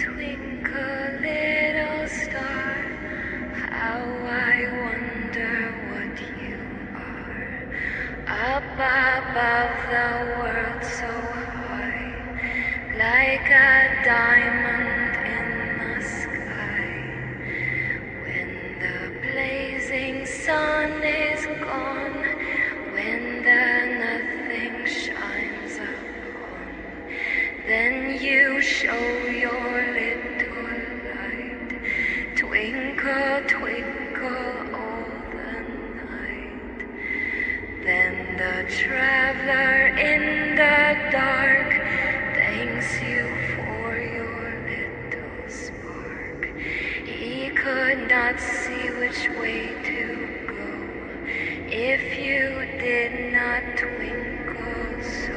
Twinkle, little star, how I wonder what you are. Up above the world so high, like a diamond in the sky. When the blazing sun is gone, when the nothing shines upon, then you show your little light. Twinkle, twinkle all the night. Then the traveler in the dark thanks you for your little spark. He could not see which way to go if you did not twinkle so.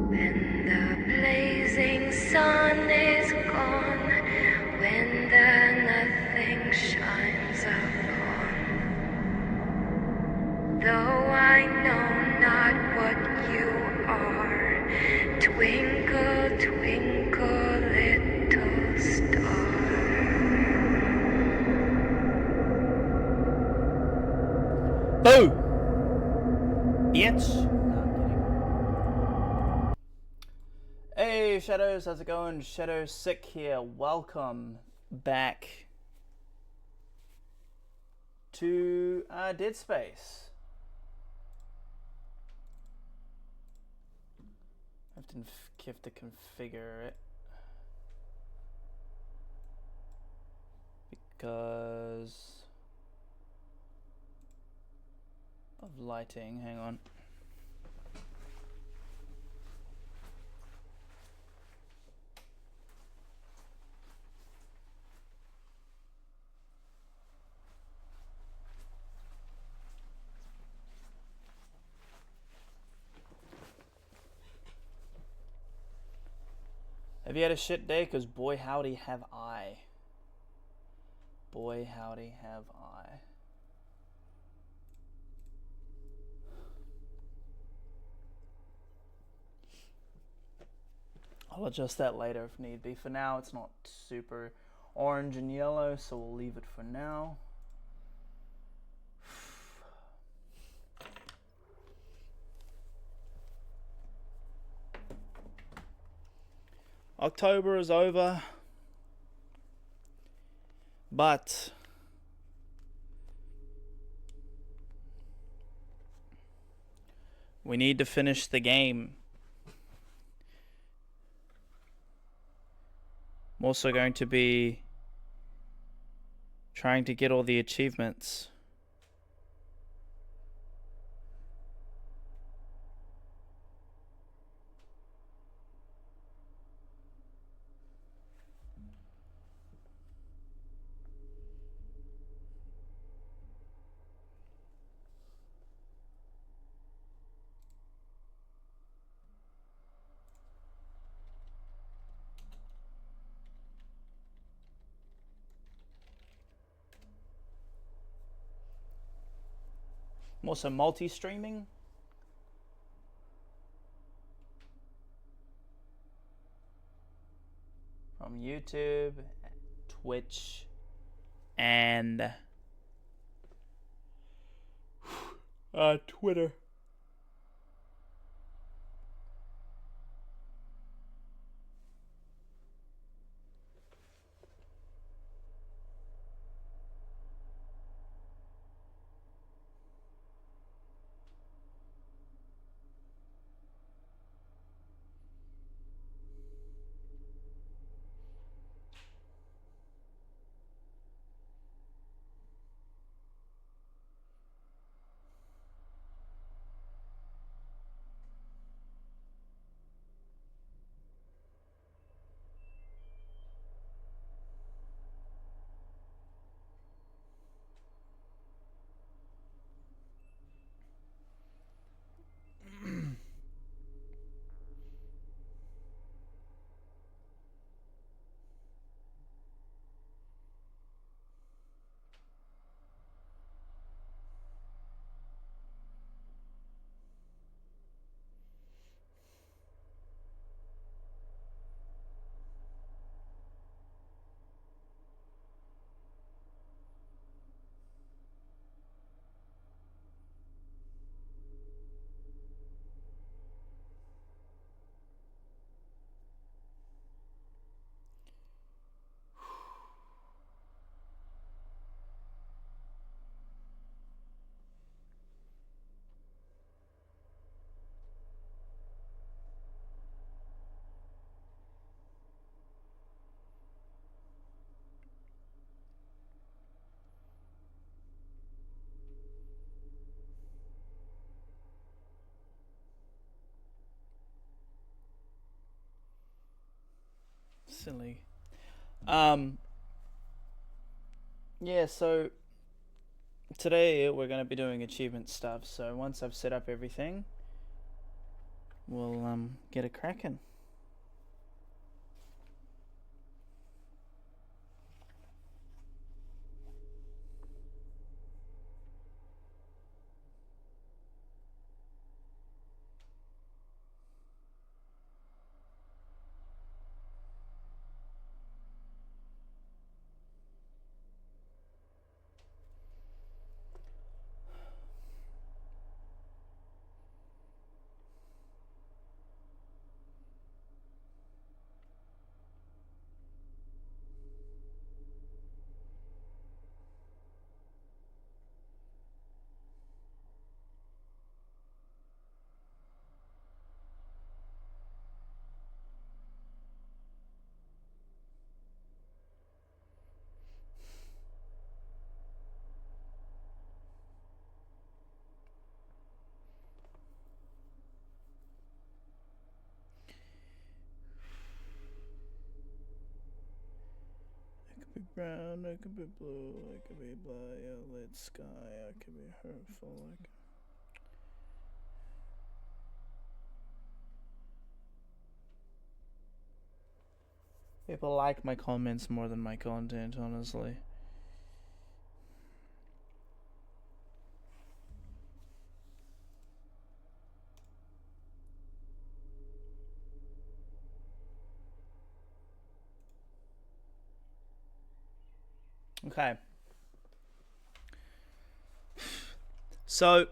When the blazing sun is gone, when the nothing shines upon, though I know not what you are, twinkle, twinkle, little star. Boo! Bitch! Hey Shadows, how's it going? Shadow Sick here. Welcome back to Dead Space. I have to configure it because of lighting. Hang on. Have you had a shit day? Because boy howdy have I. Boy howdy have I. I'll adjust that later if need be. For now, it's not super orange and yellow, so we'll leave it for now. October is over, but we need to finish the game. I'm also going to be trying to get all the achievements. I'm also multi-streaming. From YouTube, Twitch, and Twitter. silly. Yeah, so today we're going to be doing achievement stuff. So once I've set up everything, we'll get it cracking. It could be brown, it could be blue, it could be violet sky, it could be hurtful. People like my comments more than my content, honestly. Okay. So,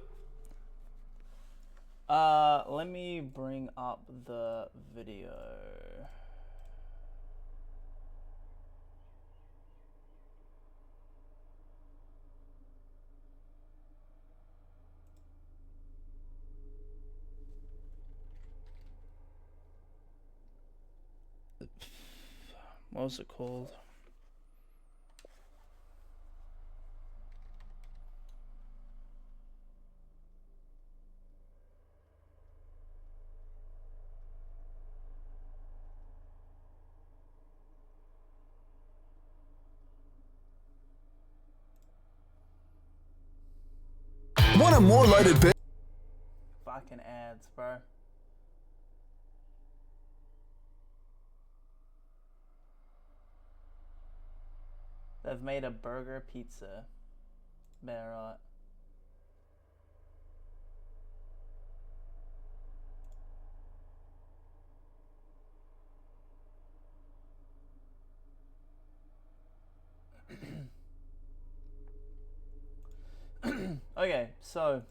let me bring up the video. What was it called? Want a more loaded bit? Fucking ads, bro. They've made a burger pizza. Better right. Okay, so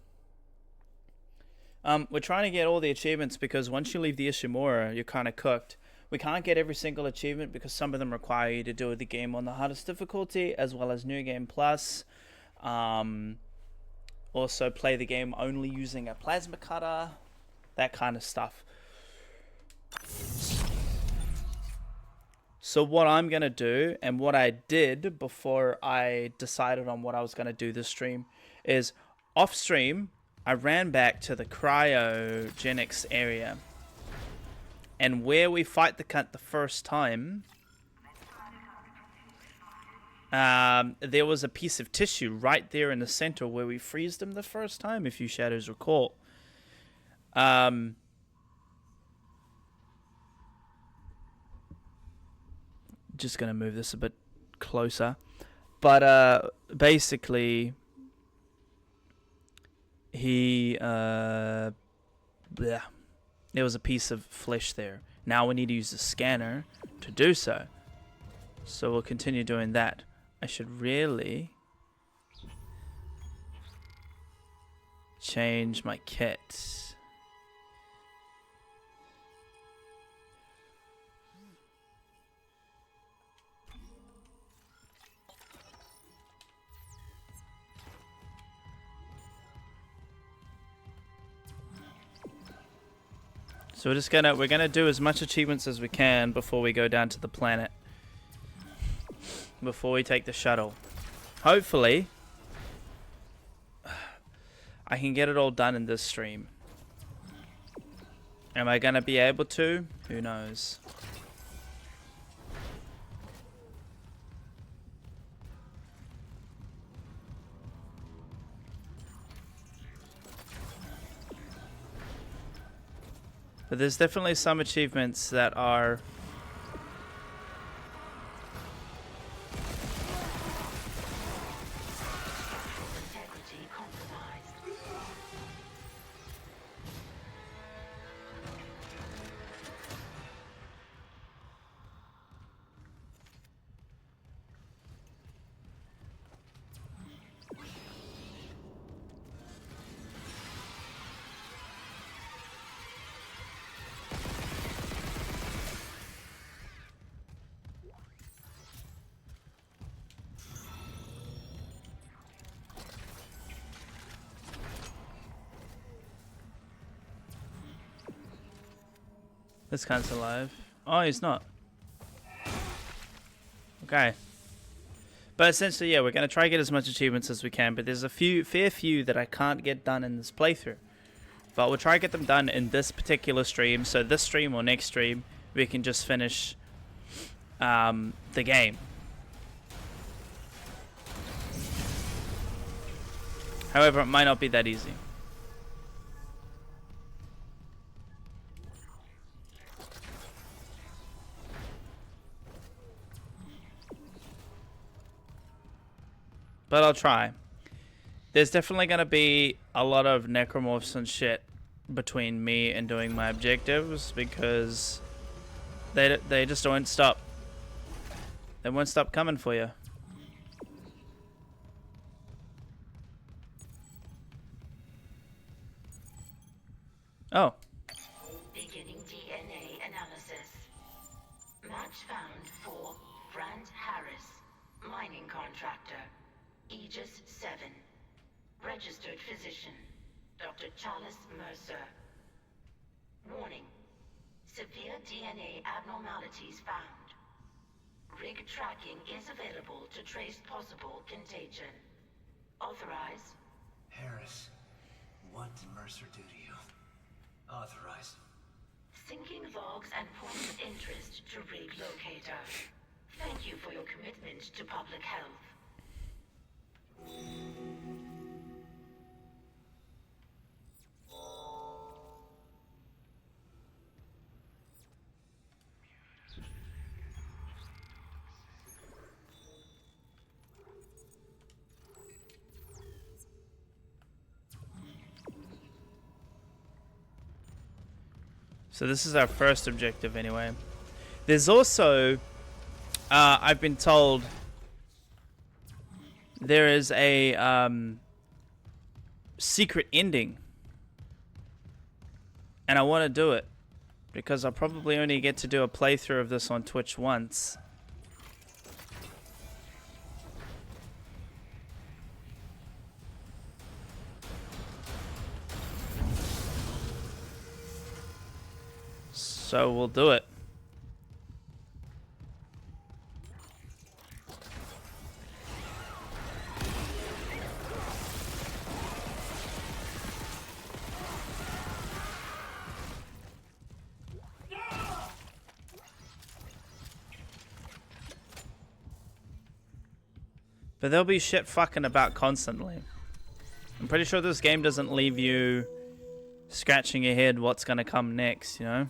we're trying to get all the achievements because once you leave the Ishimura, you're kind of cooked. We can't get every single achievement because some of them require you to do the game on the hardest difficulty as well as New Game Plus. Also play the game only using a plasma cutter, that kind of stuff. So what I'm going to do, and what I did before I decided on what I was going to do this stream, is off stream, I ran back to the cryogenics area. And where we fight the cunt the first time, there was a piece of tissue right there in the center where we freezed him the first time, if you shadows recall. Just gonna move this a bit closer, but basically there was a piece of flesh there. Now we need to use the scanner to do so. So we'll continue doing that. I should really change my kit. So we're gonna do as much achievements as we can before we go down to the planet. Before we take the shuttle. Hopefully I can get it all done in this stream. Am I gonna be able to? Who knows? But there's definitely some achievements that are Integrity compromised. this guy's alive. Oh, he's not. Okay. But essentially, yeah, we're going to try to get as much achievements as we can, but there's a fair few that I can't get done in this playthrough. But we'll try to get them done in this particular stream, so this stream or next stream, we can just finish the game. However, it might not be that easy. But I'll try. There's definitely going to be a lot of necromorphs and shit between me and doing my objectives because they just won't stop. They won't stop coming for you. Oh. Beginning DNA analysis. Match found for Brand Harris, mining contractor, Aegis 7. Registered physician, Dr. Charles Mercer. Warning. Severe DNA abnormalities found. Rig tracking is available to trace possible contagion. Authorize. Harris, what did Mercer do to you? Authorized. Syncing logs and points of interest to rig locator. Thank you for your commitment to public health. So this is our first objective anyway. There's also, I've been told, there is a secret ending. And I want to do it. Because I'll probably only get to do a playthrough of this on Twitch once. So we'll do it. But they'll be shit fucking about constantly. I'm pretty sure this game doesn't leave you scratching your head what's gonna come next, you know?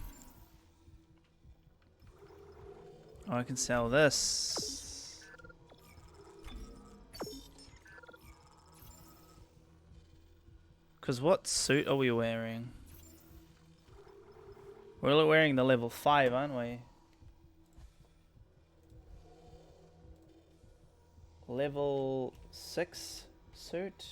Oh, I can sell this. Because what suit are we wearing? We're wearing the level 5, aren't we? Level 6 suit?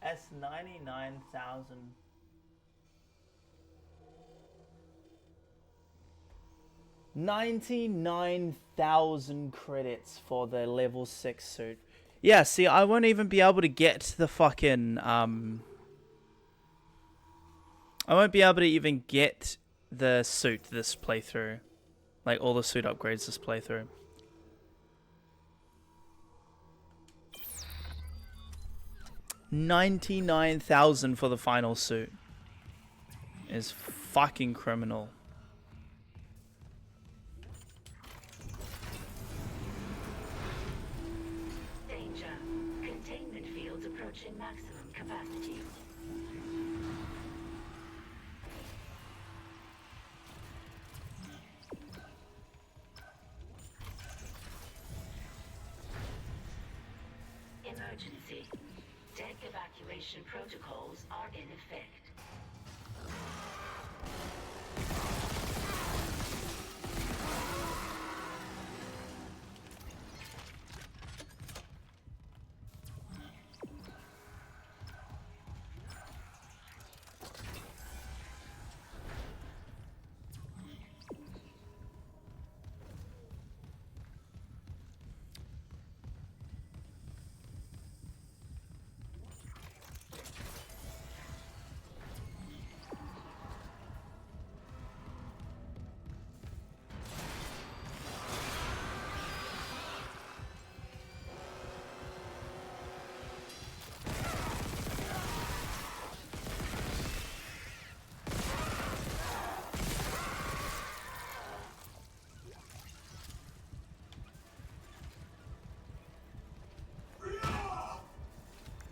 That's 99,000. 99,000 credits for the level 6 suit. Yeah, see, I won't even be able to get the fucking, I won't be able to even get the suit this playthrough. Like, all the suit upgrades this playthrough. $99,000 for the final suit is fucking criminal. Danger. Containment fields approaching maximum capacity. Emergency. Deck evacuation protocols are in effect.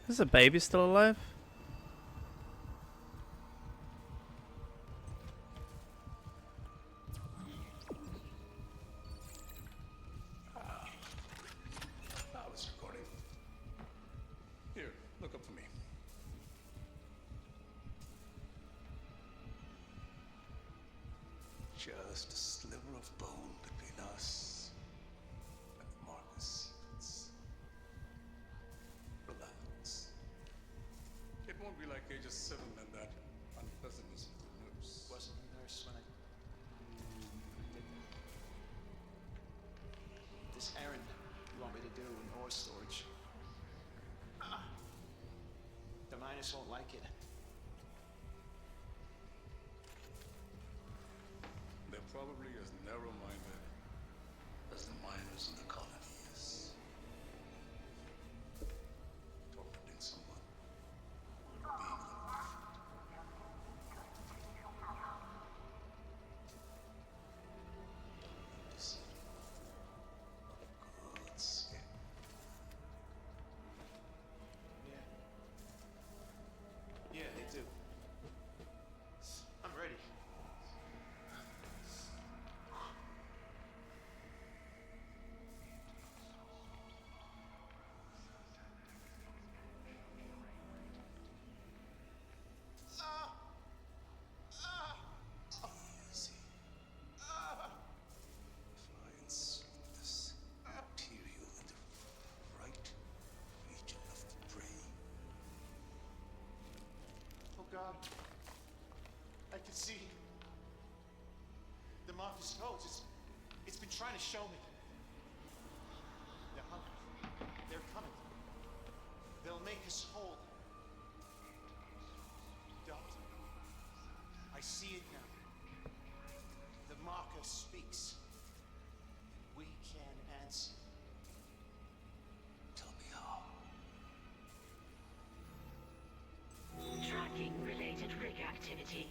Is the baby still alive? I was recording. Here, look up for me. Just a sliver of bone between us and Marcus. Relax. It won't be like ages 7 and that unpleasantness with the nurse. Wasn't the nurse when I did that. This errand you want me to do in ore storage. The miners won't like it. They're probably as narrow-minded as the miners in the colonies. Torturing someone. Being good skin. Yeah, they do. I'm ready. Easy. If I insert this material in the right region of the brain, Oh God. I can see the Marcus codes. It's been trying to show me. They're hungry. They're coming. They'll make us whole. Doctor, I see it now. The Marcus speaks. We can answer. tell me how. Tracking related rig activity.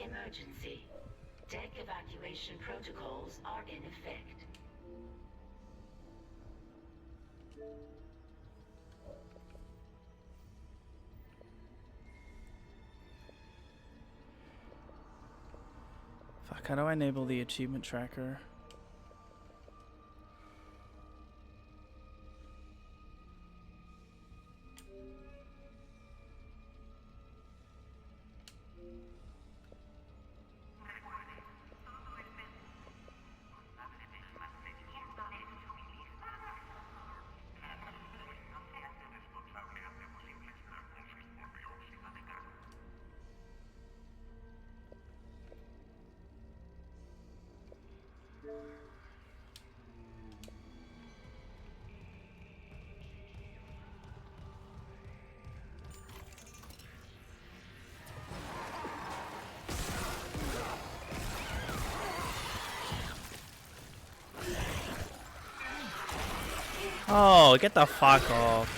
Emergency. Deck evacuation protocols are in effect. Fuck, how do I enable the achievement tracker? Oh, get the fuck off.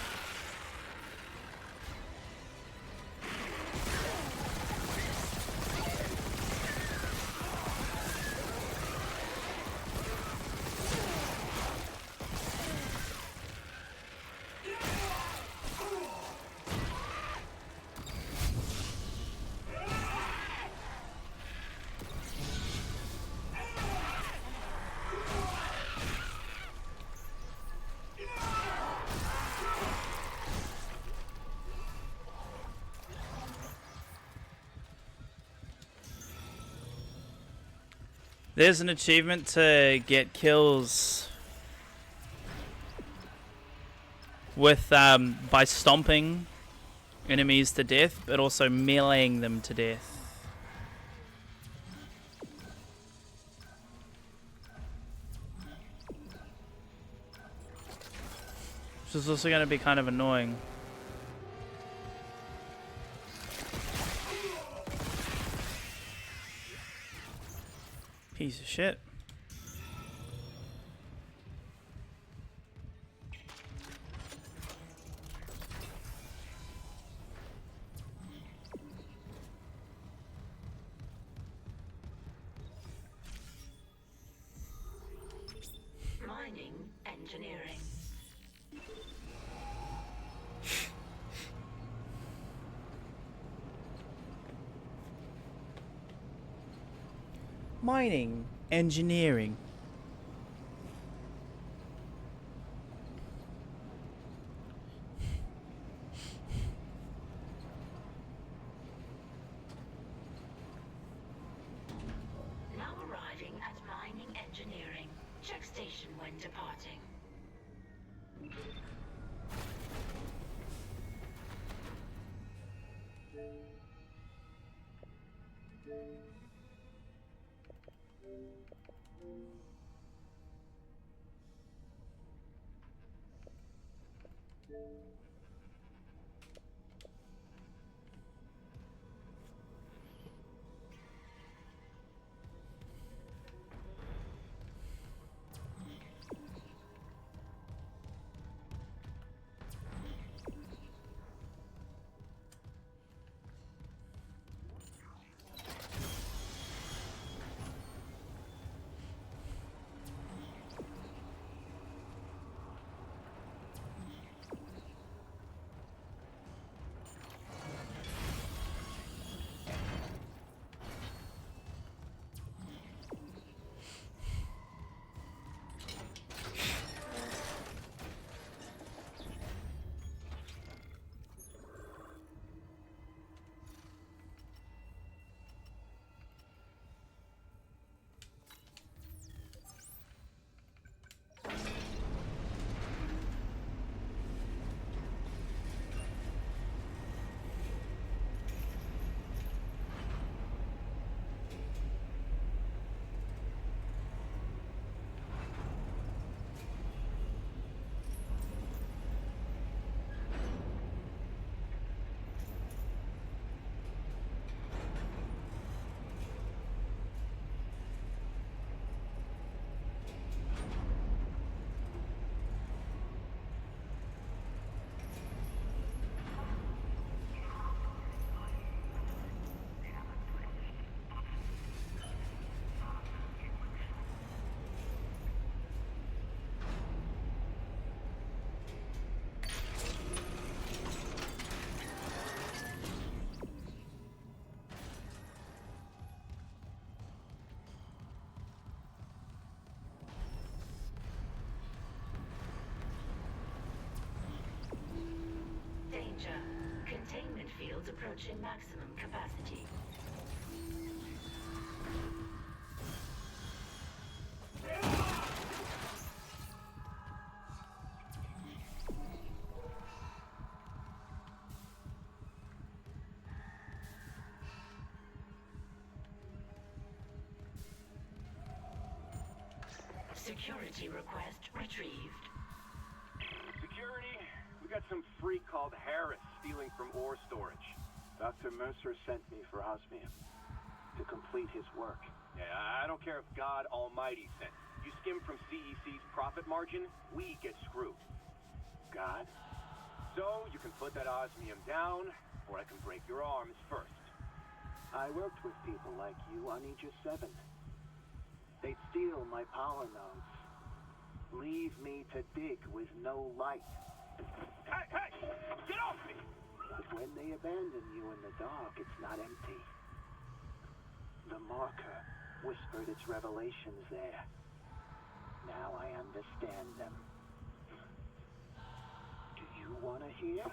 There's an achievement to get kills with by stomping enemies to death, but also meleeing them to death. Which is also going to be kind of annoying. Piece of shit. Mining engineering. Mining, engineering. Now arriving at mining engineering. Check station when departing. Danger. Containment fields approaching maximum capacity. Security request retrieved. Security, we got some freak called Harris stealing from ore storage. Dr. Mercer sent me for osmium to complete his work. Yeah, I don't care if God Almighty sent. You skim from CEC's profit margin, we get screwed. God? So, you can put that osmium down, or I can break your arms first. I worked with people like you on Aegis 7. They'd steal my power nodes. Leave me to dig with no light. Hey, hey! Get off me! But when they abandon you in the dark, it's not empty. The marker whispered its revelations there. Now I understand them. Do you want to hear?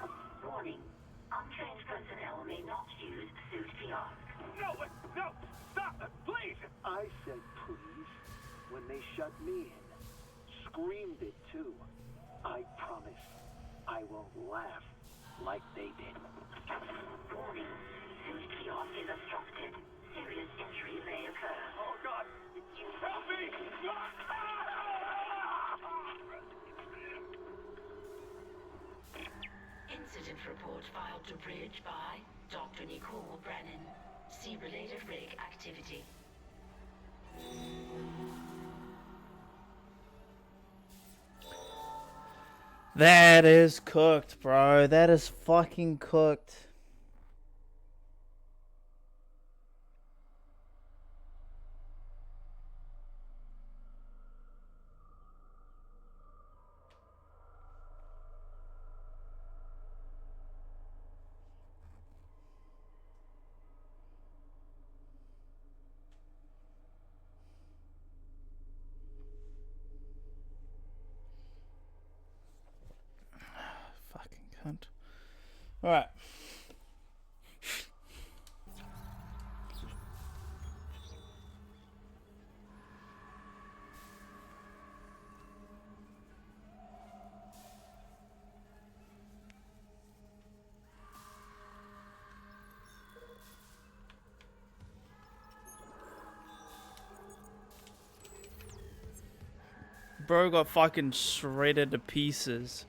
Warning. Untrained personnel may not use suit kiosk. No, no! Stop! Please! I said please when they shut me in. Screamed it too. I promise I won't laugh like they did. Warning. Suit kiosk is obstructed. Serious injury may occur. Oh, God! Help me! Incident report filed to Bridge by Dr. Nicole Brennan. See related rig activity. That is cooked, bro. That is fucking cooked. Fucking cunt. Alright. Bro got fucking shredded to pieces.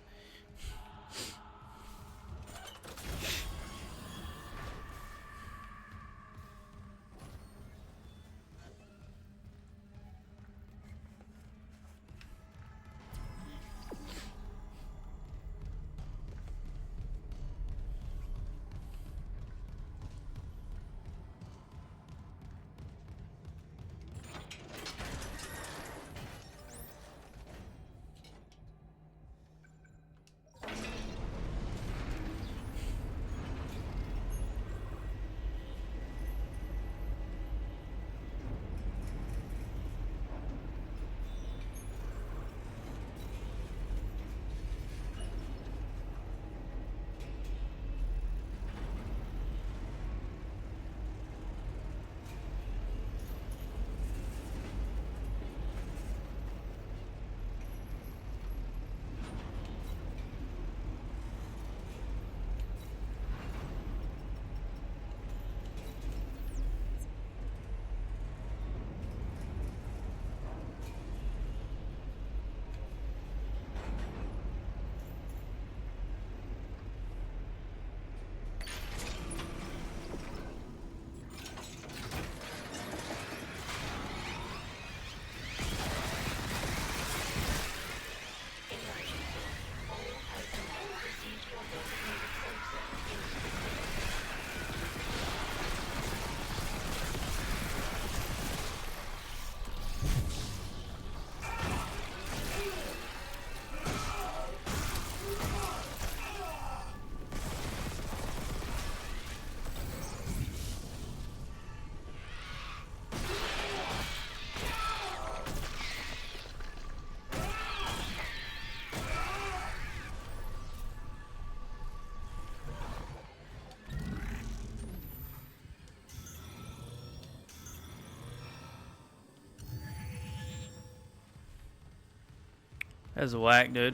That's whack, dude.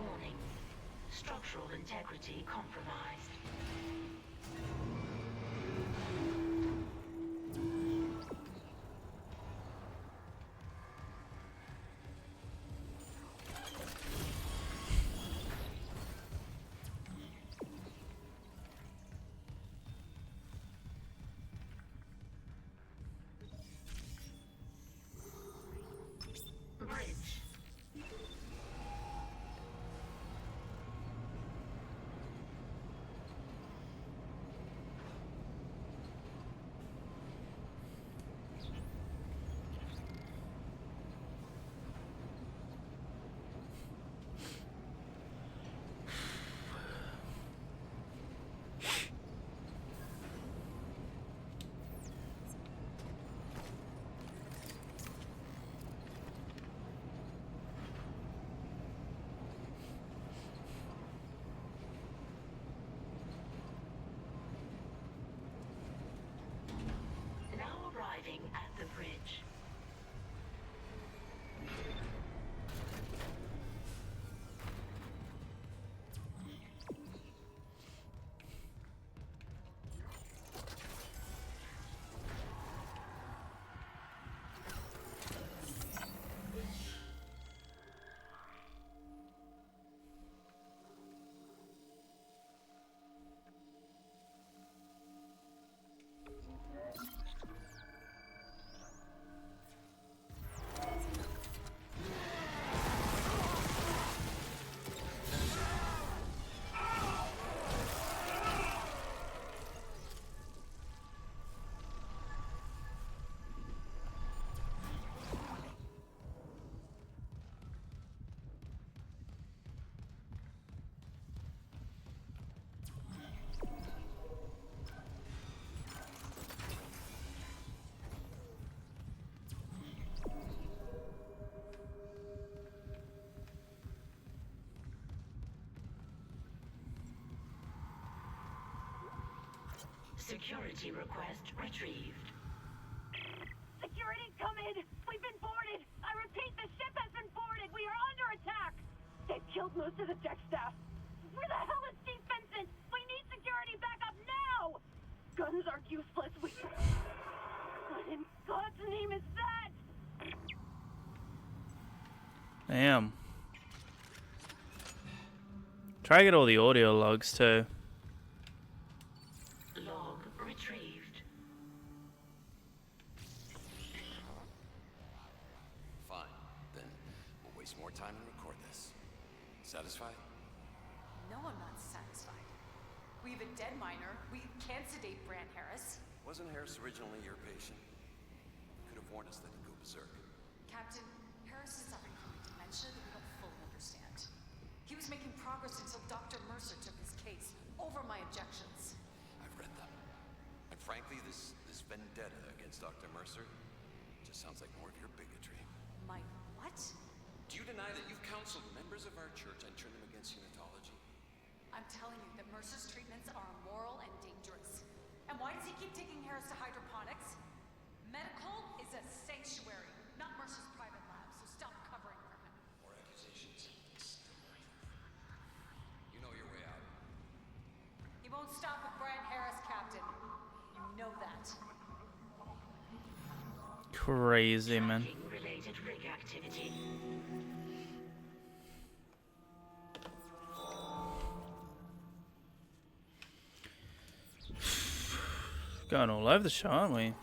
Warning. Structural integrity compromised. Bridge. Now arriving at the bridge. Security request retrieved. Security, come in! We've been boarded! I repeat, the ship has been boarded! We are under attack! They've killed most of the deck staff! Where the hell is Steve Vincent? We need security backup now! Guns are useless, What in God's name is that? Damn. Try to get all the audio logs too. Log retrieved. Fine. Then we'll waste more time and record this. Satisfied? No, I'm not satisfied. We have a dead miner. We can't sedate Brand Harris. Wasn't Harris originally your patient? Could have warned us that he'd go berserk. Captain, Harris is suffering from a dementia that we don't fully understand. He was making progress until Dr. Mercer took his case over my objections. I've read them. And frankly, this vendetta against Dr. Mercer just sounds like more of your bigotry. My what? Do you deny that you've counseled members of our church and turned them against unitology? I'm telling you that Mercer's treatments are immoral and dangerous. And why does he keep taking Harris to hydroponics? Medical is a sanctuary, not Mercer's private lab, so stop covering for him. More accusations. You know your way out. He won't stop with Brand Harris, Captain. You know that. Crazy, man. Related rig activity. Going all over the show, aren't we?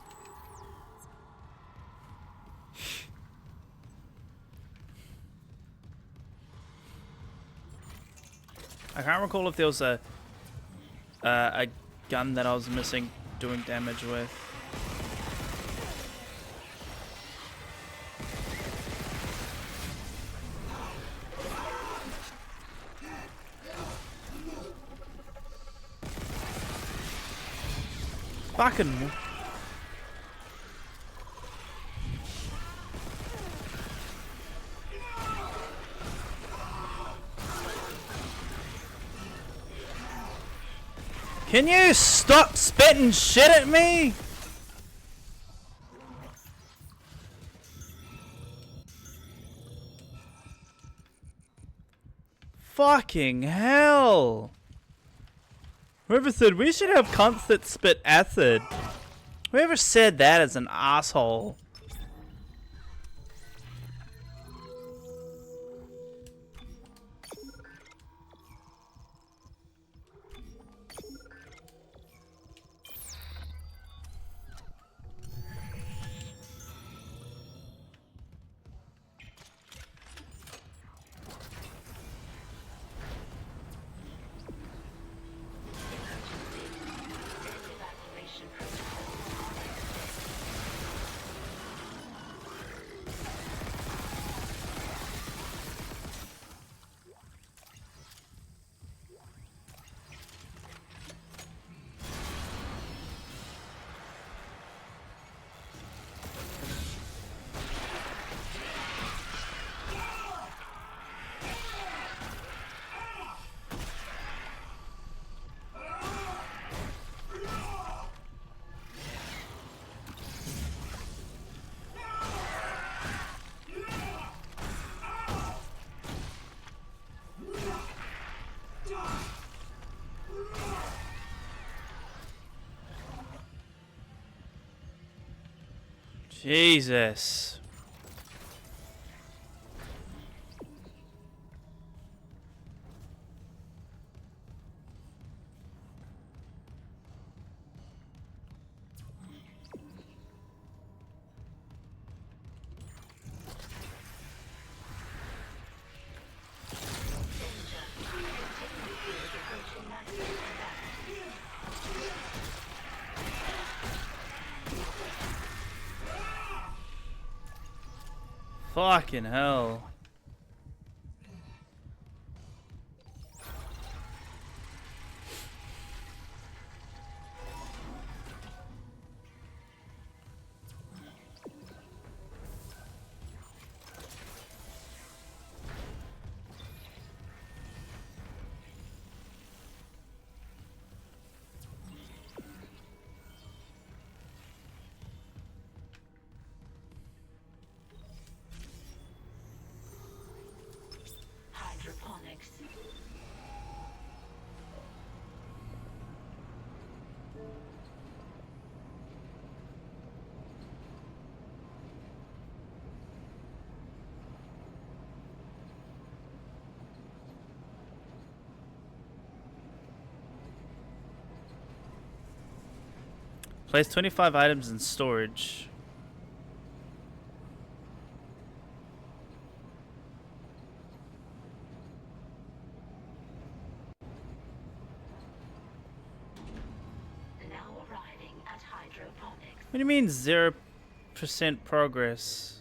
I can't recall if there was a gun that I was missing doing damage with. Fucking. Can you stop spitting shit at me? Fucking hell. Whoever said we should have cunts that spit acid? Whoever said that is an asshole. Evacuation protocol. Jesus. Fucking hell. Hydroponics. Place 25 items in storage. Now arriving at hydroponics. What do you mean 0% progress?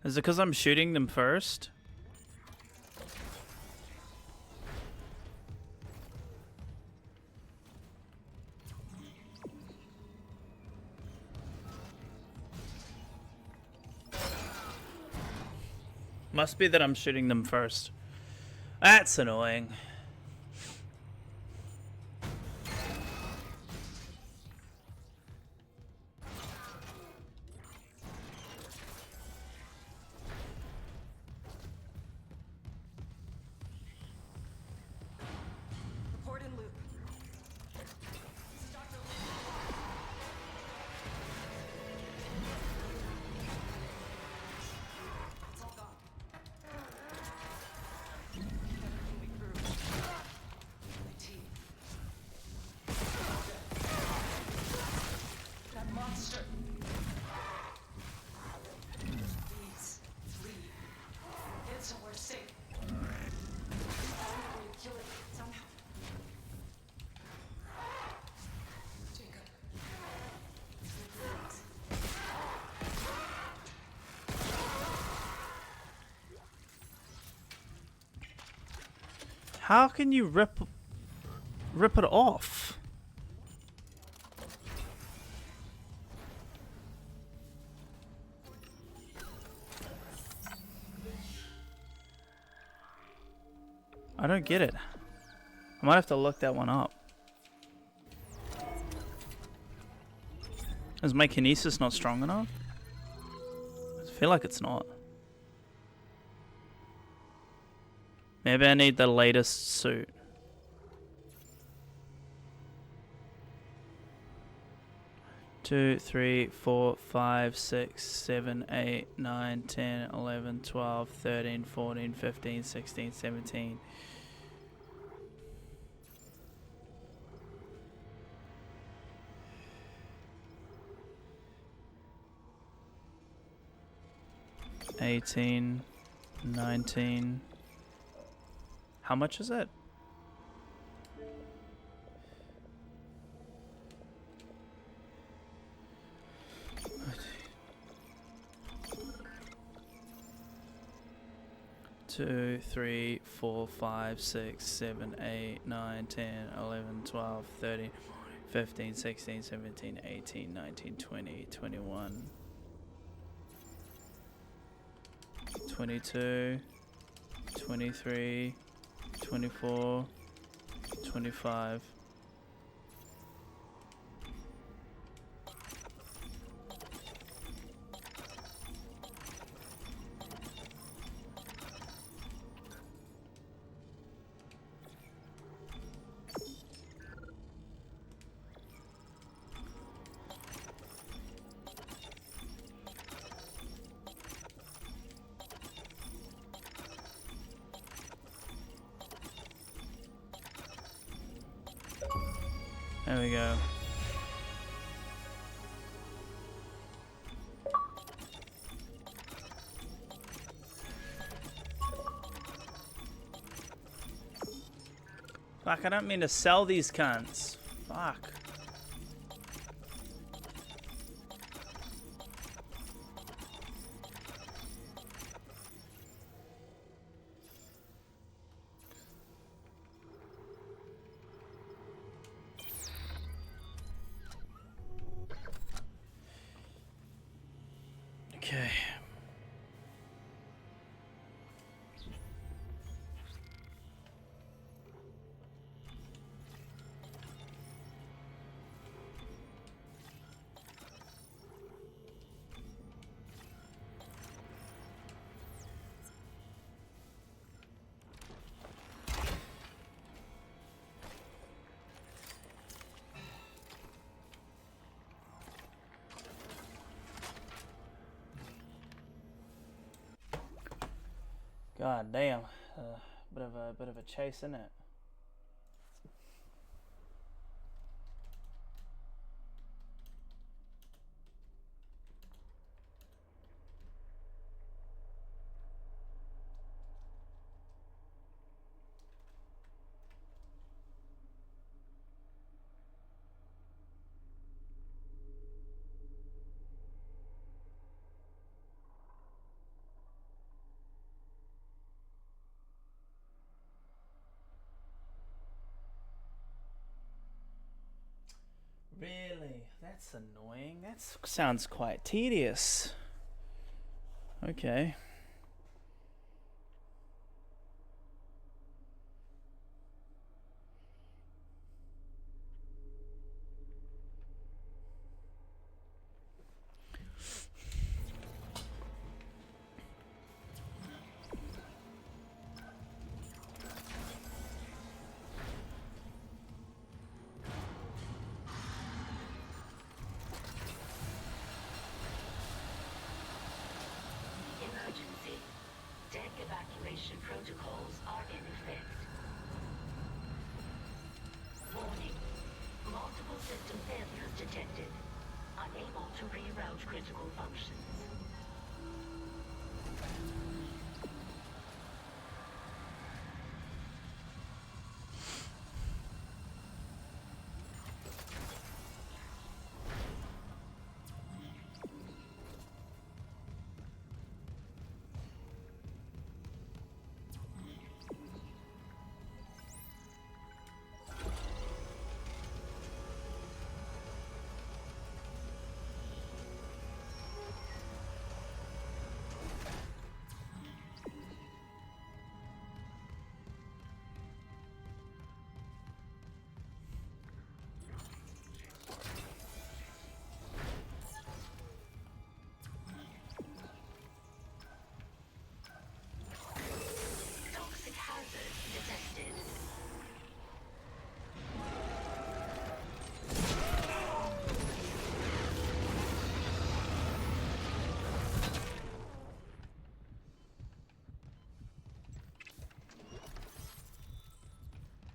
Is it because I'm shooting them first? Must be that I'm shooting them first. That's annoying. Report in loop. This is Dr. It's all gone. Everything we grew. My team. That monster. Please, leave. Get somewhere safe. Find a way to kill it somehow. Jacob. Please. How can you rip it off? I don't get it. I might have to look that one up. Is my kinesis not strong enough? I feel like it's not. Maybe I need the latest suit. Two, 3, 4, 5, 6, 7, 8, 9, 10, 11, 12, 13, 14, 15, 16, 17. $18, $19. How much is it? Two, 3, 4, 5, 6, 7, 8, 9, 10, 11, 12, 13, 15, 16, 17, 18, 19, 20, 21, 22, 23, 24, 25. There we go. Fuck, I don't mean to sell these cunts. Fuck. Okay. God damn, bit of a chase, isn't it? Really? That's annoying. That sounds quite tedious. Okay. Emergency. Deck evacuation protocols are in effect. Warning. Multiple system failures detected. Unable to reroute critical functions.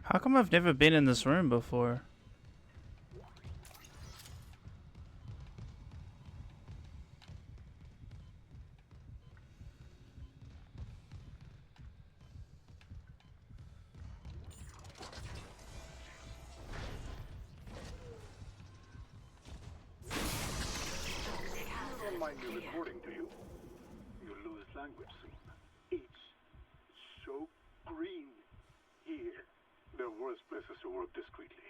How come I've never been in this room before? Don't mind me reporting to you. You'll lose language soon. It's so green here. There are worse places to work discreetly.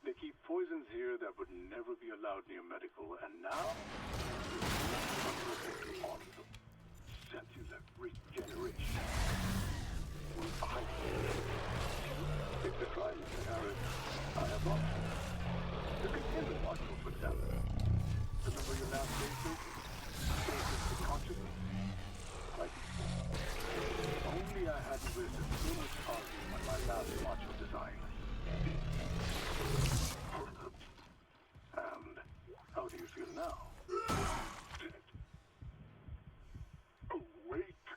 They keep poisons here that would never be allowed near medical, and now awesome. Cellular regeneration. If the trial is inherent, I have options. The containment module, for example. Remember your last station? Stasis of consciousness? Like, only I hadn't wasted so much time on my last module design. And how do you feel now? Awake.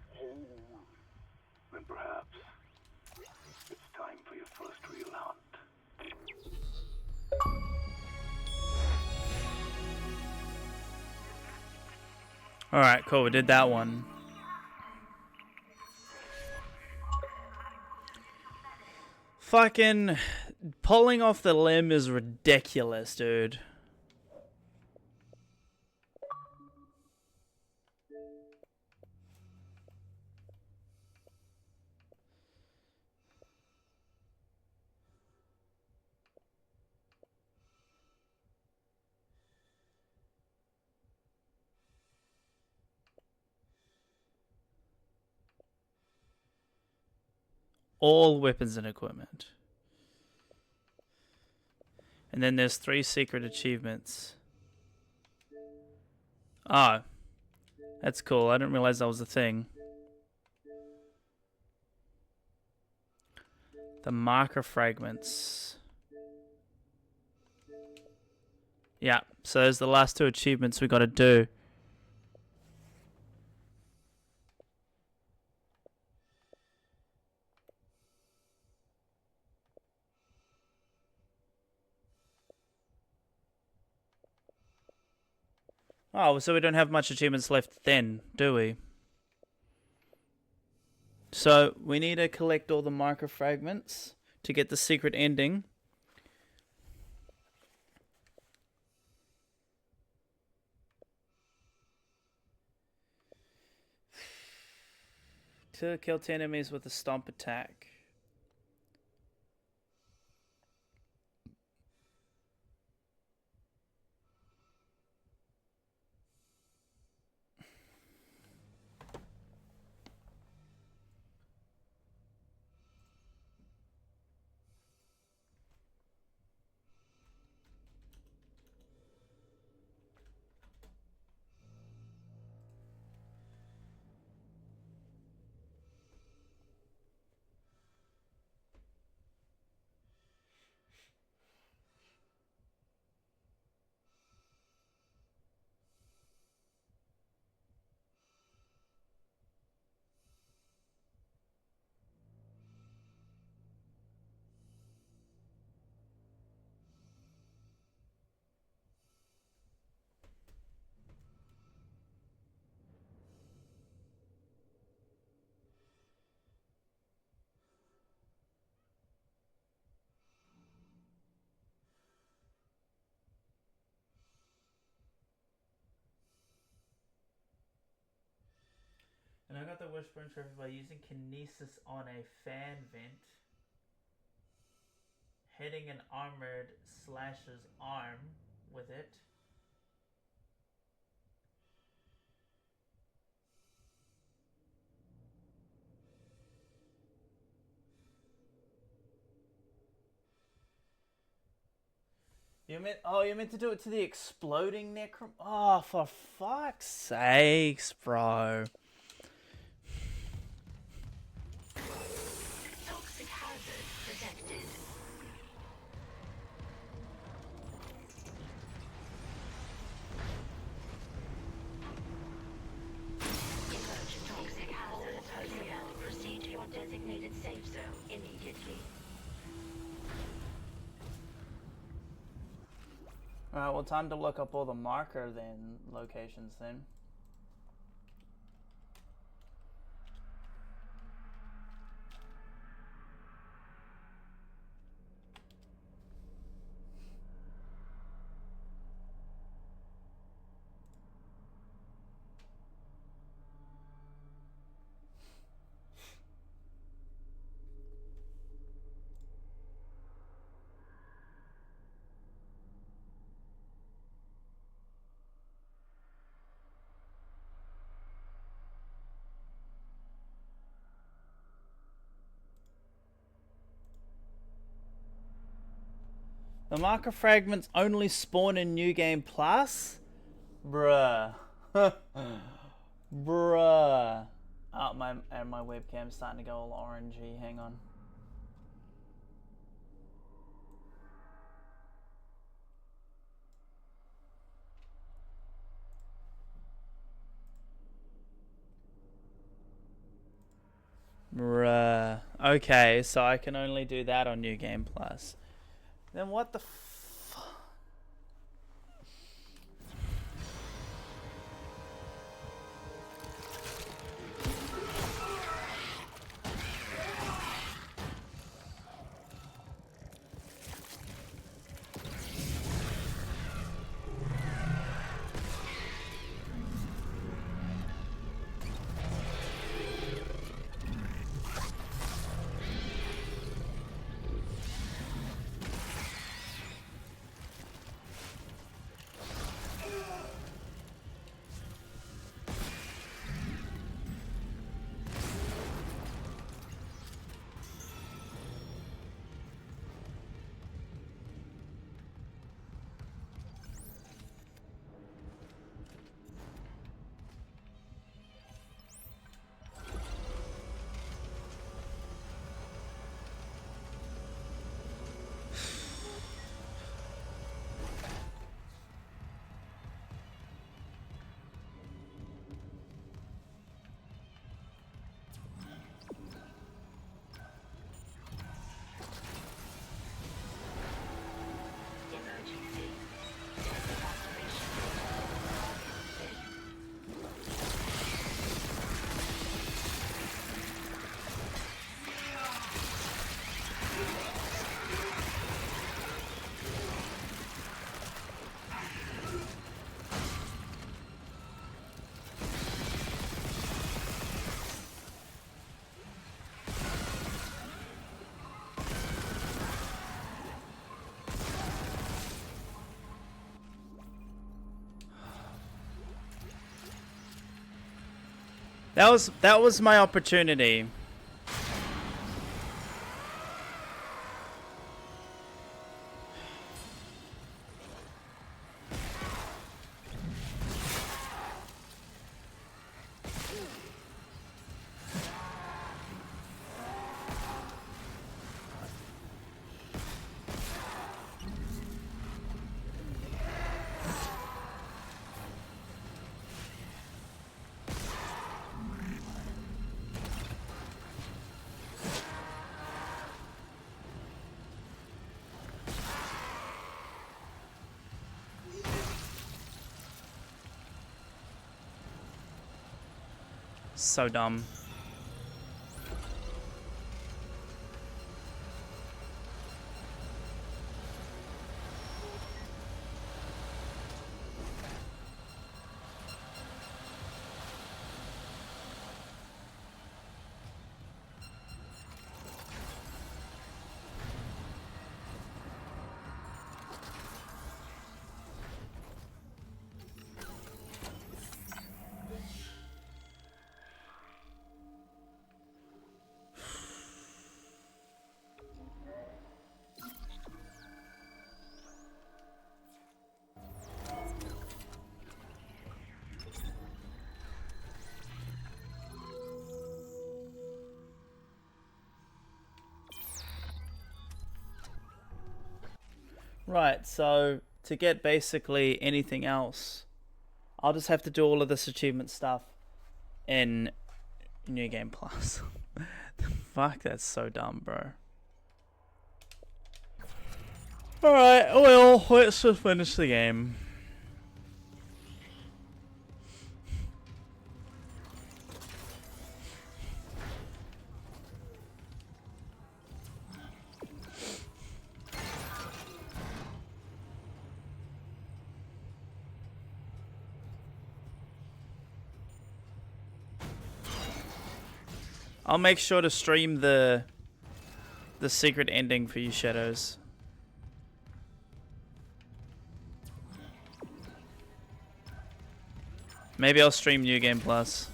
Whole. Then perhaps it's time for your first real hunt. Alright, cool, we did that one. Fucking pulling off the limb is ridiculous, dude. All weapons and equipment. And then there's 3 secret achievements. Ah, that's cool. I didn't realize that was a thing. The marker fragments. Yeah, so there's the last 2 achievements we gotta do. Oh, so we don't have much achievements left then, do we? So, we need to collect all the marker fragments to get the secret ending. To kill 10 enemies with a stomp attack. And I got the Whispering Trophy by using kinesis on a fan vent, hitting an armored slasher's arm with it. You meant to do it to the exploding necrom. Oh, for fuck's sakes, bro. Toxic hazard detected. Emergent toxic hazard. Proceed to your designated Alright, well, time to look up all the marker then locations then. The marker fragments only spawn in New Game Plus? Bruh. Bruh. Oh, my webcam's starting to go all orangey. Hang on. Bruh. Okay, so I can only do that on New Game Plus. Then what the That was my opportunity. So dumb. Right, so to get basically anything else, I'll just have to do all of this achievement stuff in New Game Plus. Fuck, that's so dumb, bro. Alright, well, let's just finish the game. I'll make sure to stream the secret ending for you, Shadows. Maybe I'll stream New Game Plus.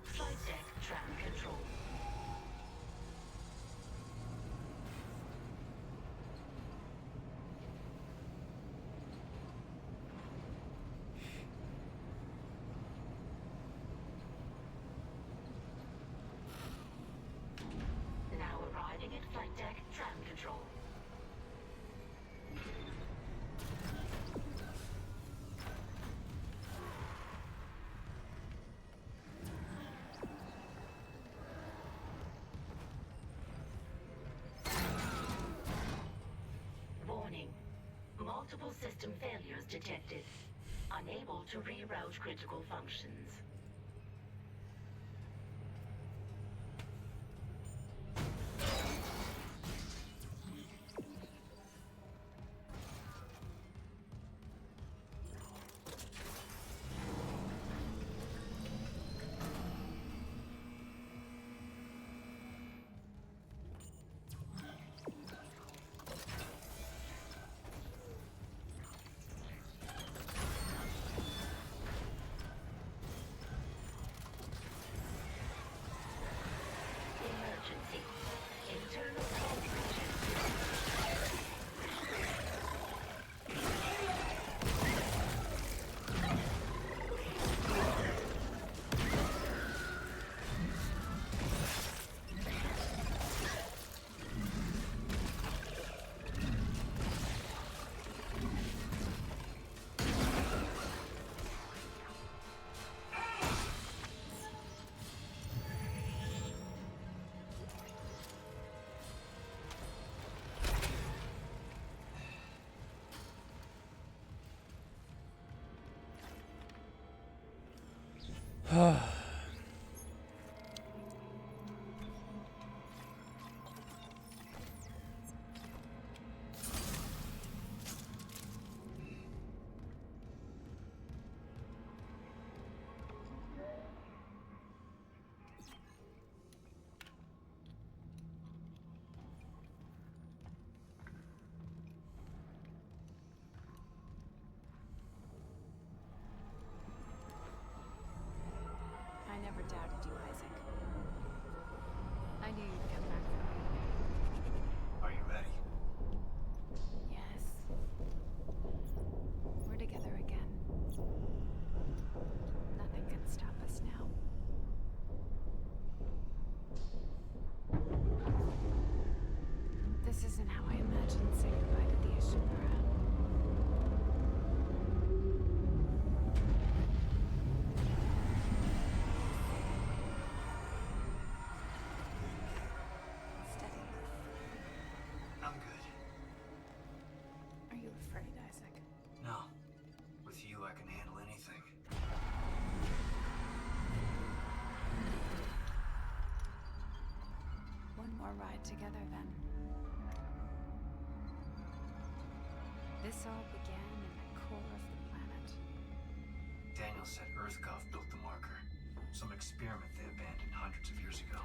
Flight deck tram control. Now arriving at flight deck tram control. Warning. Multiple system failures detected. Unable to reroute critical functions. Emergency. Internal calibration. I never doubted you, Isaac. I knew you'd come back for me. Are you ready? Yes. We're together again. Nothing can stop us now. This isn't how I imagined saying goodbye to the Ishimura. Steady. I'm good. Are you afraid, Isaac? No. With you, I can handle anything. One more ride together, then. This all began in the core of the planet. Daniel said EarthGov built the marker. Some experiment they abandoned hundreds of years ago.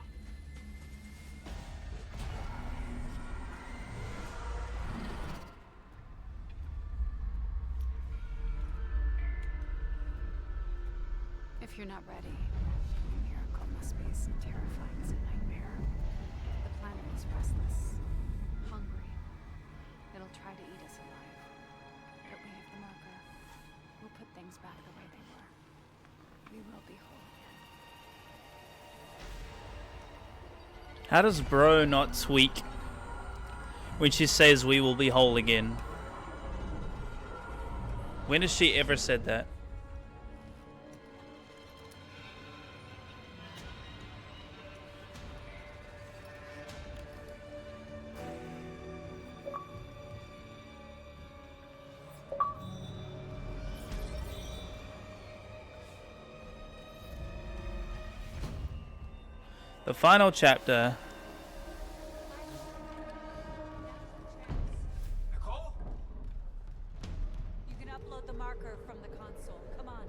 If you're not ready, the miracle must be as terrifying as a nightmare. The planet is restless, hungry. It'll try to eat us alive. But we have the marker. We'll put things back the way they were. We will be whole again. How does bro not tweak when she says we will be whole again? When has she ever said that? The final chapter. Nicole? You can upload the marker from the console. Come on.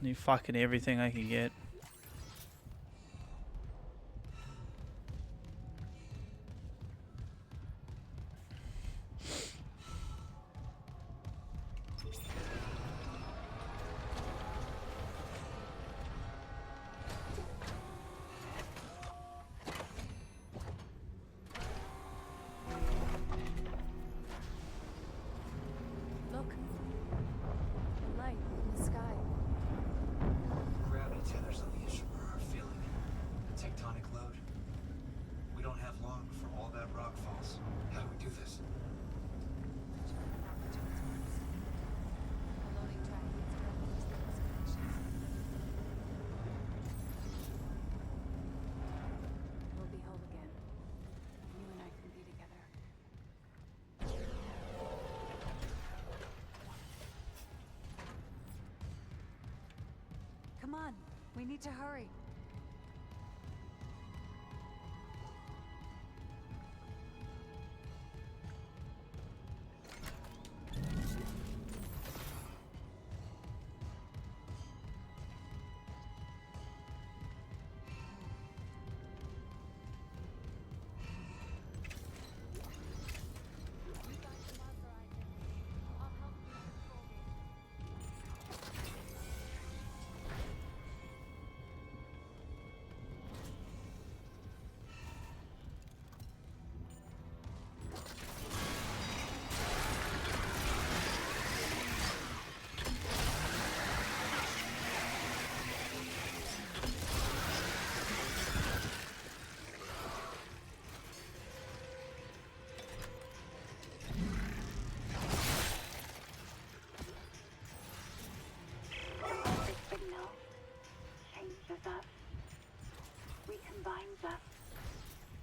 Need fucking everything I can get. Look. The light in the sky. Gravity tethers on the Ishimura are feeling a tectonic load. We don't have long before all that rock falls. How do we do this? The loading track needs gravity to those connections. We'll be whole again. You and I can be together. Come on, we need to hurry.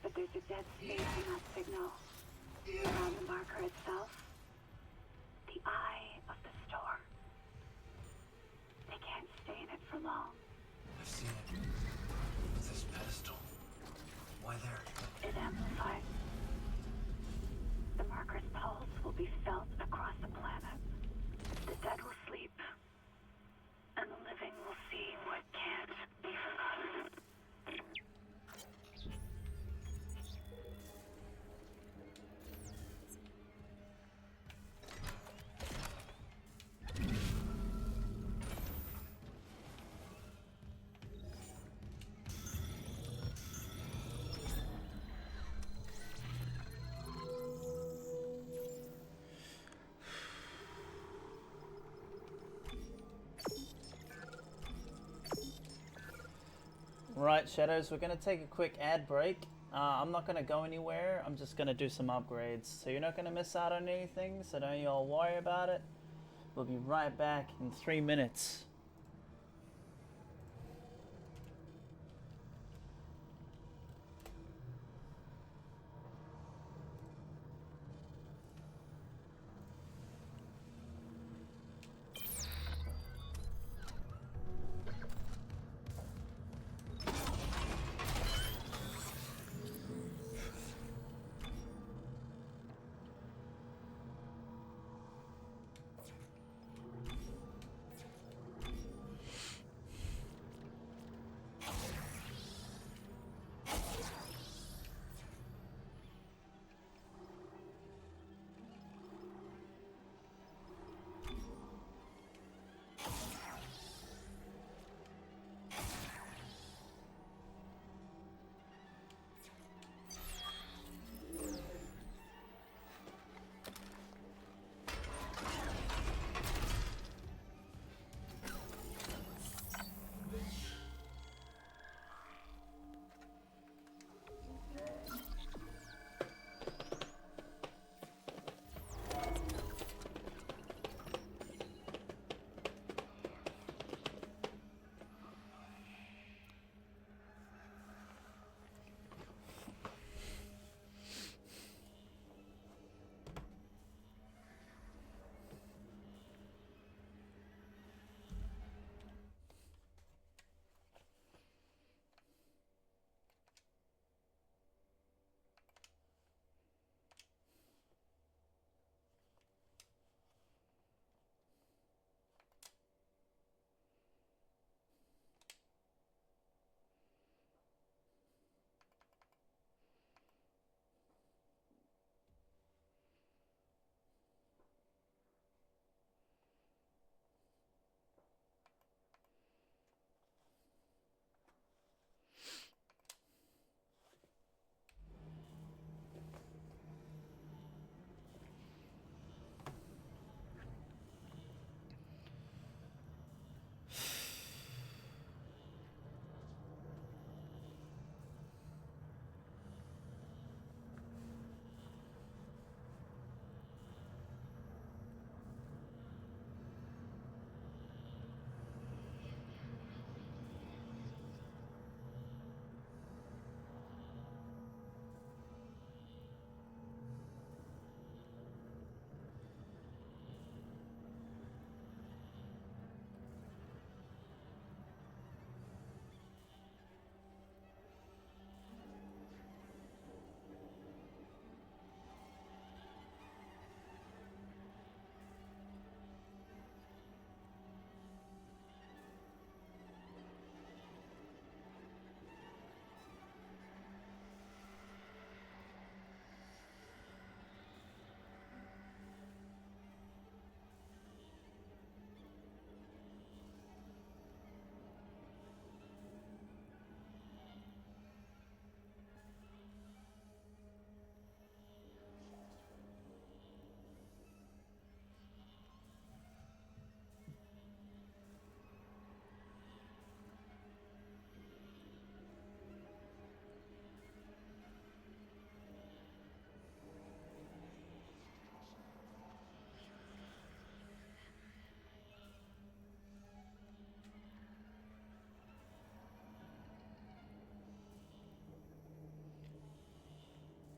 But there's a dead space in that signal. Around the marker itself, the eye of the storm. They can't stay in it for long. I've seen it. It's this pedestal. Why there? It amplifies. The marker's pulse will be felt across the planet. The dead will sleep, and the living will see what can't be forgotten. Right, Shadows, we're going to take a quick ad break. I'm not going to go anywhere. I'm just going to do some upgrades. So you're not going to miss out on anything, so don't you all worry about it. We'll be right back in 3 minutes.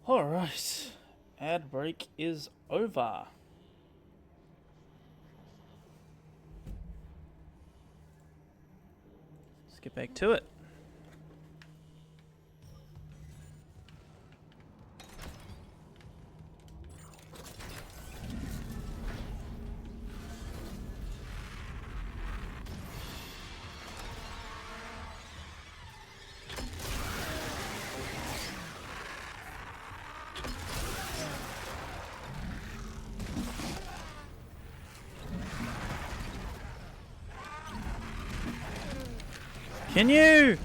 Alright. Ad break is over. Let's get back to it. Can you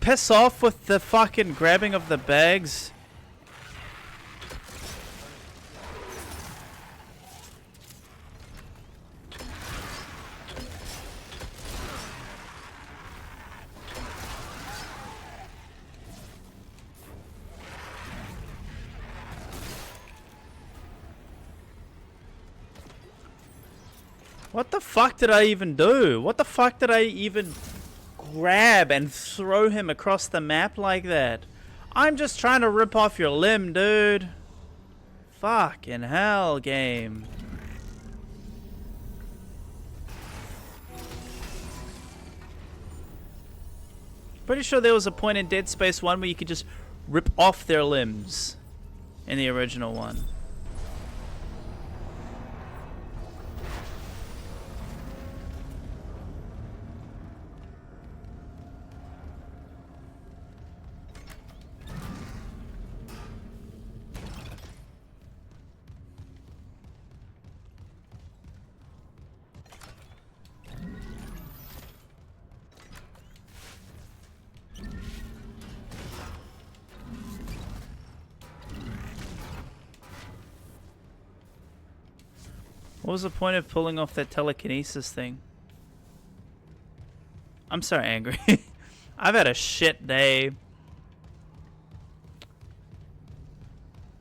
piss off with the fucking grabbing of the bags? What the fuck did I even do? What the fuck did I even grab and throw him across the map like that? I'm just trying to rip off your limb, dude. Fucking hell, game. Pretty sure there was a point in Dead Space 1 where you could just rip off their limbs in the original one. What was the point of pulling off that telekinesis thing? I'm so angry. I've had a shit day.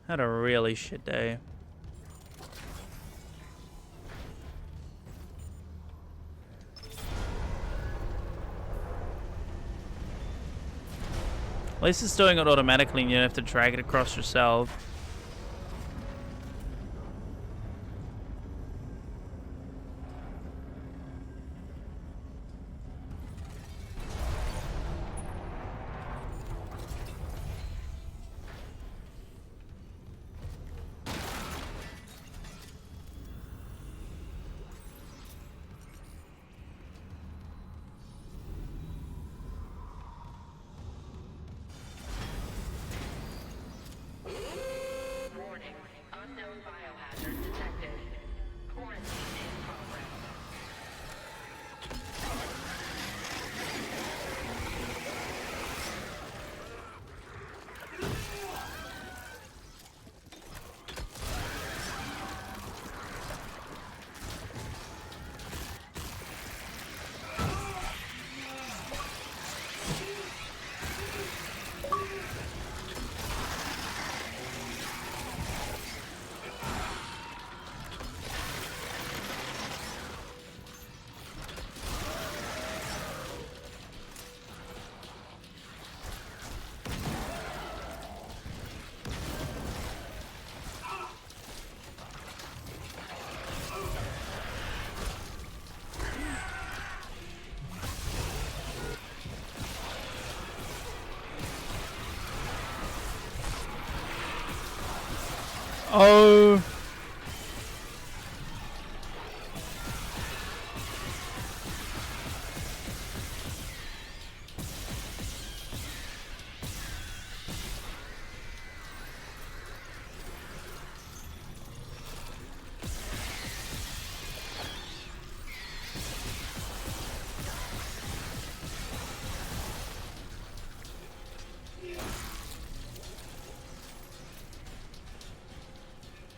Had a really shit day. At least it's doing it automatically and you don't have to drag it across yourself. Oh.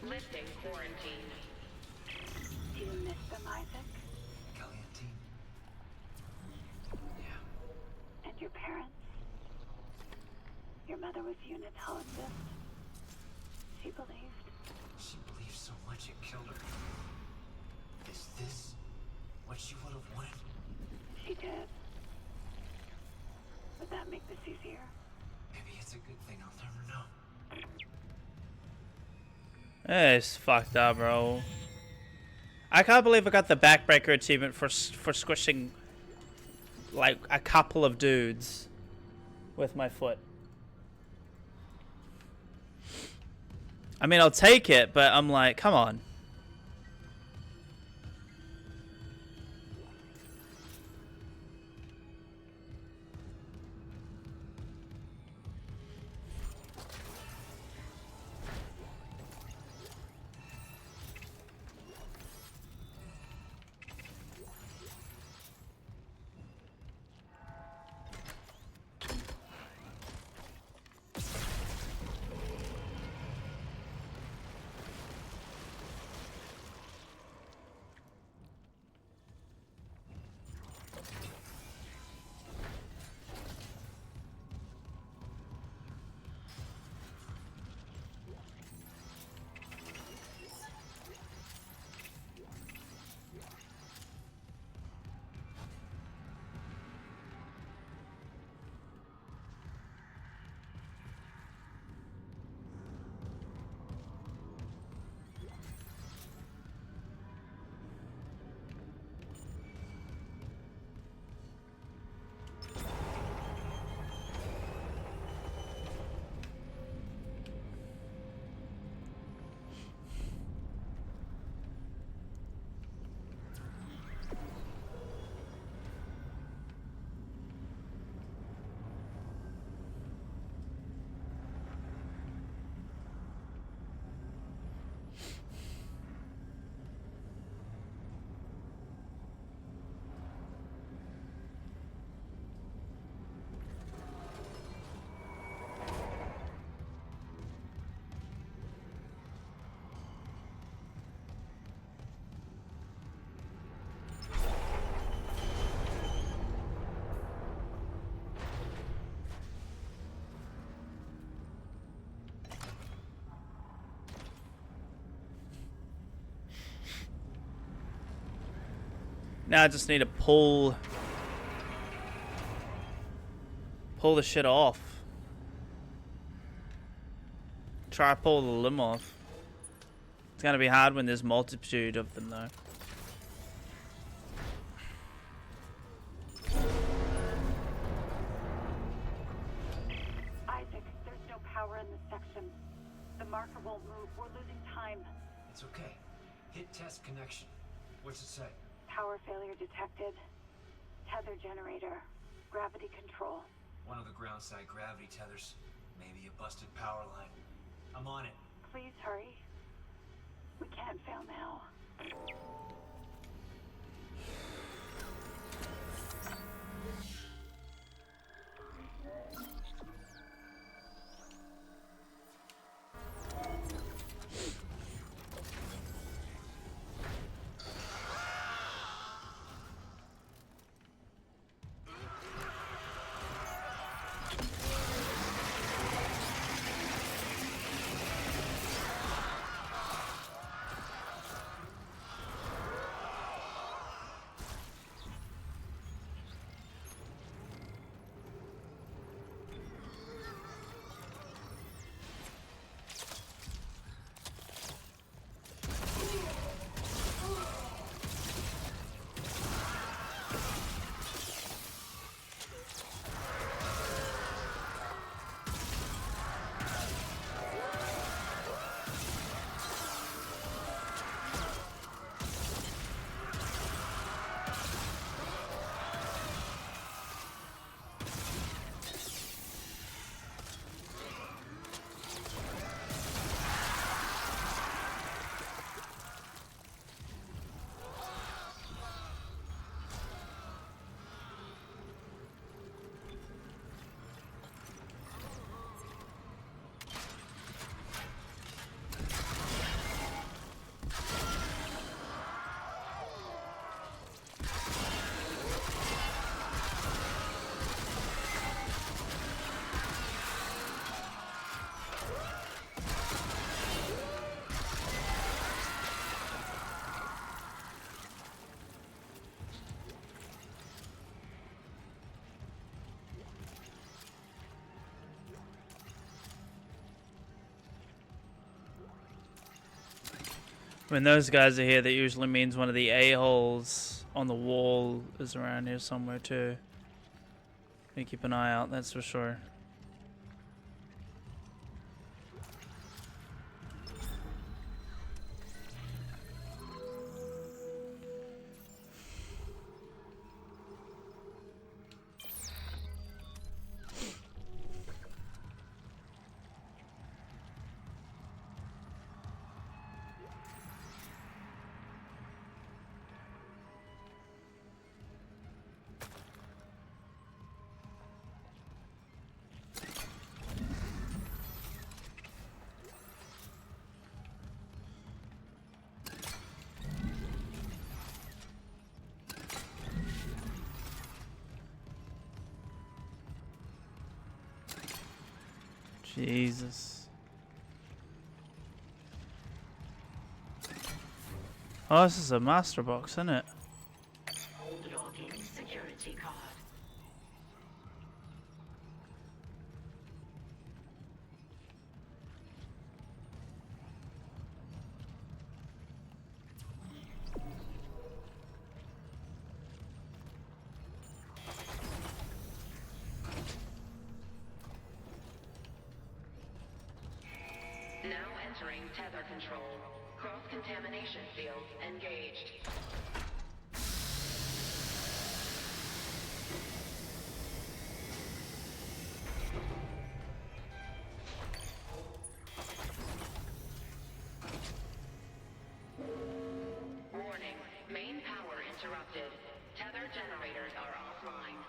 Lifting quarantine. Do you miss them, Isaac? Calientine. Yeah. And your parents? Your mother was unitologist. She believed. She believed so much it killed her. Is this what she would have wanted? She did. Would that make this easier? Maybe it's a good thing I'll never know. It's fucked up, bro. I can't believe I got the backbreaker achievement for squishing like a couple of dudes with my foot. I mean, I'll take it, but I'm like, come on. Now I just need to pull the shit off. Try to pull the limb off. It's gonna be hard when there's multitude of them though. Isaac, there's no power in this section. The marker won't move. We're losing time. It's okay. Hit test connection. What's it say? Power failure detected. Tether generator. Gravity control. One of the ground side gravity tethers. Maybe a busted power line. I'm on it. Please hurry. We can't fail now. When those guys are here, that usually means one of the a-holes on the wall is around here somewhere too. You keep an eye out, that's for sure. Jesus. Oh, this is a master box, isn't it? Login security card. Now entering tether control. Cross-contamination field engaged. Warning. Main power interrupted. Tether generators are offline.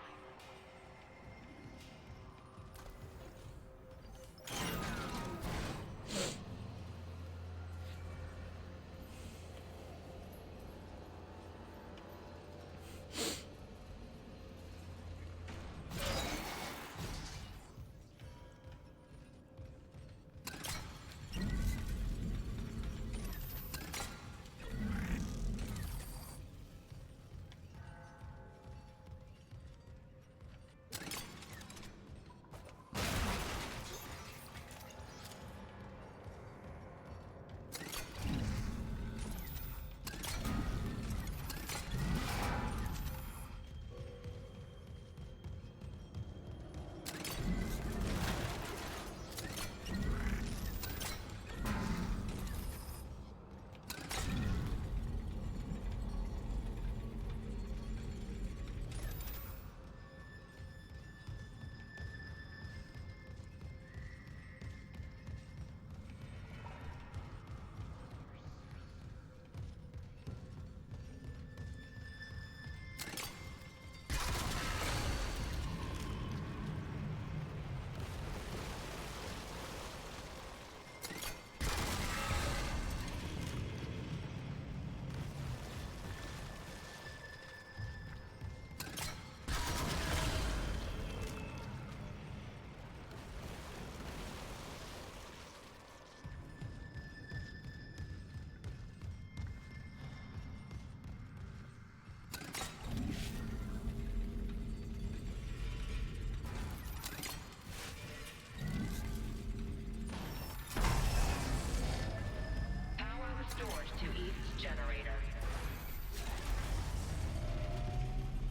Restored to East generator.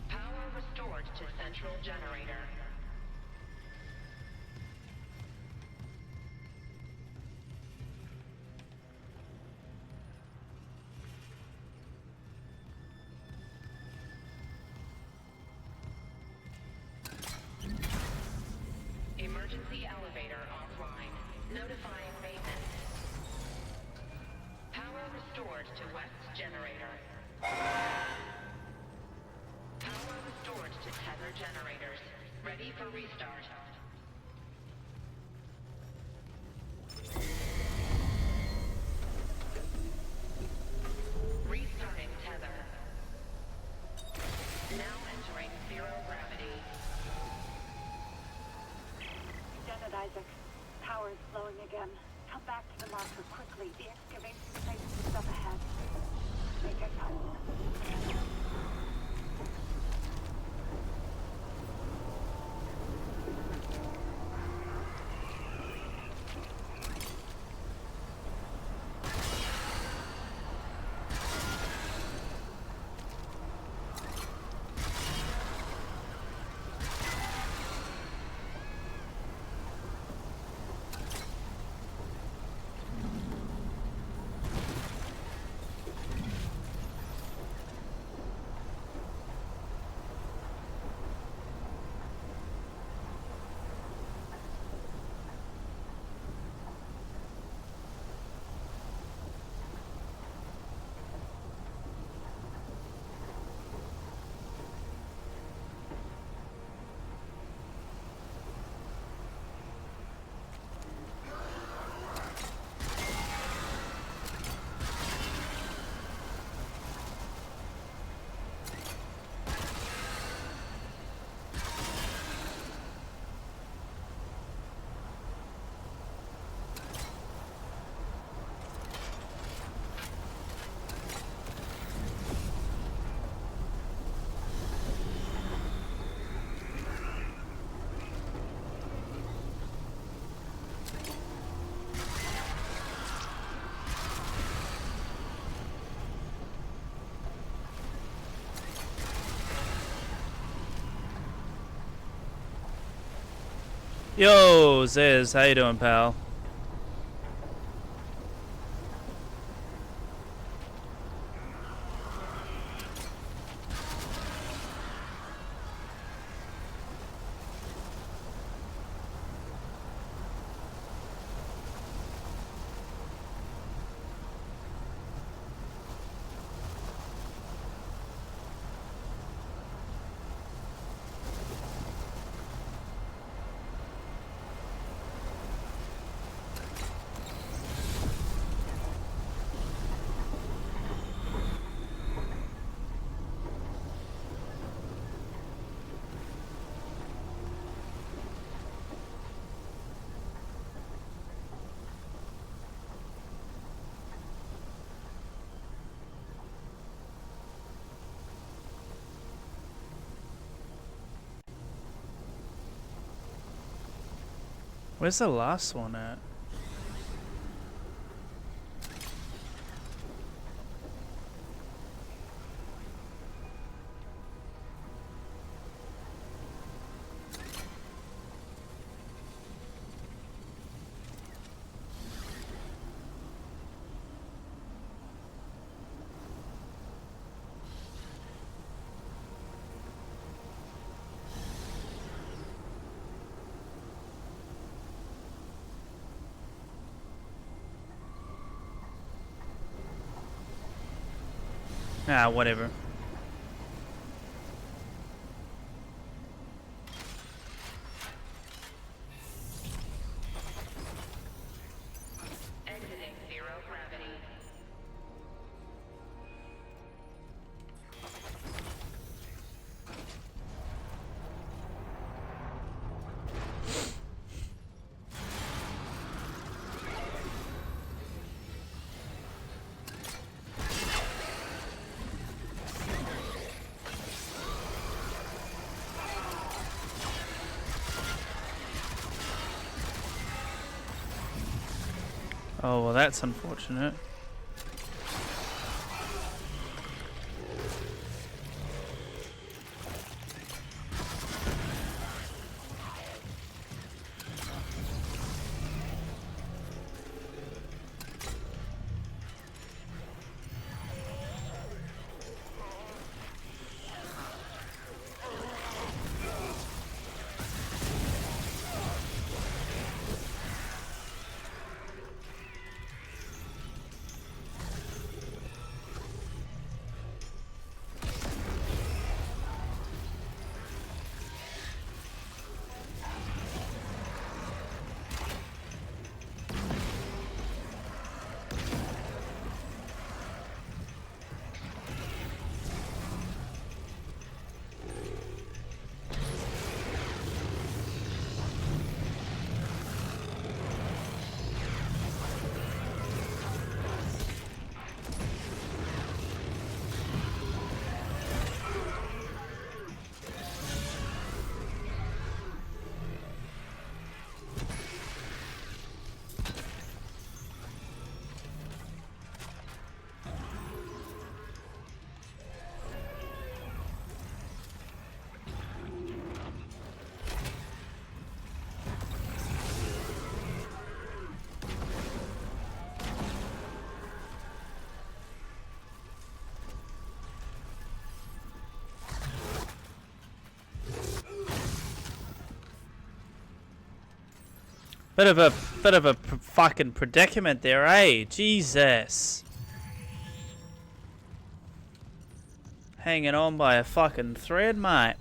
Power restored to central generator. Emergency elevator offline. Notifying maintenance. Power restored to West generator. Power restored to tether generators. Ready for restart. Restarting tether. Now entering zero gravity. Lieutenant Isaac, power is flowing again. Come back to the marker quickly. The excavation site is up ahead. Make it fast. Yo, Ziz, how you doing, pal? Where's the last one at? Ah, whatever. Exiting zero gravity. Oh, well, that's unfortunate. Bit of a fucking predicament there, eh? Jesus. Hanging on by a fucking thread, mate.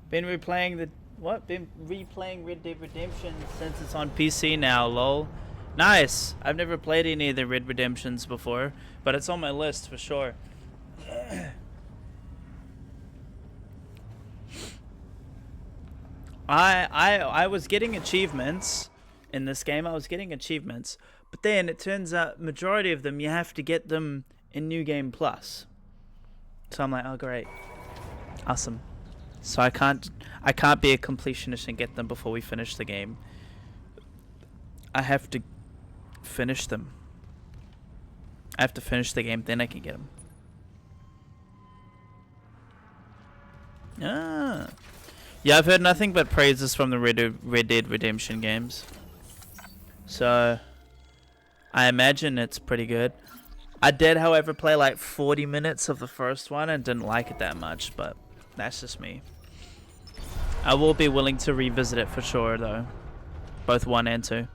Been replaying the what? Been replaying Red Dead Redemption since it's on PC now, lol. Nice. I've never played any of the Red Redemptions before, but it's on my list for sure. I was getting achievements in this game. I was getting achievements, but then it turns out majority of them you have to get them in New Game Plus. So I'm like, oh great, awesome. So I can't be a completionist and get them before we finish the game. I have to finish them. I have to finish the game, then I can get them. Ah. Yeah, I've heard nothing but praises from the Red Dead Redemption games. So, I imagine it's pretty good. I did, however, play like 40 minutes of the first one and didn't like it that much, but that's just me. I will be willing to revisit it for sure, though. Both 1 and 2.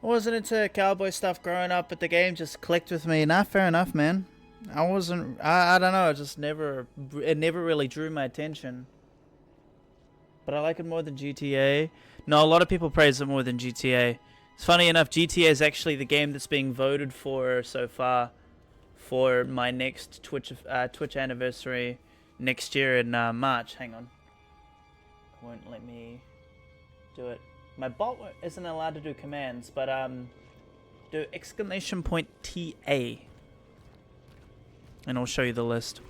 I wasn't into cowboy stuff growing up, but the game just clicked with me. Nah, fair enough, man. I don't know, it never really drew my attention. But I like it more than GTA. No, a lot of people praise it more than GTA. It's funny enough, GTA is actually the game that's being voted for so far for my next Twitch anniversary next year in March. Hang on. It won't let me do it. My bot isn't allowed to do commands, but do !TA and I'll show you the list.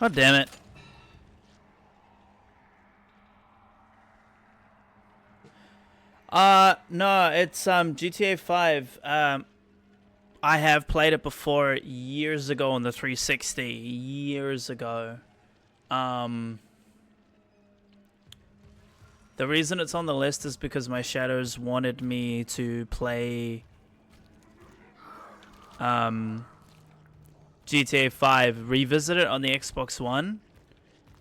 Oh, damn it. No, it's GTA 5. I have played it before years ago on the 360. Years ago. The reason it's on the list is because my shadows wanted me to play GTA 5, revisit it on the Xbox One,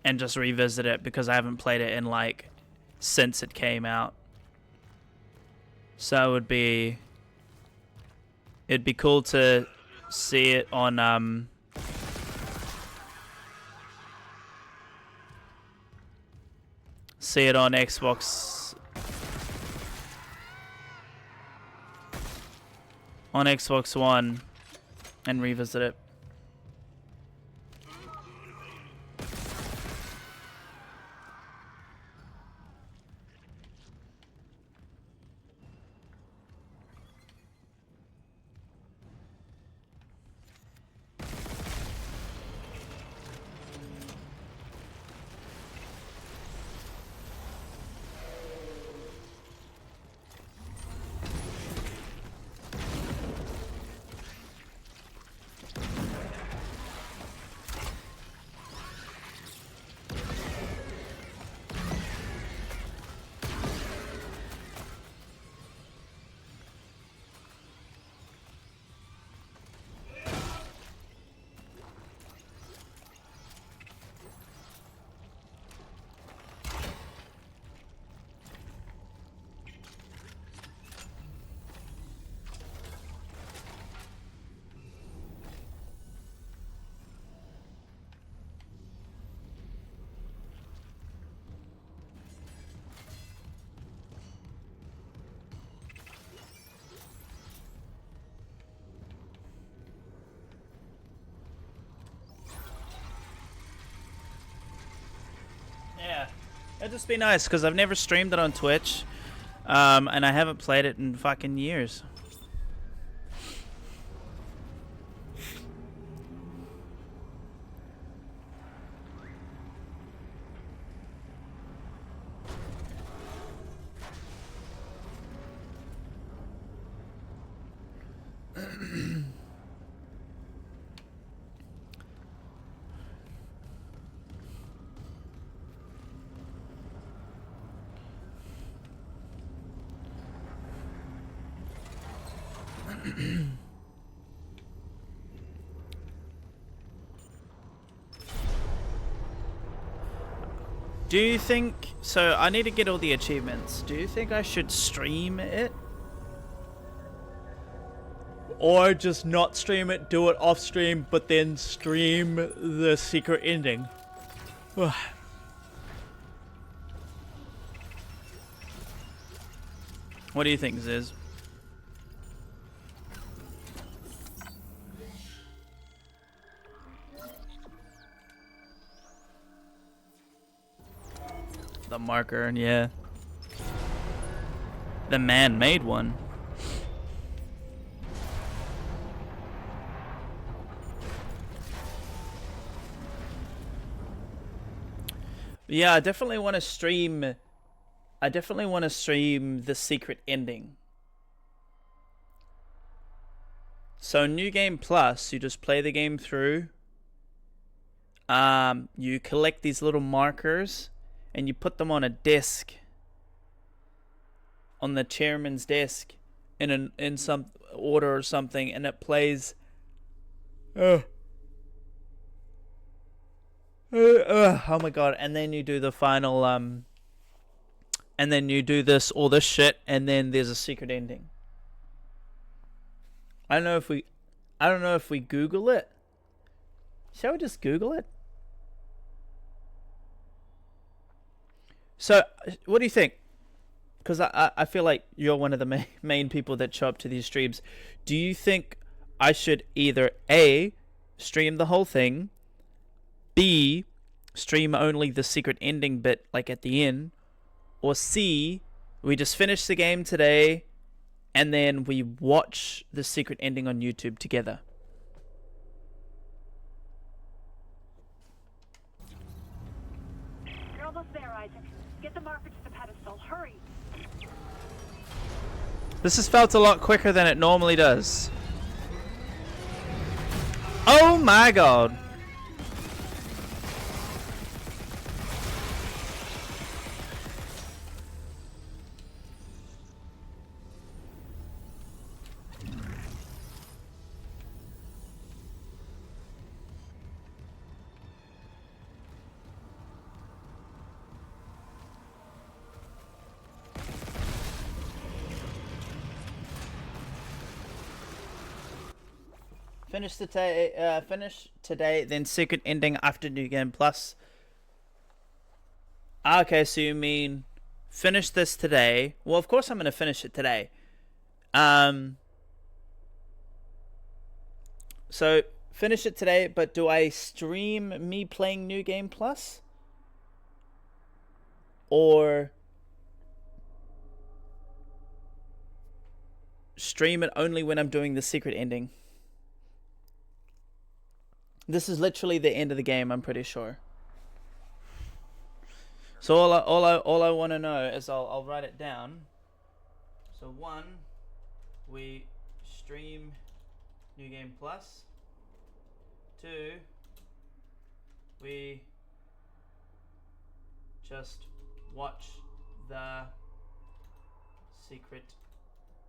and just revisit it because I haven't played it in like since it came out. So it'd be cool to see it on Xbox, on Xbox One, and revisit it. Yeah, it'd just be nice because I've never streamed it on Twitch, and I haven't played it in fucking years. Do you think... So, I need to get all the achievements. Do you think I should stream it? Or just not stream it, do it off stream, but then stream the secret ending? What do you think, Ziz? The marker, yeah. The man made one. Yeah, I definitely want to stream. I definitely want to stream the secret ending. So New Game Plus, you just play the game through. You collect these little markers and you put them on a desk, on the chairman's desk, in some order or something, and it plays. Oh my god! And then you do the final and then you do all this shit, and then there's a secret ending. I don't know if we Google it. Shall we just Google it? So, what do you think? Because I feel like you're one of the main people that show up to these streams. Do you think I should either A, stream the whole thing, B, stream only the secret ending bit, like at the end, or C, we just finish the game today, and then we watch the secret ending on YouTube together? You're almost there, Isaac. Get the marker to the pedestal. Hurry. This has felt a lot quicker than it normally does. Oh my god. Finish today, then secret ending after New Game Plus. Okay, so you mean finish this today? Well, of course I'm gonna finish it today. So finish it today, but do I stream me playing New Game Plus? Or stream it only when I'm doing the secret ending? This is literally the end of the game, I'm pretty sure. So all I want to know is I'll write it down. So 1, we stream New Game Plus. 2, we just watch the secret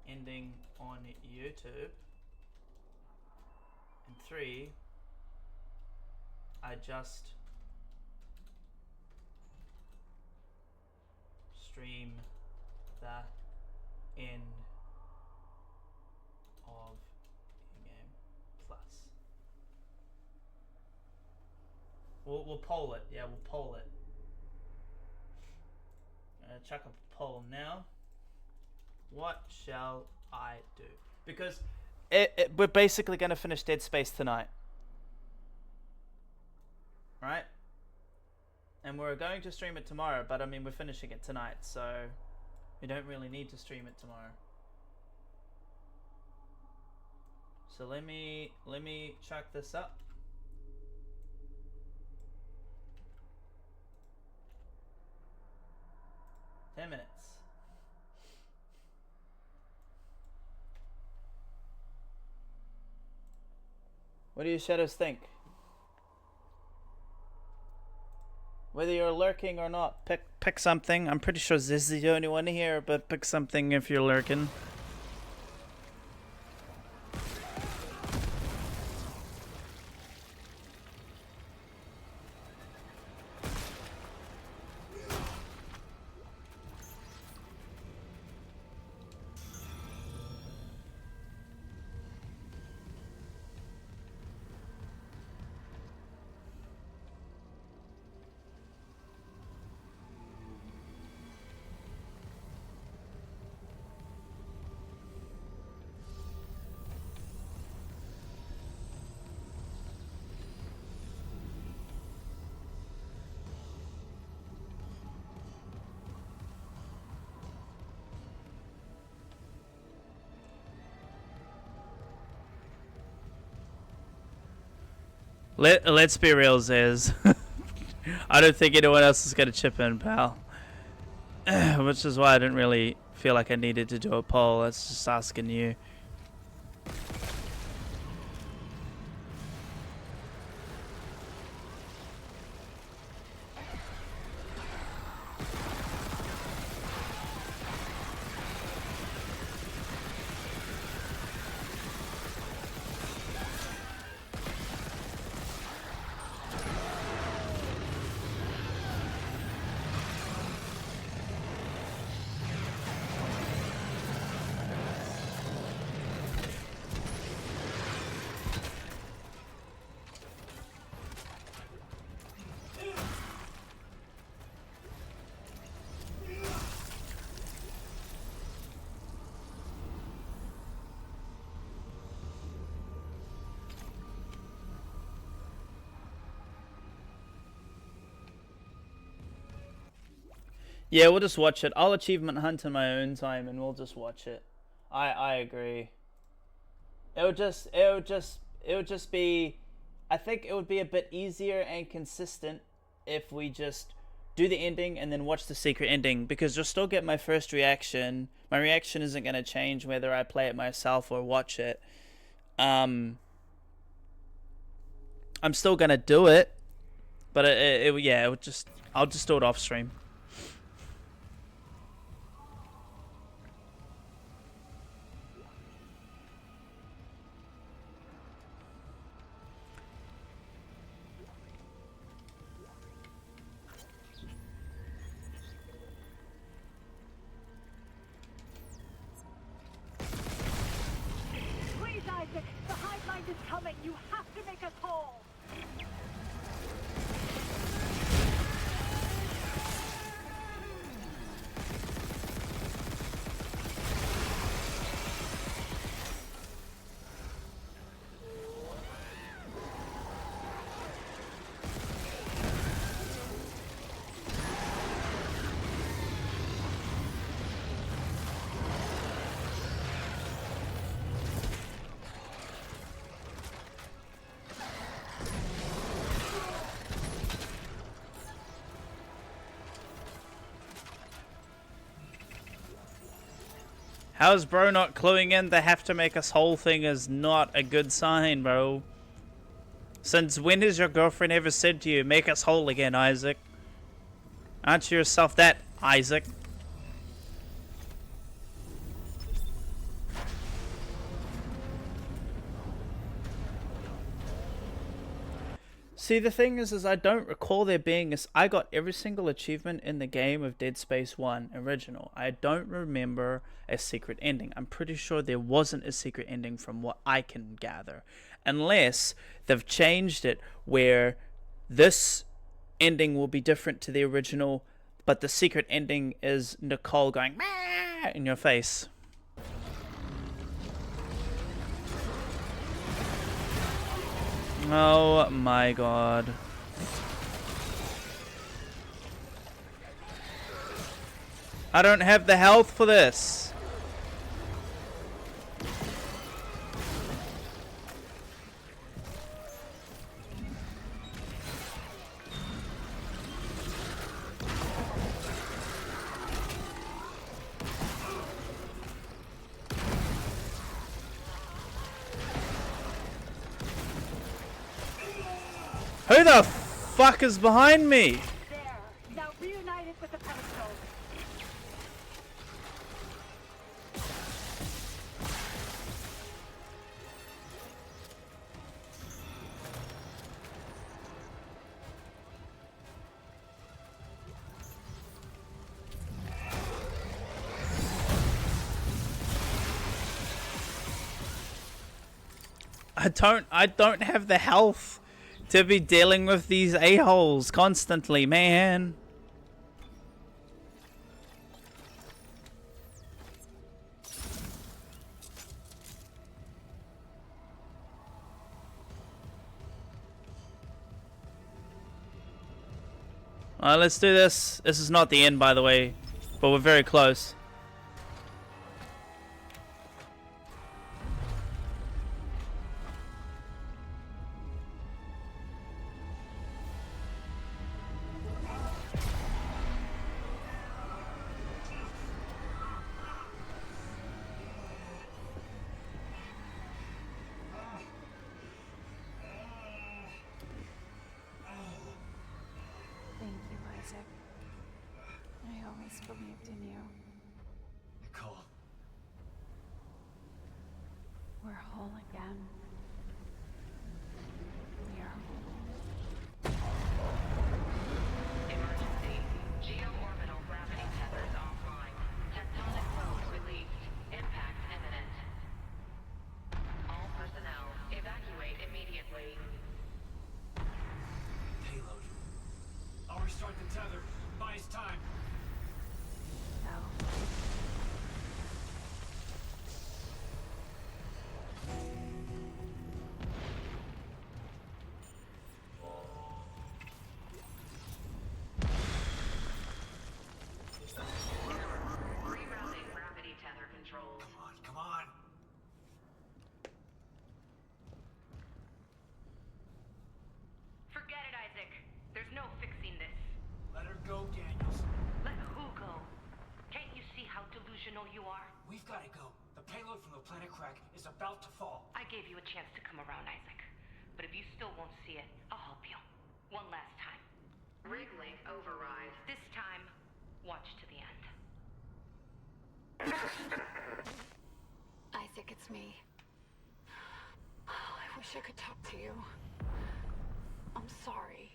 ending on YouTube. And 3, I just stream the end of Game Plus. We'll poll it. Yeah, we'll poll it. Chuck a poll now. What shall I do? Because we're basically going to finish Dead Space tonight. Right? And we're going to stream it tomorrow, but I mean, we're finishing it tonight, so we don't really need to stream it tomorrow. So let me chuck this up. $10 minutes. What do you shadows think? Whether you're lurking or not, pick something. I'm pretty sure this is the only one here, but pick something if you're lurking. Let's be real, Zez. I don't think anyone else is going to chip in, pal. Which is why I didn't really feel like I needed to do a poll. That's just asking you. Yeah, we'll just watch it. I'll achievement hunt in my own time, and we'll just watch it. I agree. It would just be. I think it would be a bit easier and consistent if we just do the ending and then watch the secret ending, because you'll still get my first reaction. My reaction isn't going to change whether I play it myself or watch it. I'm still going to do it, but it would just, I'll just do it off stream. Please, Isaac, the hive mind is coming. You have to make us whole. How's bro not cluing in the have to make us whole thing is not a good sign, bro? Since when has your girlfriend ever said to you, make us whole again, Isaac? Answer yourself that, Isaac. See, the thing is I don't recall there being I got every single achievement in the game of Dead Space 1 original. I don't remember a secret ending. I'm pretty sure there wasn't a secret ending from what I can gather. Unless they've changed it where this ending will be different to the original, but the secret ending is Nicole going "Meh" in your face. Oh my god. I don't have the health for this. Who the fuck is behind me? There. Now reunite it with the pedestal. I don't have the health to be dealing with these a-holes constantly, man. Alright, let's do this. This is not the end, by the way, but we're very close. Thank you, Isaac. I always believed in you. Nicole. We're whole again. We are whole. Emergency. Geo-orbital gravity tethers offline. Tectonic load released. Impact imminent. All personnel, evacuate immediately. Payload. I'll restart the tether. Buys time. No. Rerouting gravity tether controls. Come on, come on. Forget it, Isaac. There's no fixing this. Let her go, Daniels. Let who go? Can't you see how delusional you are? We've got to go. The payload from the planet crack is about to fall. I gave you a chance to come around, Isaac. But if you still won't see it, I'll help you. One last time. Rig link override. This time, watch to the end. Isaac, it's me. I wish I could talk to you. I'm sorry.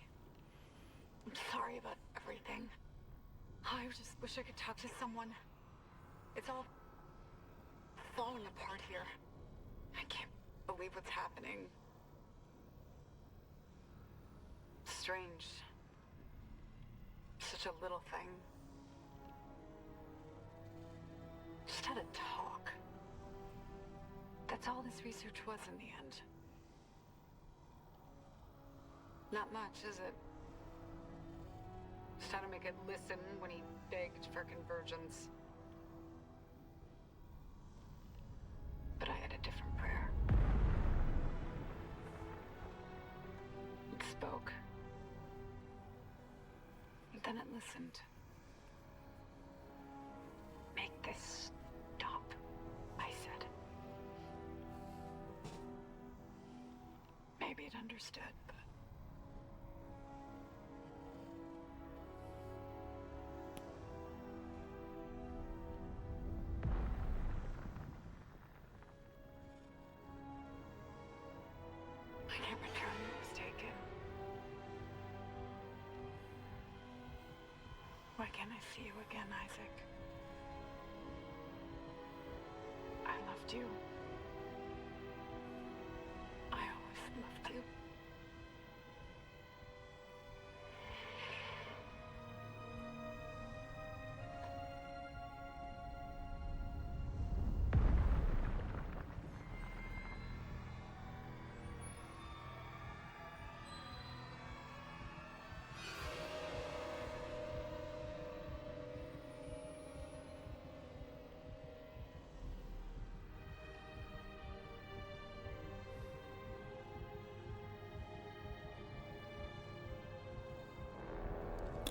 I'm sorry about everything. I just wish I could talk to someone. It's all falling apart here. I can't believe what's happening. Strange. Such a little thing. Just had a talk. That's all this research was in the end. Not much, is it? Just how to make it listen when he begged for convergence. But I had a different prayer. It spoke. And then it listened. Make this stop, I said. Maybe it understood, but... I can't return what was taken. Why can't I see you again, Isaac? I loved you. I always loved you.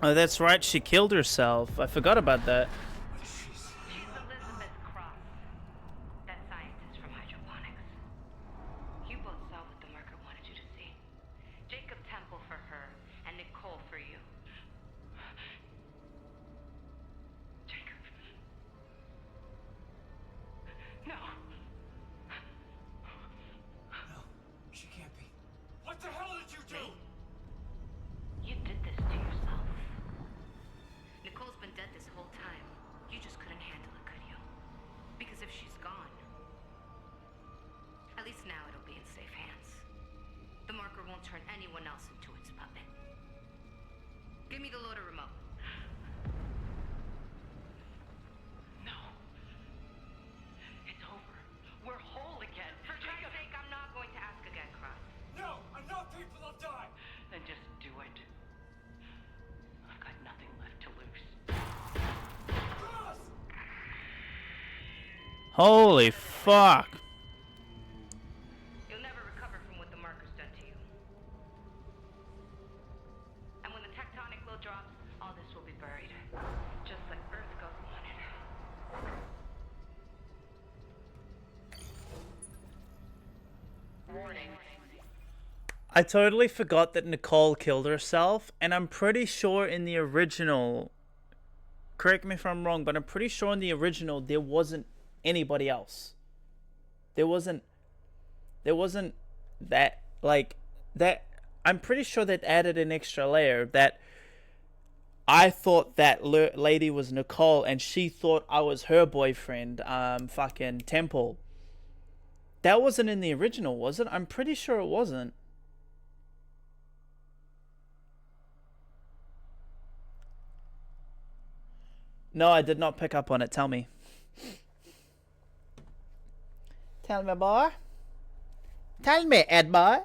Oh, that's right. She killed herself. I forgot about that. She's Elizabeth Cross, that scientist from hydroponics. You both saw what the marker wanted you to see. Jacob Temple for her, and Nicole for you. Jacob. No. No, she can't be. What the hell did you do? You did this to yourself. Nicole's been dead this whole time. You just couldn't handle it, could you? Because if she's gone, at least now it'll be in safe hands. The marker won't turn anyone else into its puppet. Give me the loader remote. No. It's over. We're whole again. For God's sake, I'm not going to ask again, Cross. No, enough people have died. Then just do it. I've got nothing left to lose. Cross! Holy fuck. You'll never recover from what the marker's done to you. And when the tectonic load drops, all this will be buried. Just like Earth goes on it. Warning. I totally forgot that Nicole killed herself, and I'm pretty sure in the original, correct me if I'm wrong, but I'm pretty sure in the original there wasn't anybody else. There wasn't that, like, that, I'm pretty sure that added an extra layer that I thought that lady was Nicole and she thought I was her boyfriend, fucking Temple. That wasn't in the original, was it? I'm pretty sure it wasn't. No, I did not pick up on it. Tell me. Tell me, boy. Tell me, Ed boy.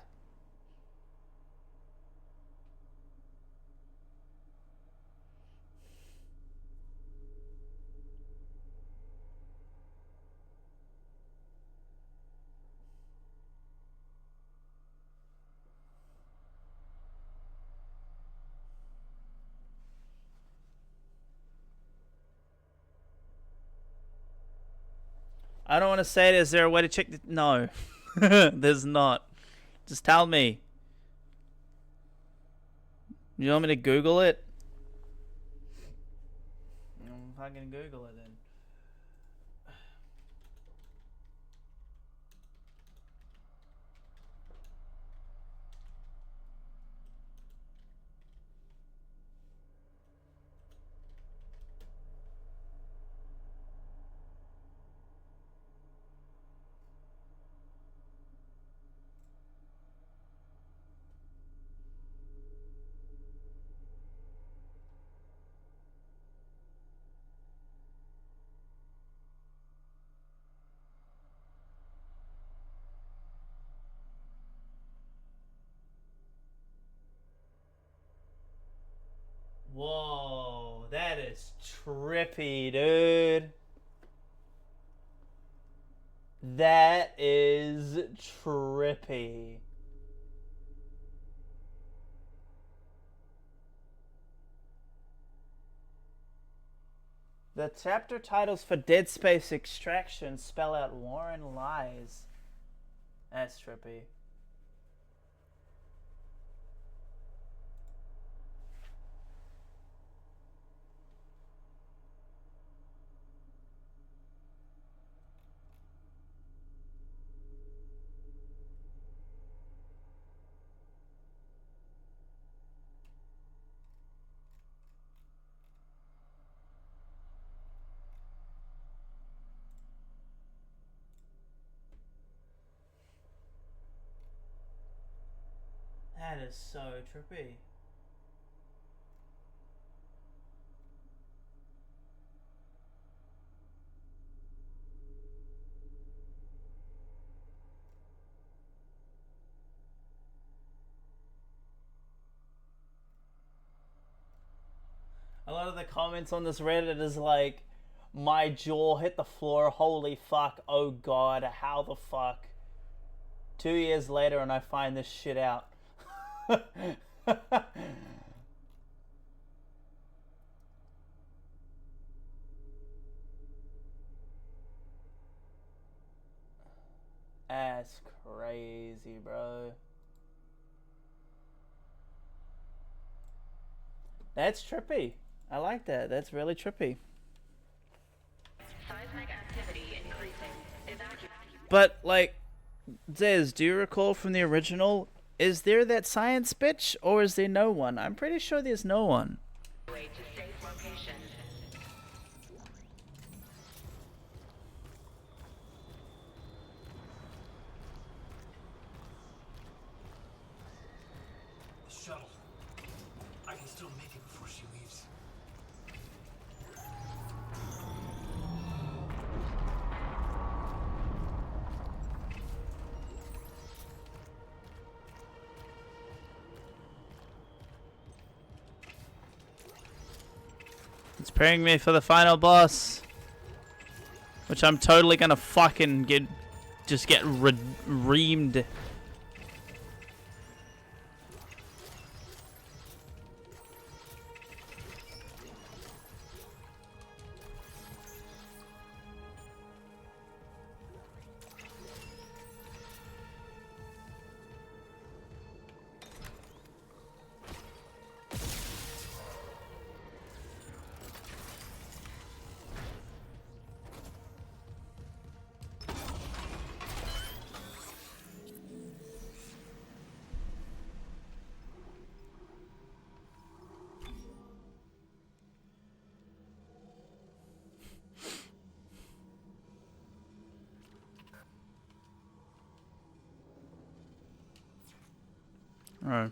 I don't want to say it. Is there a way to check the... No. There's not. Just tell me. You want me to Google it? I'm fucking Google it then. is trippy, dude. That is trippy. The chapter titles for Dead Space Extraction spell out war and lies. That's trippy. That is so trippy. A lot of the comments on this Reddit is like, my jaw hit the floor, holy fuck, oh god, how the fuck. 2 years later and I find this shit out. That's crazy, bro. That's trippy. I like that. That's really trippy. Seismic activity increasing. Evacuate. But, like, Zez, do you recall from the original, is there that science bitch, or is there no one? I'm pretty sure there's no one. To safe location. The shuttle. I can still make it before she leaves. It's preparing me for the final boss. Which I'm totally gonna fucking get reamed. Oh.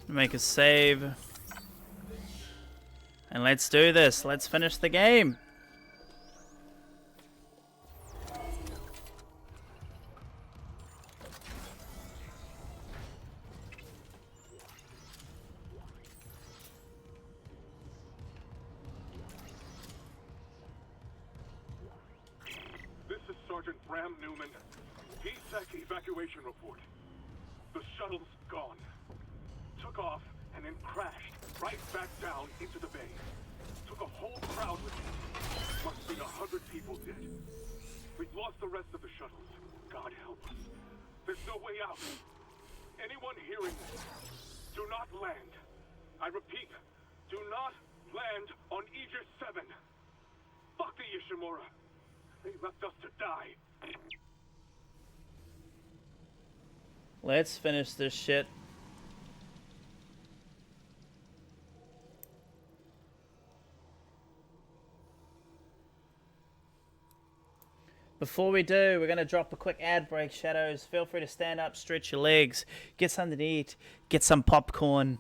Make a save. And let's do this. Let's finish the game. This is Sergeant Bram Newman. DSEC evacuation report. The shuttle's gone. Took off and then crashed right back down into the bay. Took a whole crowd with it. Must be 100 people dead. We've lost the rest of the shuttles. God help us. There's no way out. anyone hearing this, do not land. I repeat, do not land on Aegis 7. Fuck the Ishimura. They left us to die. Let's finish this shit. Before we do, we're going to drop a quick ad break, Shadows. Feel free to stand up, stretch your legs, get something to eat, get some popcorn.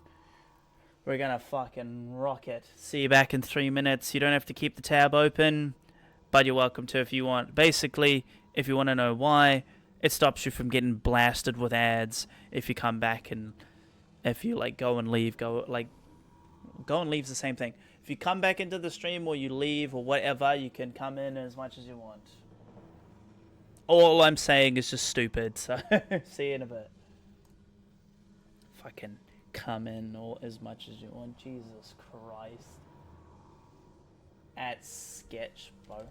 We're going to fucking rock it. See you back in 3 minutes. You don't have to keep the tab open, but you're welcome to if you want. Basically, if you want to know why, it stops you from getting blasted with ads if you come back, and if you like go and leave, go and leave's the same thing. If you come back into the stream or you leave or whatever, you can come in as much as you want. All I'm saying is just stupid, so see you in a bit. Fucking come in or as much as you want. Jesus Christ. At sketch, bro.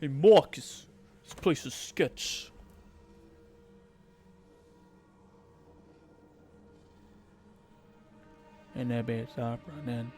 Hey Marcus, this place is sketch. And that bitch stop running.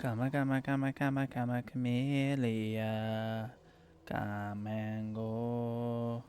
Come, camellia. Come and go.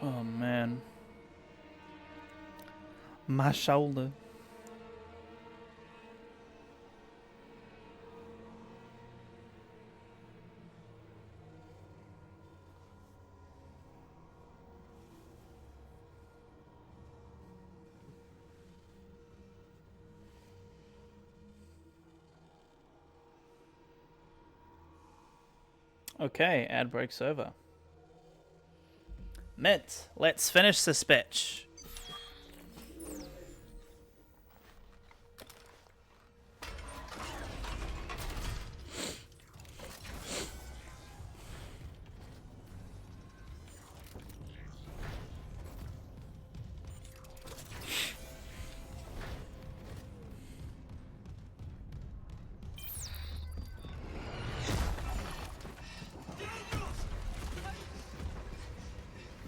Oh man, my shoulder. Okay, ad break's over. Mint, let's finish this bitch.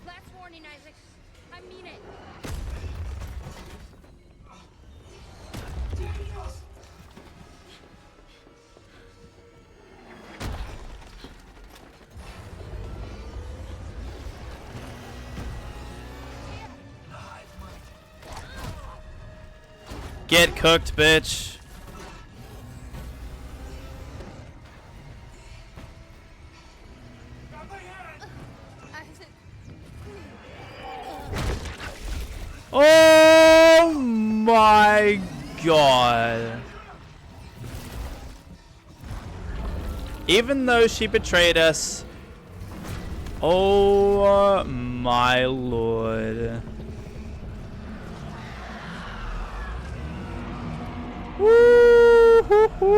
Last warning, Isaac. I mean it. Get cooked, bitch. Oh my god. Even though she betrayed us. Oh my lord. Woo-hoo-hoo.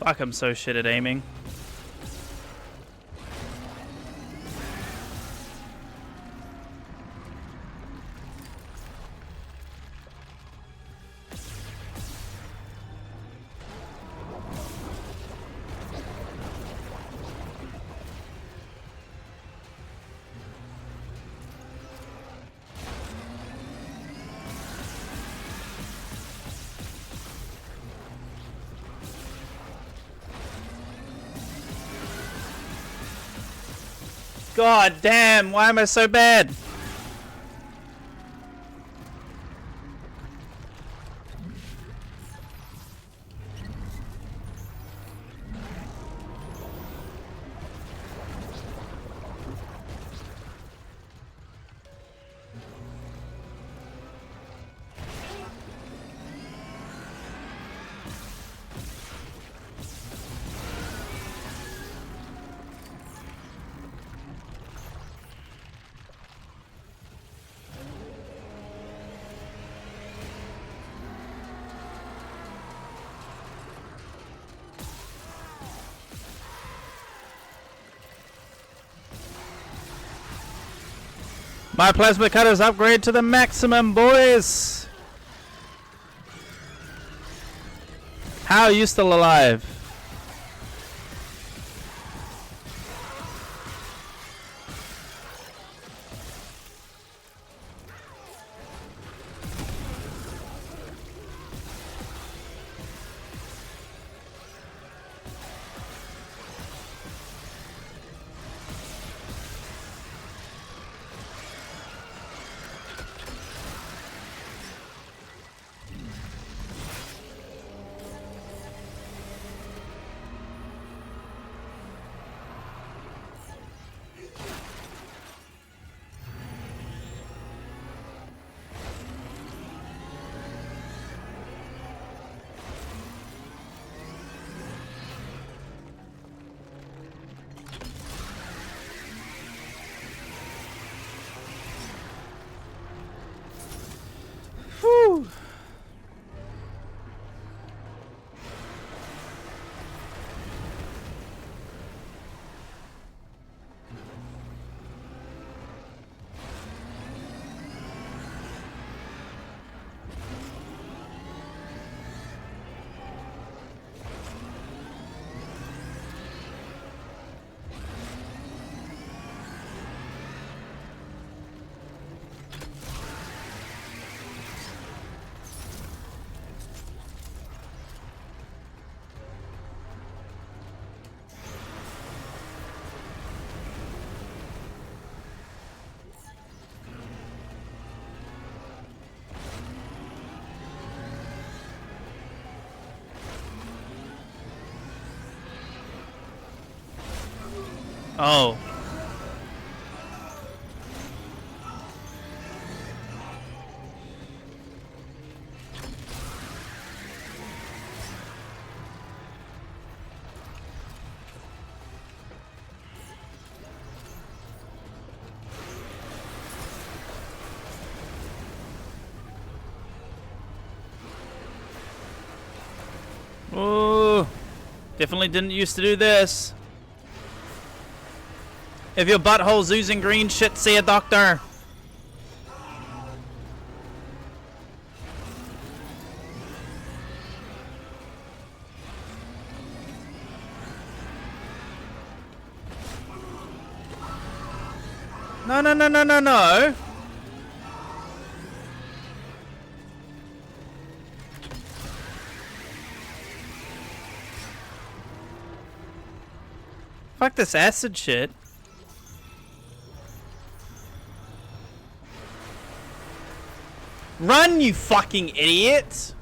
Fuck, I'm so shit at aiming. God damn, why am I so bad? My plasma cutters upgrade to the maximum, boys! How are you still alive? Whew. Oh. Oh, definitely didn't used to do this. If your butthole's oozing green shit, see a doctor. No, no, no, no, no, no. Fuck this acid shit. Run, you fucking idiot!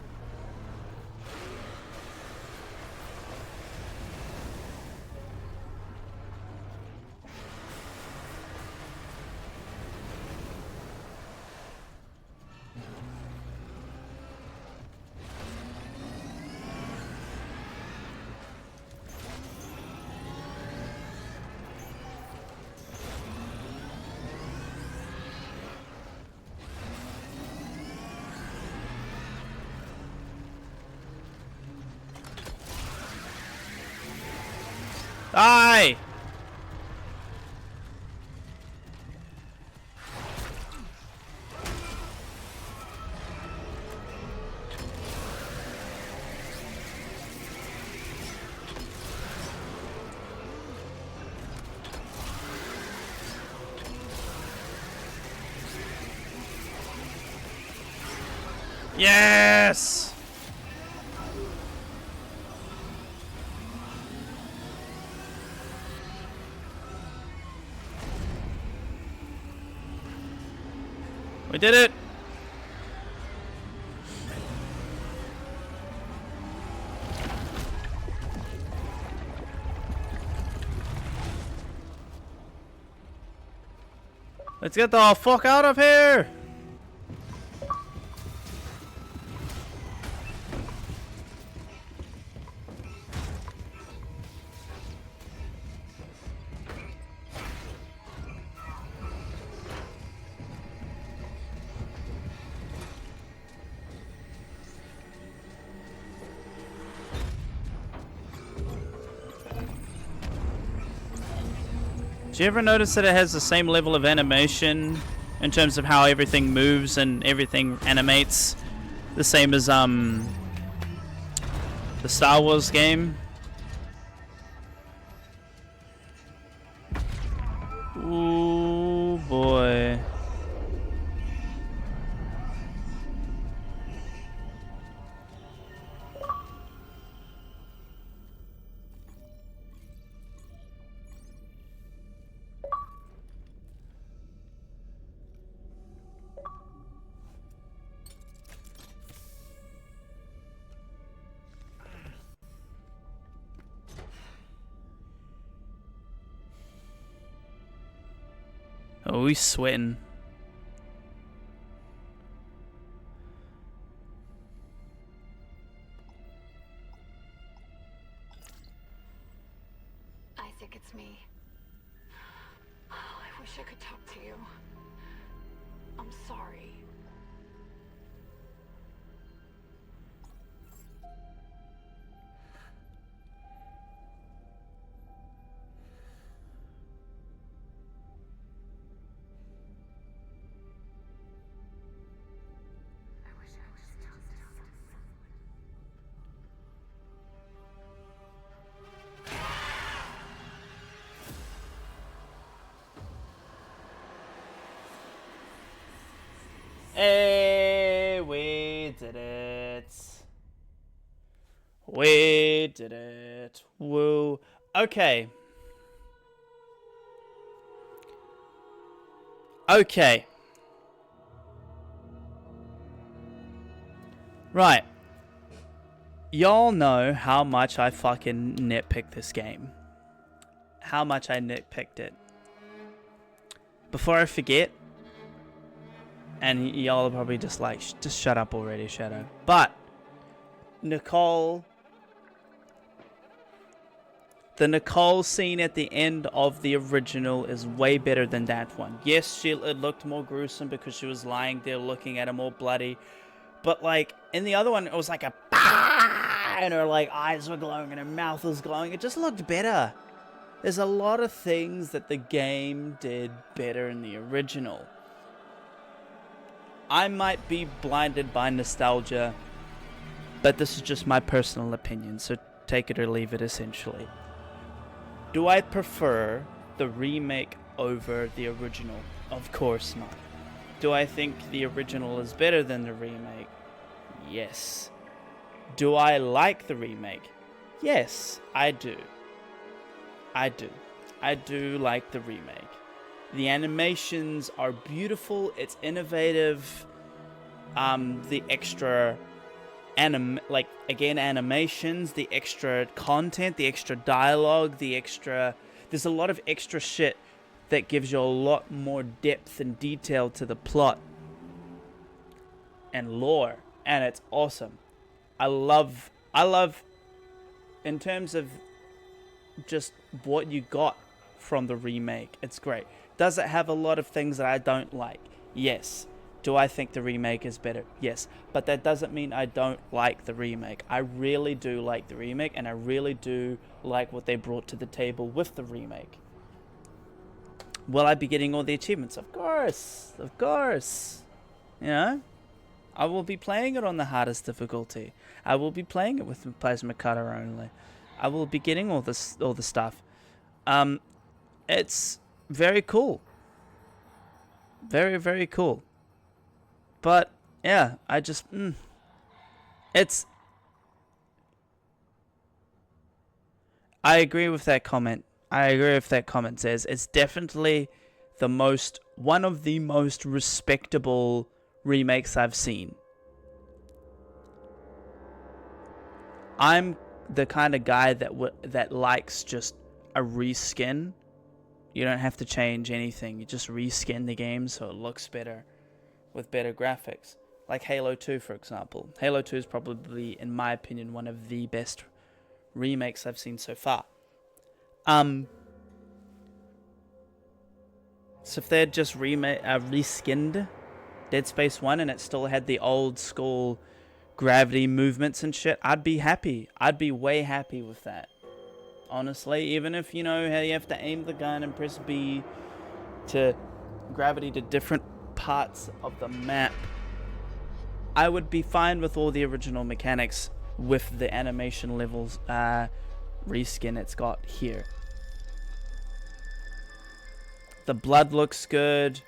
Die! Yes! We did it! Let's get the fuck out of here! Do you ever notice that it has the same level of animation in terms of how everything moves and everything animates? The same as the Star Wars game? Ooh boy. Oh, he's sweating. Isaac, it's me. Oh, I wish I could talk to you. I'm sorry. Hey, we did it. We did it. Woo. Okay. Okay. Right. Y'all know how much I fucking nitpicked this game. How much I nitpicked it. Before I forget, and y'all are probably just like, just shut up already, Shadow. But, Nicole, the Nicole scene at the end of the original is way better than that one. Yes, it looked more gruesome because she was lying there looking at him all bloody. But like, in the other one, it was like a and her like eyes were glowing and her mouth was glowing. It just looked better. There's a lot of things that the game did better in the original. I might be blinded by nostalgia, but this is just my personal opinion, so take it or leave it essentially. Do I prefer the remake over the original? Of course not. Do I think the original is better than the remake? Yes. Do I like the remake? Yes, I do. I do like the remake. The animations are beautiful. It's innovative. The extra animations, the extra content, the extra dialogue, there's a lot of extra shit that gives you a lot more depth and detail to the plot and lore, and it's awesome. I love in terms of just what you got from the remake, it's great. Does it have a lot of things that I don't like? Yes. Do I think the remake is better? Yes. But that doesn't mean I don't like the remake. I really do like the remake, and I really do like what they brought to the table with the remake. Will I be getting all the achievements? Of course. Of course. You know? I will be playing it on the hardest difficulty. I will be playing it with the plasma cutter only. I will be getting all the stuff. It's very cool. Very, very cool. But yeah, I just I agree with that comment. Says it's definitely one of the most respectable remakes I've seen. I'm the kind of guy that likes just a reskin. You don't have to change anything. You just reskin the game so it looks better with better graphics. Like Halo 2, for example. Halo 2 is probably, in my opinion, one of the best remakes I've seen so far. So if they had just reskinned Dead Space 1 and it still had the old school gravity movements and shit, I'd be happy. I'd be way happy with that. Honestly, even if, you know, how you have to aim the gun and press B to gravity to different parts of the map, I would be fine with all the original mechanics with the animation levels reskin it's got here. The blood looks good.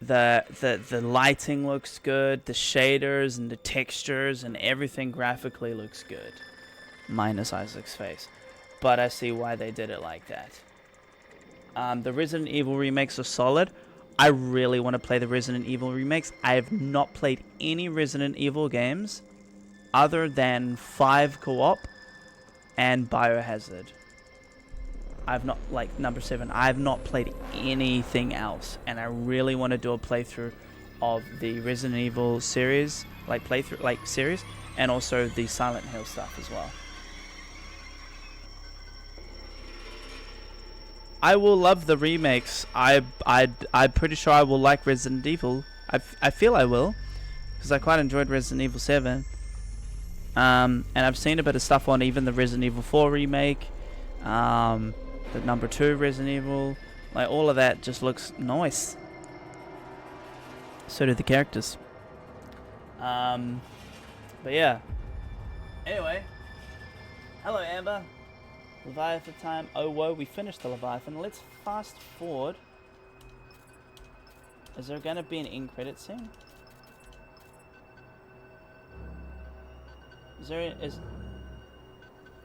The lighting looks good. The shaders and the textures and everything graphically looks good. Minus Isaac's face. But I see why they did it like that. The Resident Evil remakes are solid. I really want to play the Resident Evil remakes. I have not played any Resident Evil games other than 5 co-op and Biohazard. I've not, like, number 7. I have not played anything else, and I really want to do a playthrough of the Resident Evil series, series, and also the Silent Hill stuff as well. I will love the remakes. I'm pretty sure I will like Resident Evil. I feel I will, because I quite enjoyed Resident Evil 7. And I've seen a bit of stuff on even the Resident Evil 4 remake, the number 2 Resident Evil, like all of that just looks nice. So do the characters. But yeah. Anyway, hello Amber. Leviathan time. Oh whoa, we finished the Leviathan. Let's fast forward. Is there gonna be an end credit scene?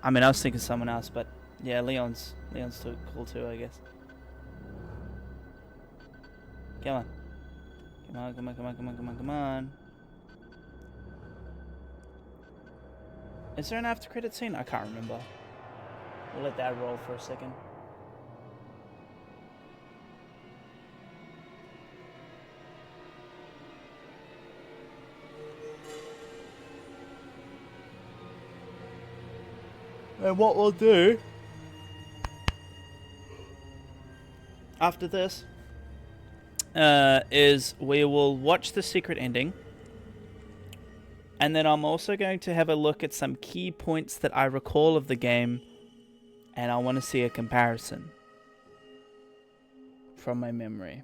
I mean, I was thinking someone else, but yeah, Leon's too cool too, I guess. Come on. Come on. Is there an after credit scene? I can't remember. We'll let that roll for a second. And what we'll do after this is we will watch the secret ending. And then I'm also going to have a look at some key points that I recall of the game, and I want to see a comparison from my memory.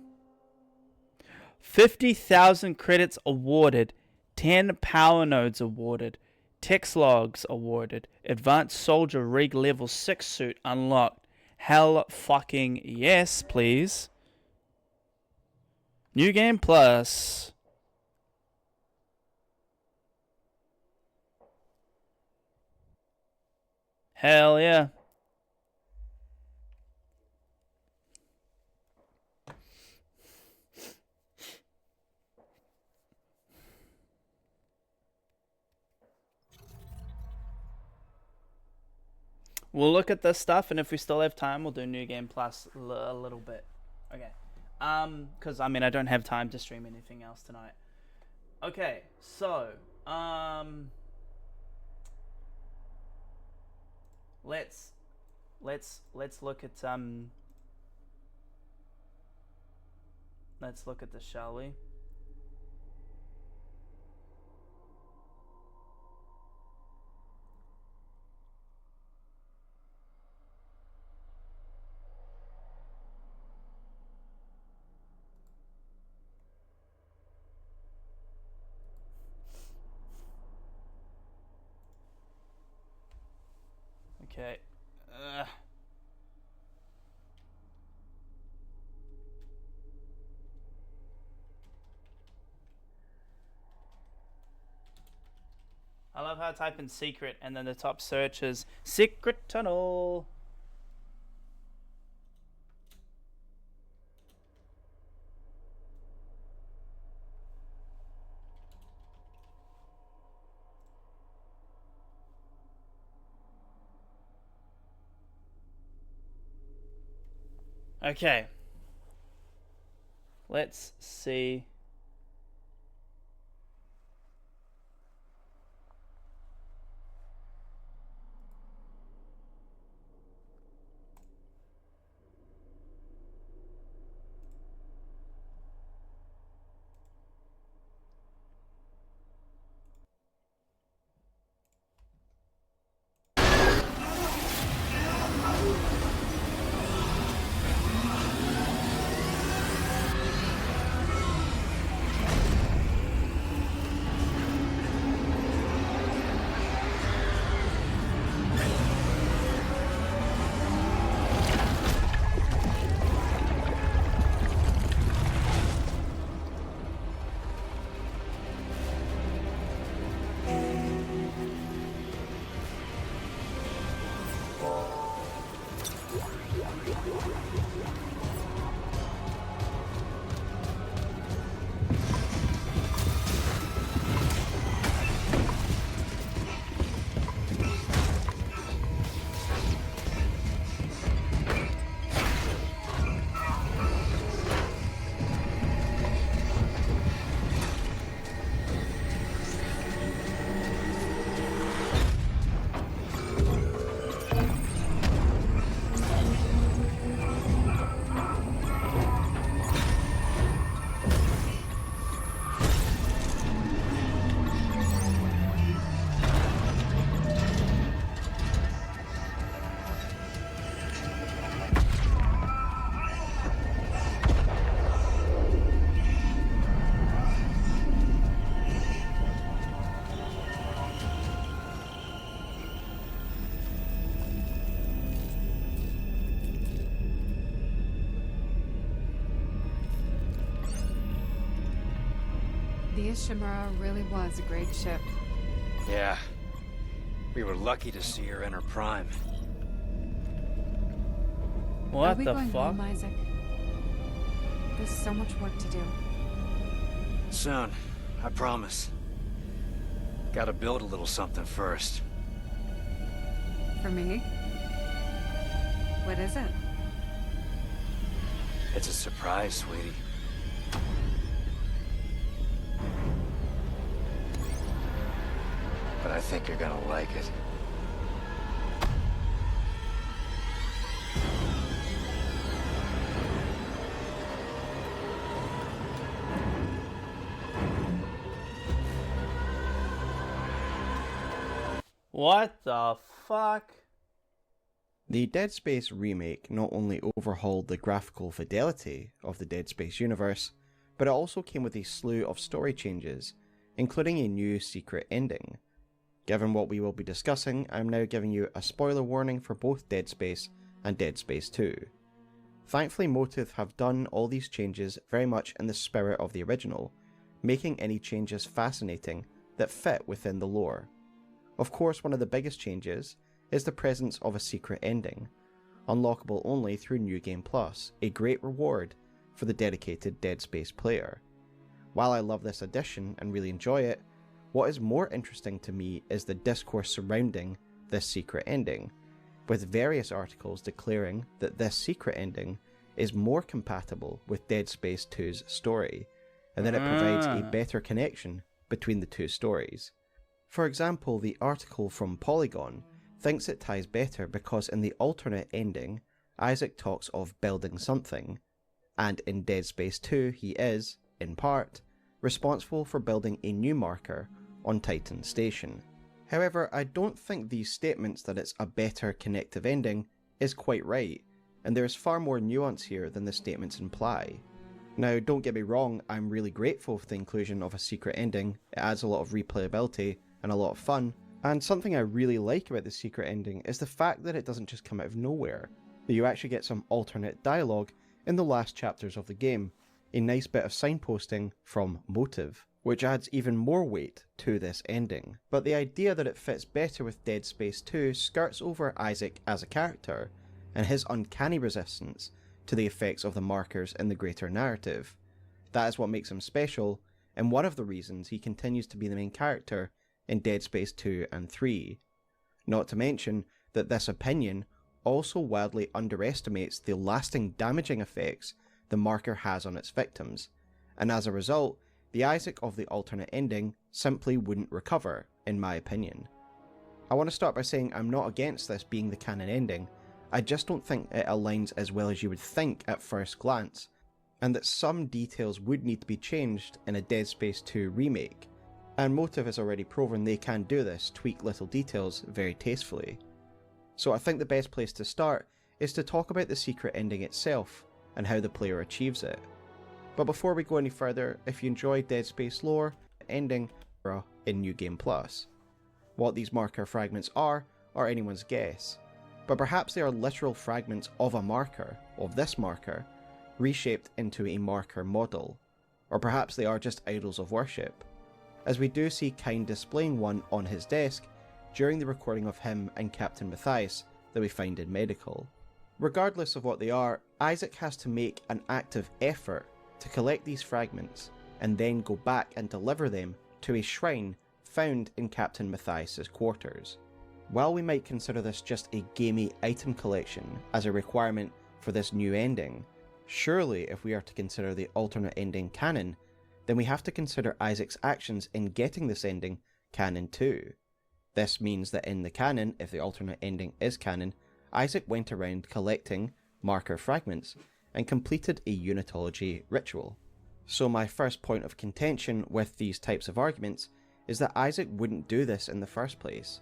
50,000 credits awarded, 10 power nodes awarded, text logs awarded, advanced soldier rig level 6 suit unlocked. Hell fucking yes, please. New Game Plus. Hell yeah. We'll look at this stuff, and if we still have time, we'll do New Game Plus a little bit. Okay. Because, I mean, I don't have time to stream anything else tonight. Okay, so, let's look at, let's look at this, shall we? Okay. I love how I type in secret and then the top search is secret tunnel. Okay. Let's see. The Ishimura really was a great ship. Yeah. We were lucky to see her in her prime. What Are we the going fuck? home, Isaac? There's so much work to do. Soon, I promise. Gotta build a little something first. For me? What is it? It's a surprise, sweetie. But I think you're gonna like it. What the fuck? The Dead Space remake not only overhauled the graphical fidelity of the Dead Space universe, but it also came with a slew of story changes, including a new secret ending. Given what we will be discussing, I'm now giving you a spoiler warning for both Dead Space and Dead Space 2. Thankfully, Motive have done all these changes very much in the spirit of the original, making any changes fascinating that fit within the lore. Of course, one of the biggest changes is the presence of a secret ending, unlockable only through New Game Plus, a great reward for the dedicated Dead Space player. While I love this addition and really enjoy it, what is more interesting to me is the discourse surrounding this secret ending, with various articles declaring that this secret ending is more compatible with Dead Space 2's story, and that it provides a better connection between the two stories. For example, the article from Polygon thinks it ties better because in the alternate ending, Isaac talks of building something, and in Dead Space 2 he is, in part, responsible for building a new marker on Titan Station. However, I don't think these statements that it's a better connective ending is quite right, and there is far more nuance here than the statements imply. Now, don't get me wrong, I'm really grateful for the inclusion of a secret ending. It adds a lot of replayability and a lot of fun, and something I really like about the secret ending is the fact that it doesn't just come out of nowhere, that you actually get some alternate dialogue in the last chapters of the game, a nice bit of signposting from Motive, which adds even more weight to this ending. But the idea that it fits better with Dead Space 2 skirts over Isaac as a character, and his uncanny resistance to the effects of the markers in the greater narrative. That is what makes him special, and one of the reasons he continues to be the main character in Dead Space 2 and 3. Not to mention that this opinion also wildly underestimates the lasting damaging effects the marker has on its victims, and as a result, the Isaac of the alternate ending simply wouldn't recover, in my opinion. I want to start by saying I'm not against this being the canon ending, I just don't think it aligns as well as you would think at first glance, and that some details would need to be changed in a Dead Space 2 remake, and Motive has already proven they can do this, tweak little details very tastefully. So I think the best place to start is to talk about the secret ending itself, and how the player achieves it. But before we go any further, if you enjoy Dead Space lore, ending in New Game Plus. What these marker fragments are anyone's guess, but perhaps they are literal fragments of a marker, of this marker, reshaped into a marker model, or perhaps they are just idols of worship, as we do see Kyne displaying one on his desk during the recording of him and Captain Matthias that we find in Medical. Regardless of what they are, Isaac has to make an active effort to collect these fragments and then go back and deliver them to a shrine found in Captain Matthias' quarters. While we might consider this just a gamey item collection as a requirement for this new ending, surely if we are to consider the alternate ending canon, then we have to consider Isaac's actions in getting this ending canon too. This means that in the canon, if the alternate ending is canon, Isaac went around collecting marker fragments and completed a unitology ritual. So my first point of contention with these types of arguments is that Isaac wouldn't do this in the first place.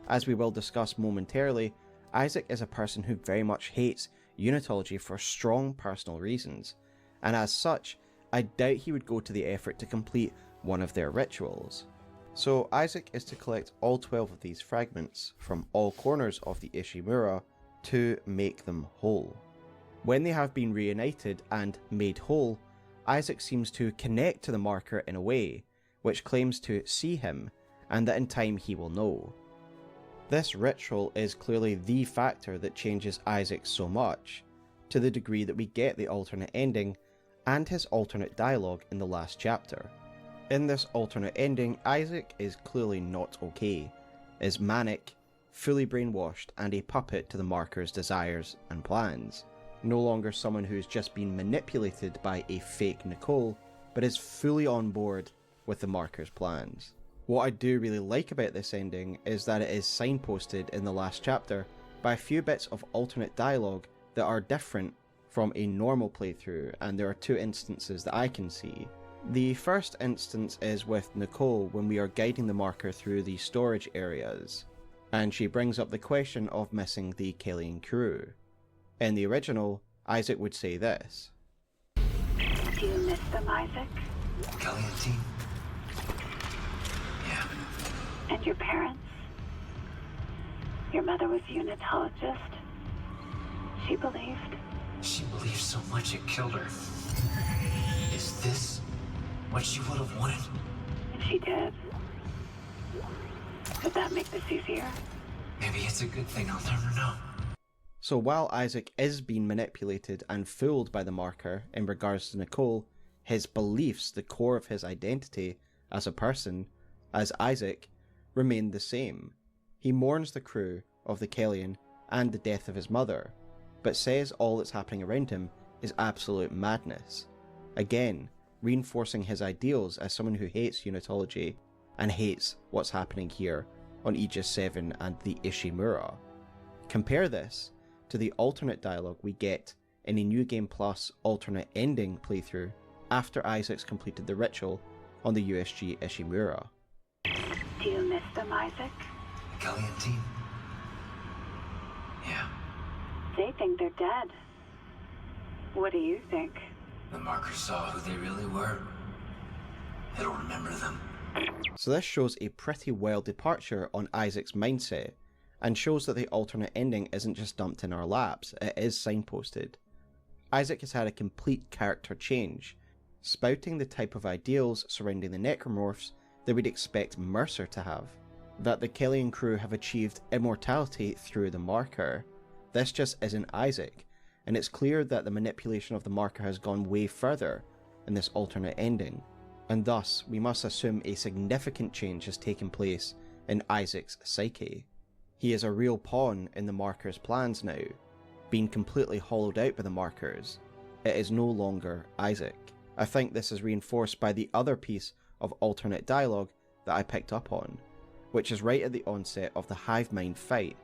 As we will discuss momentarily, Isaac is a person who very much hates unitology for strong personal reasons, and as such, I doubt he would go to the effort to complete one of their rituals. So Isaac is to collect all 12 of these fragments from all corners of the Ishimura to make them whole. When they have been reunited and made whole, Isaac seems to connect to the marker in a way which claims to see him, and that in time he will know. This ritual is clearly the factor that changes Isaac so much, to the degree that we get the alternate ending and his alternate dialogue in the last chapter. In this alternate ending, Isaac is clearly not okay, is manic, fully brainwashed, and a puppet to the marker's desires and plans. No longer someone who's just been manipulated by a fake Nicole, but is fully on board with the marker's plans. What I do really like about this ending is that it is signposted in the last chapter by a few bits of alternate dialogue that are different from a normal playthrough, and there are two instances that I can see. The first instance is with Nicole when we are guiding the marker through the storage areas. and she brings up the question of missing the Killian crew. In the original, Isaac would say this. Do you miss them, Isaac? Killian team? Yeah. And your parents? Your mother was a unitologist. She believed. She believed so much it killed her. Is this what she would have wanted? And she did. Could that make this easier? Maybe it's a good thing I'll never know. So while Isaac is being manipulated and fooled by the marker in regards to Nicole, his beliefs, the core of his identity as a person, as Isaac, remain the same. He mourns the crew of the Killian and the death of his mother, but says all that's happening around him is absolute madness. Again, reinforcing his ideals as someone who hates unitology and hates what's happening here on Aegis 7 and the Ishimura. Compare this to the alternate dialogue we get in a New Game Plus alternate ending playthrough after Isaac's completed the ritual on the USG Ishimura. Do you miss them, Isaac? The Killian team? Yeah. They think they're dead. What do you think? The marker saw who they really were. It'll remember them. So this shows a pretty wild departure on Isaac's mindset, and shows that the alternate ending isn't just dumped in our laps, it is signposted. Isaac has had a complete character change, spouting the type of ideals surrounding the necromorphs that we'd expect Mercer to have. That the Killian crew have achieved immortality through the marker. This just isn't Isaac, and it's clear that the manipulation of the marker has gone way further in this alternate ending, and thus we must assume a significant change has taken place in Isaac's psyche. He is a real pawn in the marker's plans now, being completely hollowed out by the markers. It is no longer Isaac. I think this is reinforced by the other piece of alternate dialogue that I picked up on, which is right at the onset of the hive mind fight.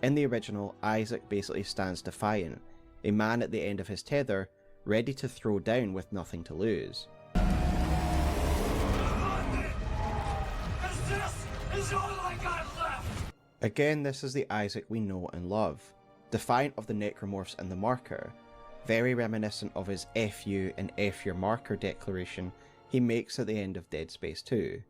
In the original, Isaac basically stands defiant, a man at the end of his tether, ready to throw down with nothing to lose. Again, this is the Isaac we know and love, defiant of the necromorphs and the marker, very reminiscent of his F you and F your marker declaration he makes at the end of Dead Space 2.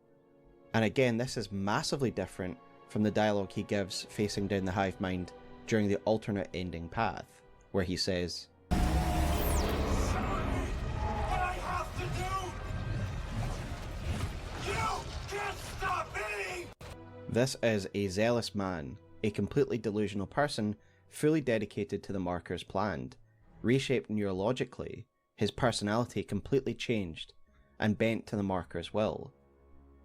And again, this is massively different from the dialogue he gives facing down the hive mind during the alternate ending path, where he says, This is a zealous man, a completely delusional person, fully dedicated to the marker's plan, reshaped neurologically, his personality completely changed, and bent to the marker's will.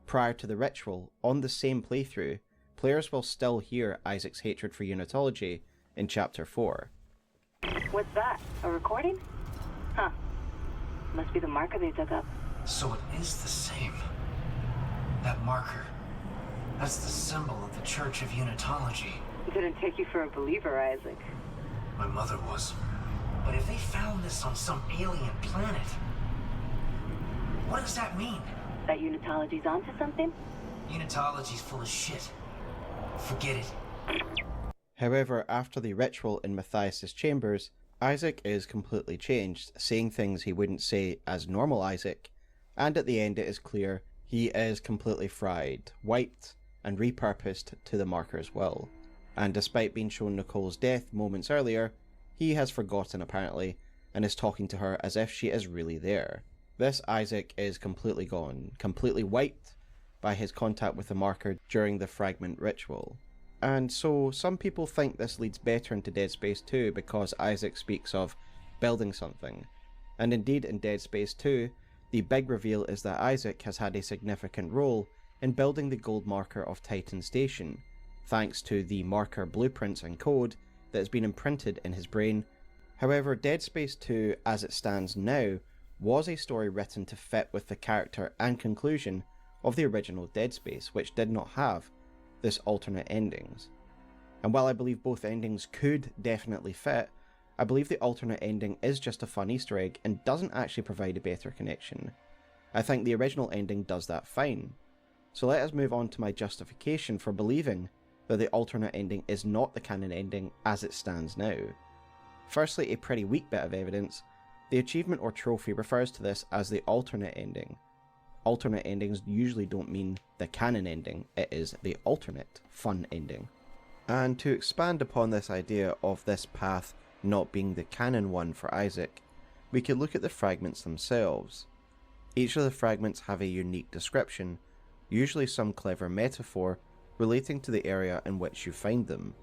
Prior to the ritual, on the same playthrough, players will still hear Isaac's hatred for unitology in Chapter 4. What's that? A recording? Huh. Must be the marker they dug up. So it is the same. That marker. That's the symbol of the Church of Unitology. Didn't take you for a believer, Isaac. My mother was. But if they found this on some alien planet, what does that mean? That Unitology's onto something? Unitology's full of shit. Forget it. However, after the ritual in Matthias' chambers, Isaac is completely changed, saying things he wouldn't say as normal Isaac, and at the end it is clear he is completely fried, wiped, and repurposed to the marker's will. And despite being shown Nicole's death moments earlier, he has forgotten apparently, and is talking to her as if she is really there. This Isaac is completely gone, completely wiped by his contact with the marker during the fragment ritual. And so some people think this leads better into Dead Space 2 because Isaac speaks of building something. And indeed in Dead Space 2, the big reveal is that Isaac has had a significant role in building the gold marker of Titan Station, thanks to the marker blueprints and code that has been imprinted in his brain. However, Dead Space 2 as it stands now was a story written to fit with the character and conclusion of the original Dead Space, which did not have this alternate endings. And while I believe both endings could definitely fit, I believe the alternate ending is just a fun Easter egg and doesn't actually provide a better connection. I think the original ending does that fine. So let us move on to my justification for believing that the alternate ending is not the canon ending as it stands now. Firstly, a pretty weak bit of evidence, the achievement or trophy refers to this as the alternate ending. Alternate endings usually don't mean the canon ending, it is the alternate fun ending. And to expand upon this idea of this path not being the canon one for Isaac, we could look at the fragments themselves. Each of the fragments have a unique description, usually some clever metaphor relating to the area in which you find them.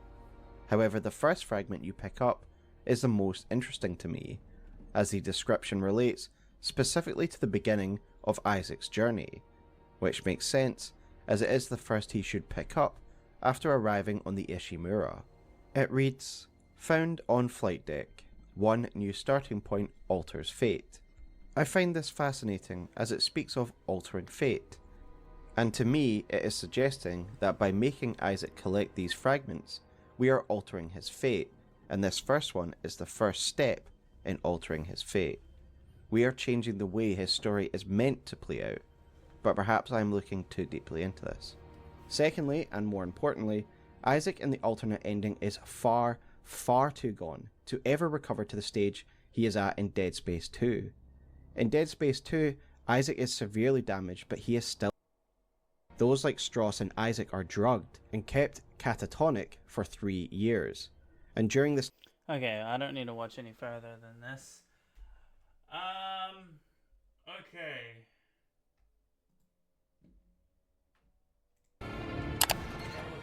However, the first fragment you pick up is the most interesting to me, as the description relates specifically to the beginning of Isaac's journey, which makes sense as it is the first he should pick up after arriving on the Ishimura. It reads, "Found on flight deck. One new starting point alters fate." I find this fascinating as it speaks of altering fate, and to me it is suggesting that by making Isaac collect these fragments, we are altering his fate, and this first one is the first step in altering his fate. We are changing the way his story is meant to play out, but perhaps I am looking too deeply into this. Secondly, and more importantly, Isaac in the alternate ending is far, far too gone to ever recover to the stage he is at in Dead Space 2. In Dead Space 2, Isaac is severely damaged, but he is still. Those like Strauss and Isaac are drugged and kept catatonic for 3 years. And during this... Okay, I don't need to watch any further than this. Okay. Look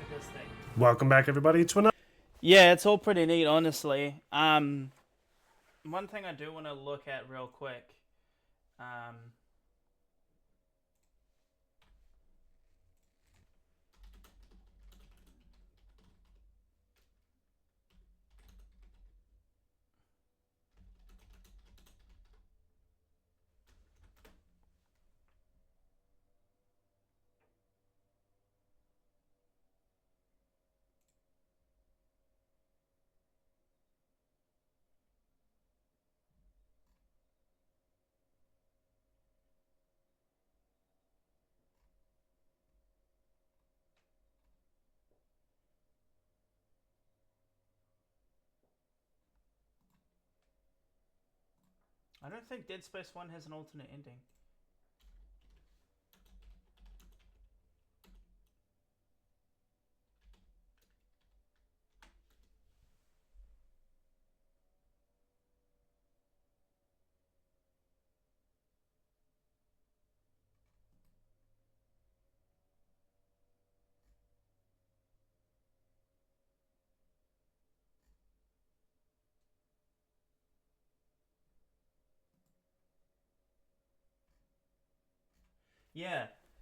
at this thing. Welcome back, everybody, to another. Yeah, it's all pretty neat, honestly. One thing I do want to look at real quick. I don't think Dead Space 1 has an alternate ending.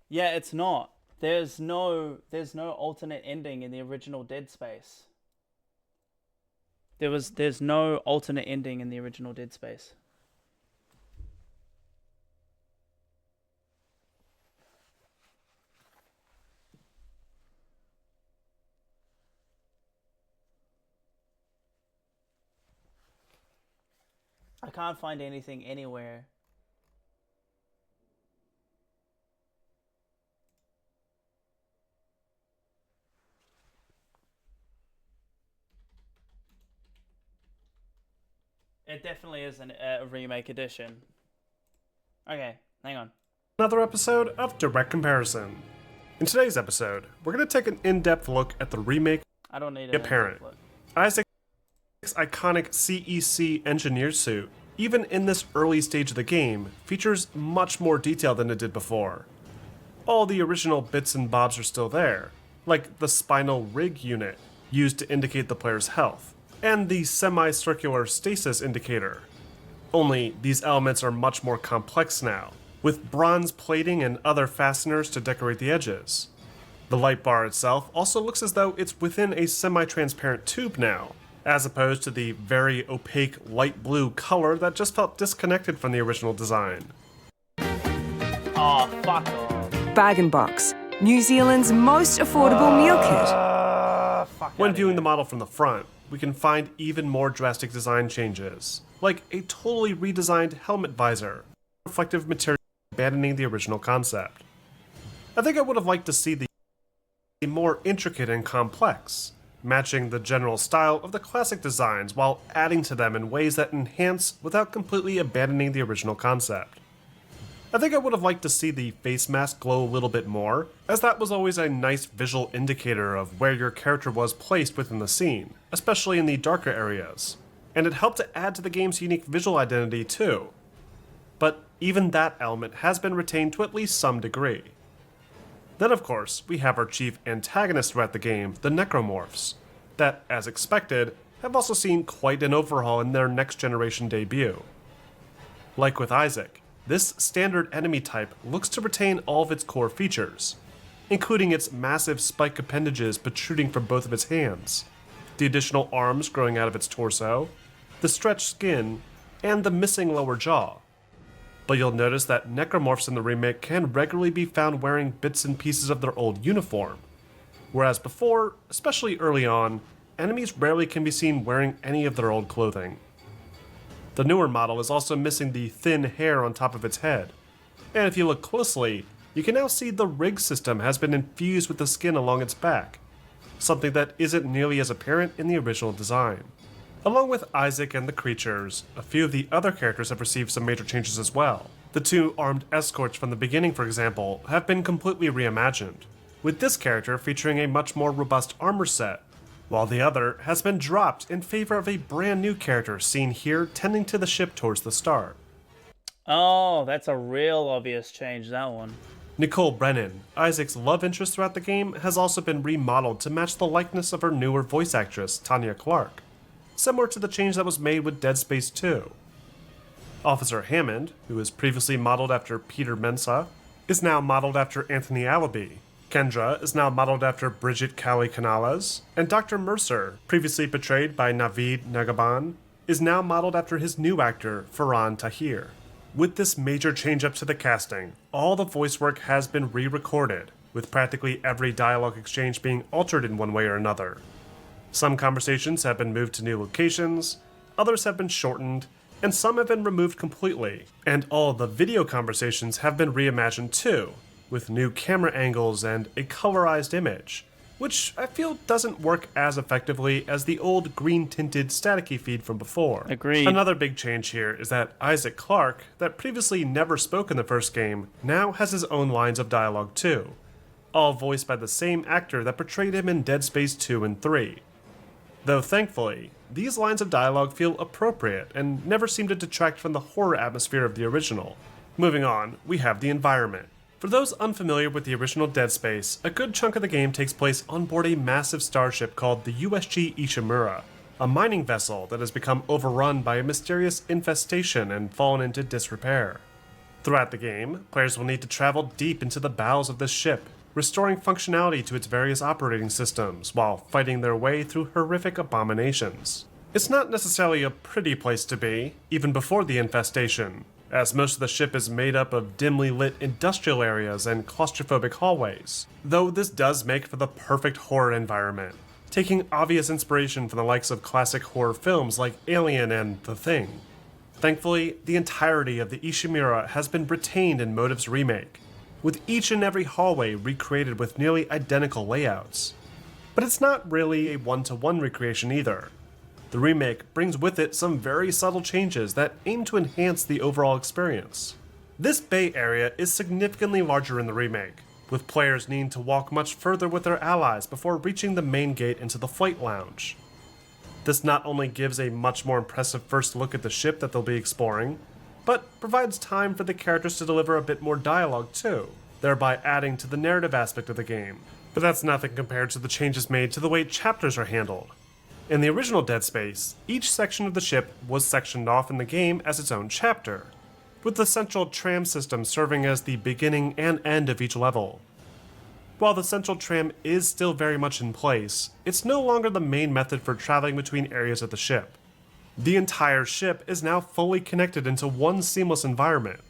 Yeah, it's not. There's no alternate ending in the original Dead Space. There's no alternate ending in the original Dead Space. I can't find anything anywhere. It definitely is a remake edition. Okay, hang on. Another episode of Direct Comparison. In today's episode, we're going to take an in-depth look at the remake. I don't need a parent. Isaac's iconic CEC engineer suit, even in this early stage of the game, features much more detail than it did before. All the original bits and bobs are still there, like the spinal rig unit, used to indicate the player's health, and the semicircular stasis indicator. Only these elements are much more complex now, with bronze plating and other fasteners to decorate the edges. The light bar itself also looks as though it's within a semi-transparent tube now, as opposed to the very opaque light blue color that just felt disconnected from the original design. Oh, fuck off. Bag & Box, New Zealand's most affordable meal kit. When viewing the model from the front, we can find even more drastic design changes, like a totally redesigned helmet visor, reflective material abandoning the original concept. I think I would have liked to see the more intricate and complex, matching the general style of the classic designs while adding to them in ways that enhance without completely abandoning the original concept. I think I would have liked to see the face mask glow a little bit more, as that was always a nice visual indicator of where your character was placed within the scene, especially in the darker areas, and it helped to add to the game's unique visual identity too. But even that element has been retained to at least some degree. Then of course, we have our chief antagonist throughout the game, the Necromorphs, that, as expected, have also seen quite an overhaul in their next generation debut. Like with Isaac, this standard enemy type looks to retain all of its core features, including its massive spike appendages protruding from both of its hands, the additional arms growing out of its torso, the stretched skin, and the missing lower jaw. But you'll notice that Necromorphs in the remake can regularly be found wearing bits and pieces of their old uniform, whereas before, especially early on, enemies rarely can be seen wearing any of their old clothing. The newer model is also missing the thin hair on top of its head, and if you look closely, you can now see the rig system has been infused with the skin along its back, something that isn't nearly as apparent in the original design. Along with Isaac and the creatures, a few of the other characters have received some major changes as well. The two armed escorts from the beginning, for example, have been completely reimagined, with this character featuring a much more robust armor set, while the other has been dropped in favor of a brand new character seen here tending to the ship towards the start. Oh, that's a real obvious change, that one. Nicole Brennan, Isaac's love interest throughout the game, has also been remodeled to match the likeness of her newer voice actress, Tanya Clark, similar to the change that was made with Dead Space 2. Officer Hammond, who was previously modeled after Peter Mensah, is now modeled after Anthony Allaby. Kendra is now modeled after Bridget Cowie Canales, and Dr. Mercer, previously portrayed by Naveed Nagaban, is now modeled after his new actor, Farhan Tahir. With this major change up to the casting, all the voice work has been re-recorded, with practically every dialogue exchange being altered in one way or another. Some conversations have been moved to new locations, others have been shortened, and some have been removed completely, and all the video conversations have been reimagined too, with new camera angles and a colorized image, which I feel doesn't work as effectively as the old green-tinted staticky feed from before. Agreed. Another big change here is that Isaac Clarke, that previously never spoke in the first game, now has his own lines of dialogue too, all voiced by the same actor that portrayed him in Dead Space 2 and 3. Though thankfully, these lines of dialogue feel appropriate and never seem to detract from the horror atmosphere of the original. Moving on, we have the environment. For those unfamiliar with the original Dead Space, a good chunk of the game takes place on board a massive starship called the USG Ishimura, a mining vessel that has become overrun by a mysterious infestation and fallen into disrepair. Throughout the game, players will need to travel deep into the bowels of this ship, restoring functionality to its various operating systems while fighting their way through horrific abominations. It's not necessarily a pretty place to be, even before the infestation, as most of the ship is made up of dimly lit industrial areas and claustrophobic hallways, though this does make for the perfect horror environment, taking obvious inspiration from the likes of classic horror films like Alien and The Thing. Thankfully, the entirety of the Ishimura has been retained in Motive's remake, with each and every hallway recreated with nearly identical layouts. But it's not really a one-to-one recreation either. The remake brings with it some very subtle changes that aim to enhance the overall experience. This bay area is significantly larger in the remake, with players needing to walk much further with their allies before reaching the main gate into the flight lounge. This not only gives a much more impressive first look at the ship that they'll be exploring, but provides time for the characters to deliver a bit more dialogue too, thereby adding to the narrative aspect of the game. But that's nothing compared to the changes made to the way chapters are handled. In the original Dead Space, each section of the ship was sectioned off in the game as its own chapter, with the central tram system serving as the beginning and end of each level. While the central tram is still very much in place, it's no longer the main method for traveling between areas of the ship. The entire ship is now fully connected into one seamless environment.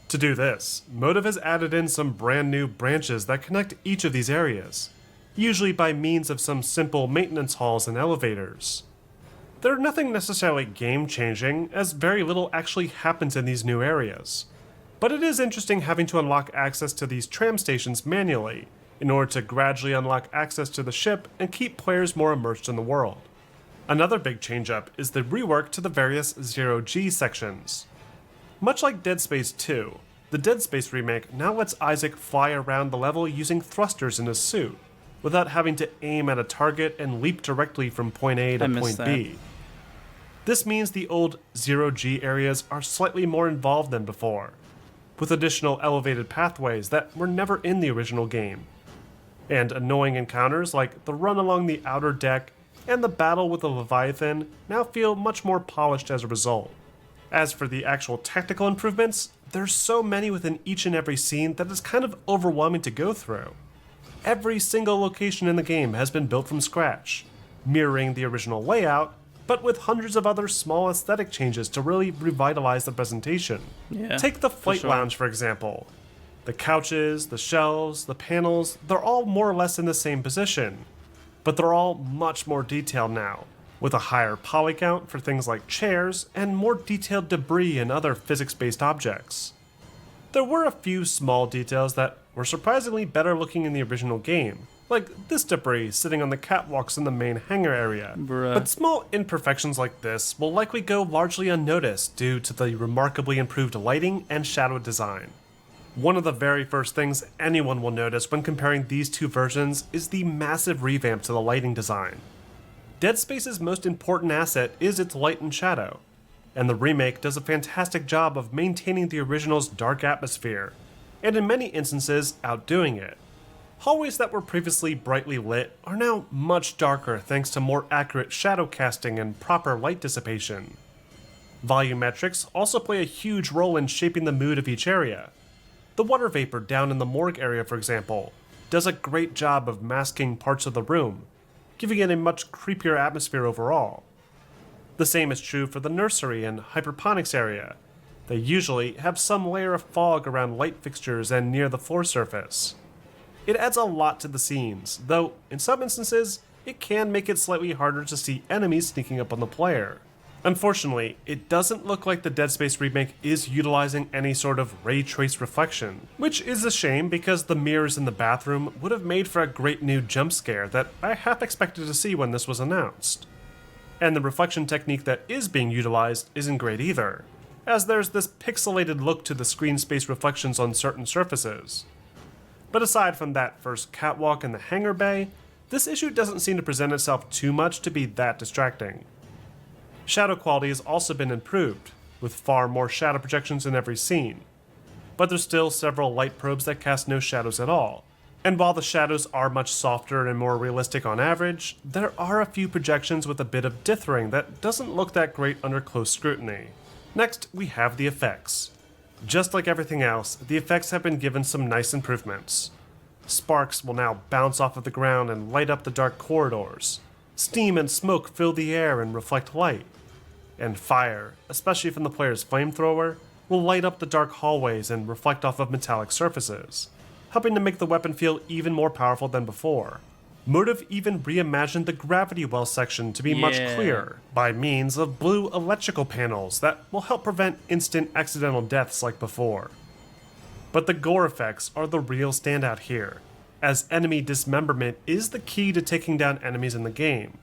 To do this, Motive has added in some brand new branches that connect each of these areas, usually by means of some simple maintenance halls and elevators. They're nothing necessarily game-changing, as very little actually happens in these new areas, but it is interesting having to unlock access to these tram stations manually, in order to gradually unlock access to the ship and keep players more immersed in the world. Another big change-up is the rework to the various zero-G sections. Much like Dead Space 2, the Dead Space remake now lets Isaac fly around the level using thrusters in his suit, without having to aim at a target and leap directly from point A to point B. This means the old zero-G areas are slightly more involved than before, with additional elevated pathways that were never in the original game, and annoying encounters like the run along the outer deck and the battle with the Leviathan now feel much more polished as a result. As for the actual technical improvements, there's so many within each and every scene that it's kind of overwhelming to go through. Every single location in the game has been built from scratch, mirroring the original layout, but with hundreds of other small aesthetic changes to really revitalize the presentation. Take the Flight Lounge, for example. The couches, the shelves, the panels, they're all more or less in the same position, but they're all much more detailed now, with a higher poly count for things like chairs and more detailed debris and other physics-based objects. There were a few small details that were surprisingly better looking in the original game, like this debris sitting on the catwalks in the main hangar area. But small imperfections like this will likely go largely unnoticed due to the remarkably improved lighting and shadow design. One of the very first things anyone will notice when comparing these two versions is the massive revamp to the lighting design. Dead Space's most important asset is its light and shadow, and the remake does a fantastic job of maintaining the original's dark atmosphere, and in many instances outdoing it. Hallways that were previously brightly lit are now much darker thanks to more accurate shadow casting and proper light dissipation. Volumetrics also play a huge role in shaping the mood of each area. The water vapor down in the morgue area, for example, does a great job of masking parts of the room, giving it a much creepier atmosphere overall. The same is true for the nursery and hydroponics area. They usually have some layer of fog around light fixtures and near the floor surface. It adds a lot to the scenes, though in some instances, it can make it slightly harder to see enemies sneaking up on the player. Unfortunately, it doesn't look like the Dead Space remake is utilizing any sort of ray trace reflection, which is a shame because the mirrors in the bathroom would have made for a great new jump scare that I half expected to see when this was announced. And the reflection technique that is being utilized isn't great either, as there's this pixelated look to the screen space reflections on certain surfaces. But aside from that first catwalk in the hangar bay, this issue doesn't seem to present itself too much to be that distracting. Shadow quality has also been improved, with far more shadow projections in every scene, but there's still several light probes that cast no shadows at all. And while the shadows are much softer and more realistic on average, there are a few projections with a bit of dithering that doesn't look that great under close scrutiny. Next, we have the effects. Just like everything else, the effects have been given some nice improvements. Sparks will now bounce off of the ground and light up the dark corridors. Steam and smoke fill the air and reflect light. And fire, especially from the player's flamethrower, will light up the dark hallways and reflect off of metallic surfaces, helping to make the weapon feel even more powerful than before. Motive even reimagined the gravity well section to be much clearer, by means of blue electrical panels that will help prevent instant accidental deaths like before. But the gore effects are the real standout here, as enemy dismemberment is the key to taking down enemies in the game.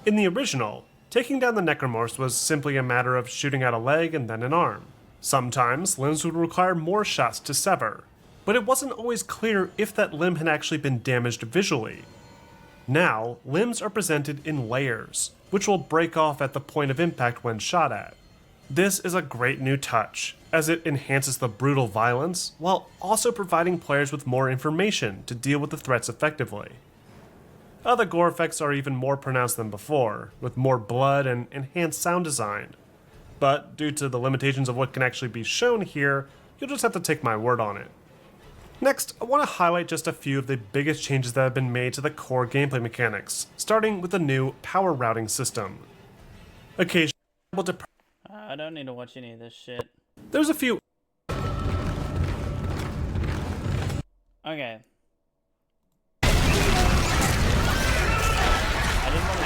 In the original, taking down the Necromorphs was simply a matter of shooting out a leg and then an arm. Sometimes limbs would require more shots to sever, but it wasn't always clear if that limb had actually been damaged visually. Now, limbs are presented in layers, which will break off at the point of impact when shot at. This is a great new touch, as it enhances the brutal violence, while also providing players with more information to deal with the threats effectively. Other gore effects are even more pronounced than before, with more blood and enhanced sound design. But due to the limitations of what can actually be shown here, you'll just have to take my word on it. Next, I want to highlight just a few of the biggest changes that have been made to the core gameplay mechanics, starting with the new power routing system. Occasionally, I don't need to watch any of this shit. There's a few. Okay. I didn't want to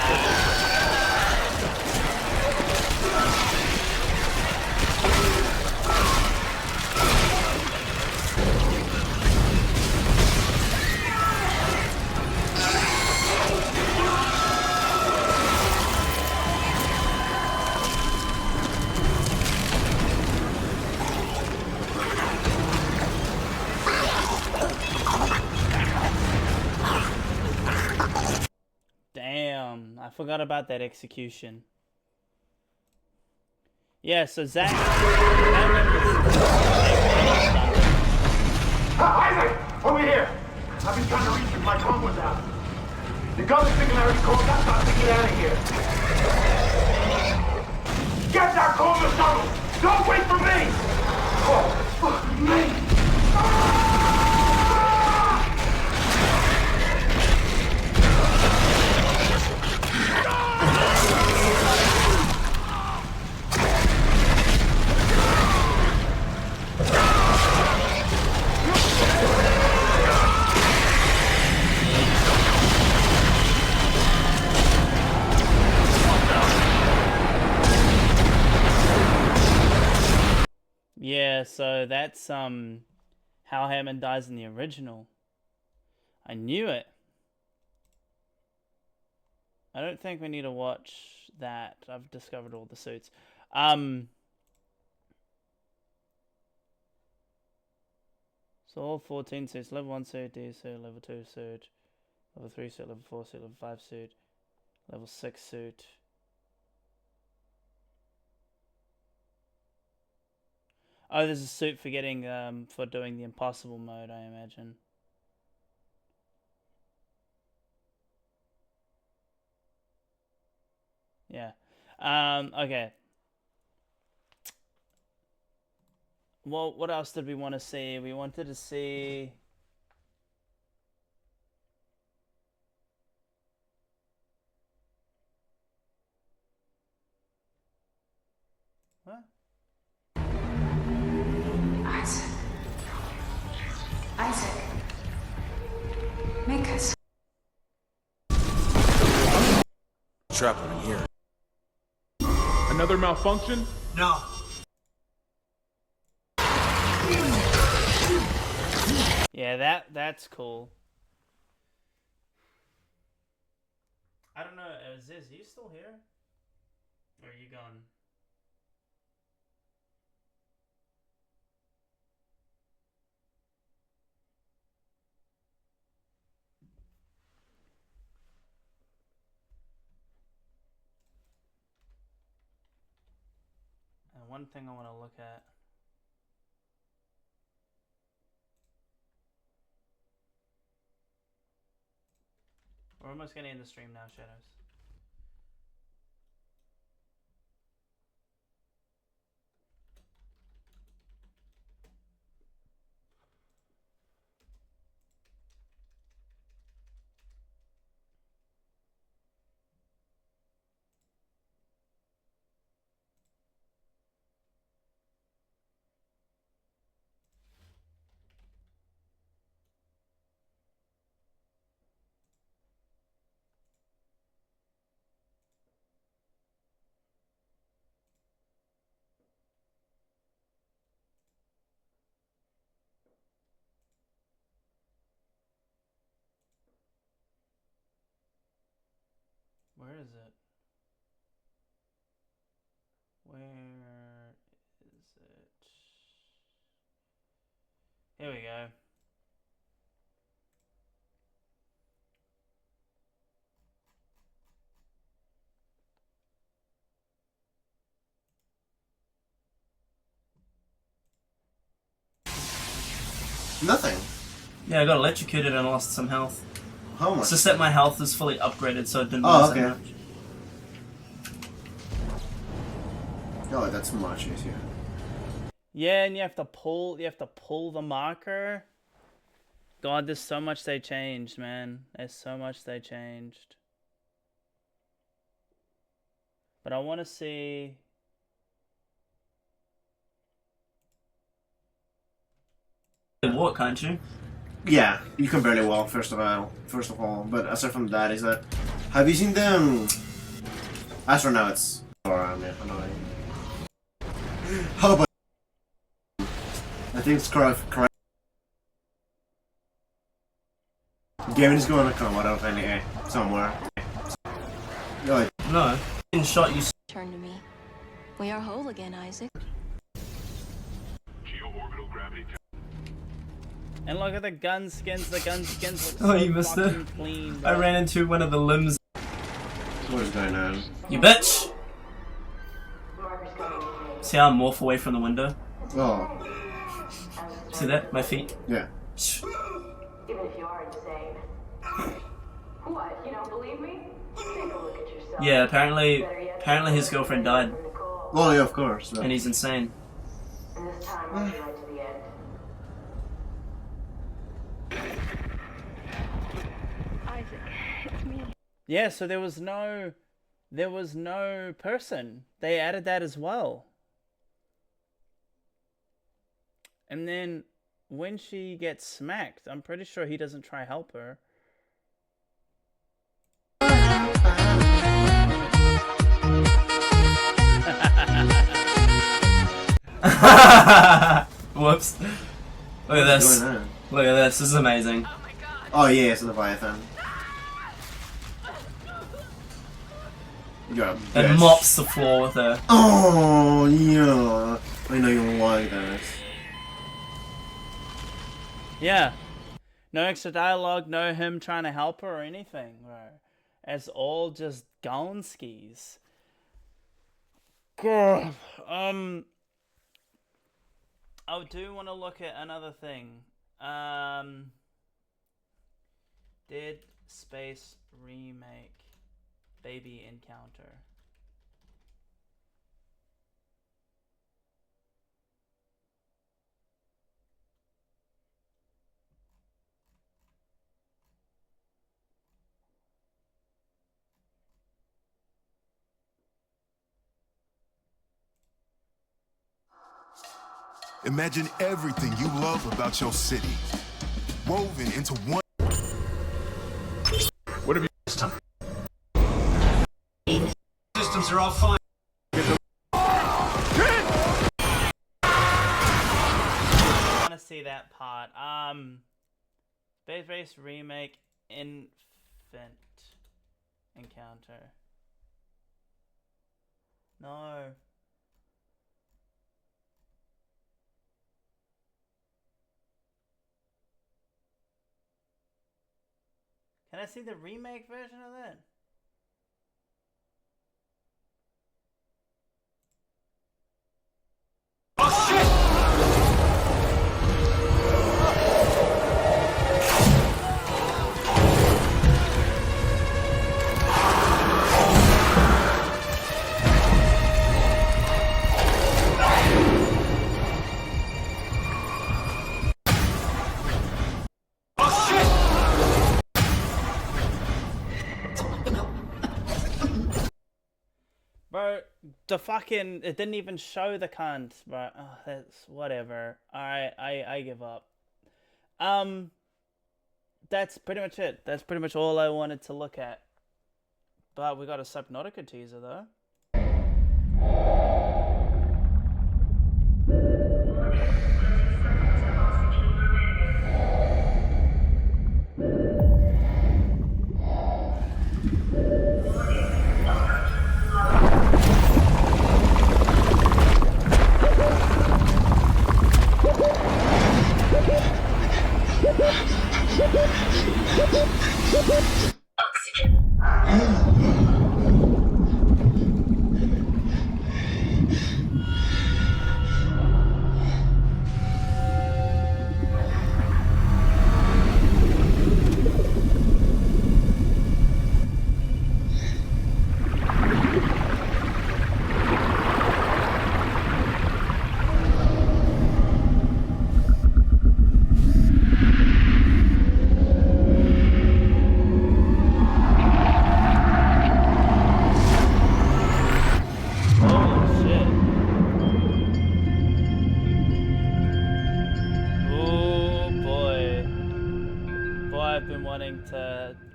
I forgot about that execution. Yeah, so Zach. Isaac! Over here! I've been trying to reach you. My comm was out. The gun's thinking I already called that time to get out of here. Get that call to tunnel! Don't wait for me! Oh, fuck me! Yeah, so that's how Hammond dies in the original. I knew it. I don't think we need to watch that. I've discovered all the suits. So all 14 suits. Level 1 suit, D suit, level 2 suit, level 3 suit, level 4 suit, level 5 suit, level 6 suit. Oh, there's a suit for getting for doing the impossible mode, I imagine. Yeah. Okay. Well, what else did we want to see? We wanted to see. What? Isaac. Make us. Trapper in here. Another malfunction? No. Yeah, that's cool. I don't know, Ziz, are you still here? Or are you gone? And one thing I want to look at. We're almost getting in the stream now, Shadows. Where is it? Where is it? Here we go. Nothing. Yeah, I got electrocuted and lost some health. How much? It's just that my health is fully upgraded, so it didn't Oh, lose okay. that much. Oh, that's much easier. Yeah, and you have to pull the marker. God, there's so much they changed, man. There's so much they changed. But I want to see. Walk, can't you? Yeah, you can barely walk first of all. But aside from that, is that have you seen them astronauts? Or annoying. How about? I think it's correct. Game is going to come out of any somewhere. No. No. In shot, you. Turn to me. We are whole again, Isaac. Geo-orbital gravity. And look at the gun skins. The gun skins look Oh, so you missed it. fucking clean, I bro. ran into one of the limbs. What is going on? You bitch! See how I morph away from the window? Oh. See that? My feet? Yeah. Even if you are insane. What, you don't believe me? Take a look at yourself. Yeah, apparently his girlfriend died. Well, yeah, of course. But... And he's insane. And this time I'll be right to the end. Isaac, it's me. Yeah, so there was no person. They added that as well. And then when she gets smacked, I'm pretty sure he doesn't try help her. Whoops. Look at this. Look at this. This is amazing. Oh yeah, it's a Leviathan. And mops the floor with her. Oh yeah. I know you like this. Yeah. No extra dialogue, no him trying to help her or anything, bro. It's all just gone skis. God. I do want to look at another thing. Dead Space Remake Baby Encounter. Imagine everything you love about your city, woven into one. What have you? Systems are all fine. I want to see that part. Space Race Remake Infant Encounter. No. Can I see the remake version of that? Bro, the fucking, it didn't even show the cunt, bro. Oh, that's whatever. Alright, I give up. That's pretty much it. That's pretty much all I wanted to look at. But we got a Subnautica teaser though.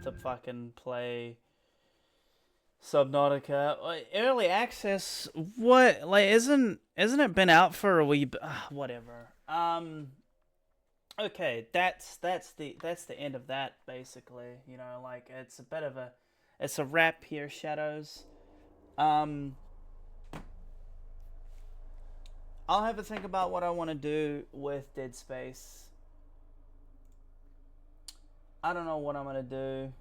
To fucking play Subnautica early access. What, like, isn't it been out for a wee bit? Whatever. Okay, that's the end of that basically. You know, like, it's a bit of a wrap here, Shadows. I'll have to think about what I want to do with Dead Space. I don't know what I'm gonna do.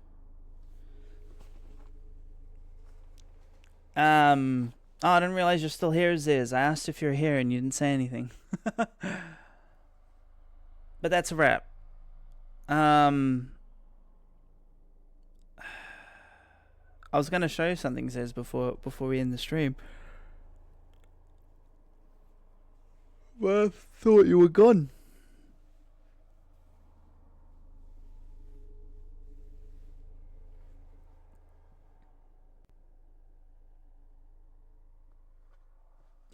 Oh, I didn't realize you're still here, Ziz. I asked if you're here and you didn't say anything. But that's a wrap. I was gonna show you something, Ziz, before we end the stream. Well, I thought you were gone.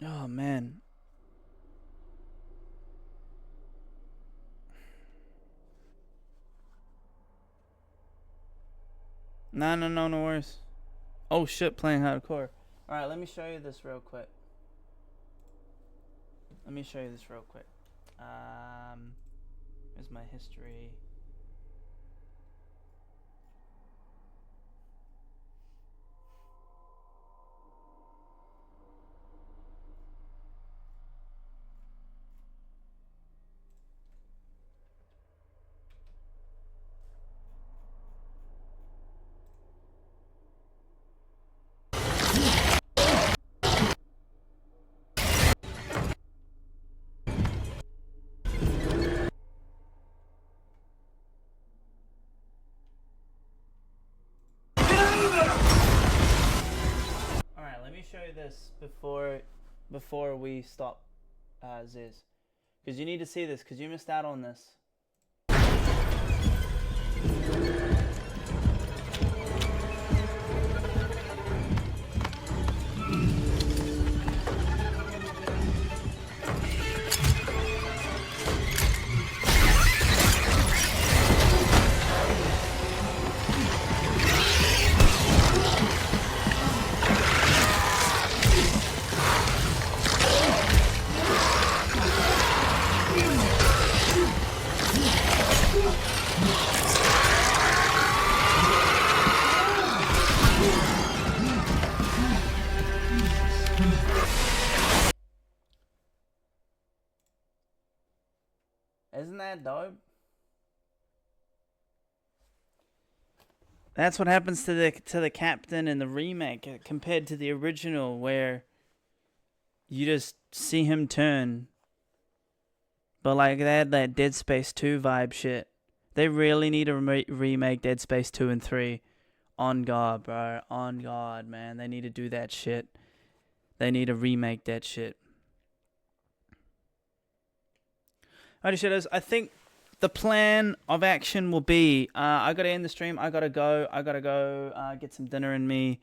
Oh man. No worries. Oh shit, playing hardcore. Alright, let me show you this real quick. Here's my history. Alright, let me show you this before we stop, Ziz. Because you need to see this, because you missed out on this. Isn't that dope? That's what happens to the captain in the remake compared to the original, where you just see him turn. But like they had that Dead Space 2 vibe shit. They really need to remake Dead Space 2 and 3. On God, bro. On God, man. They need to do that shit. They need to remake that shit. Alrighty, shadows. I think the plan of action will be, I gotta end the stream. I gotta go get some dinner in me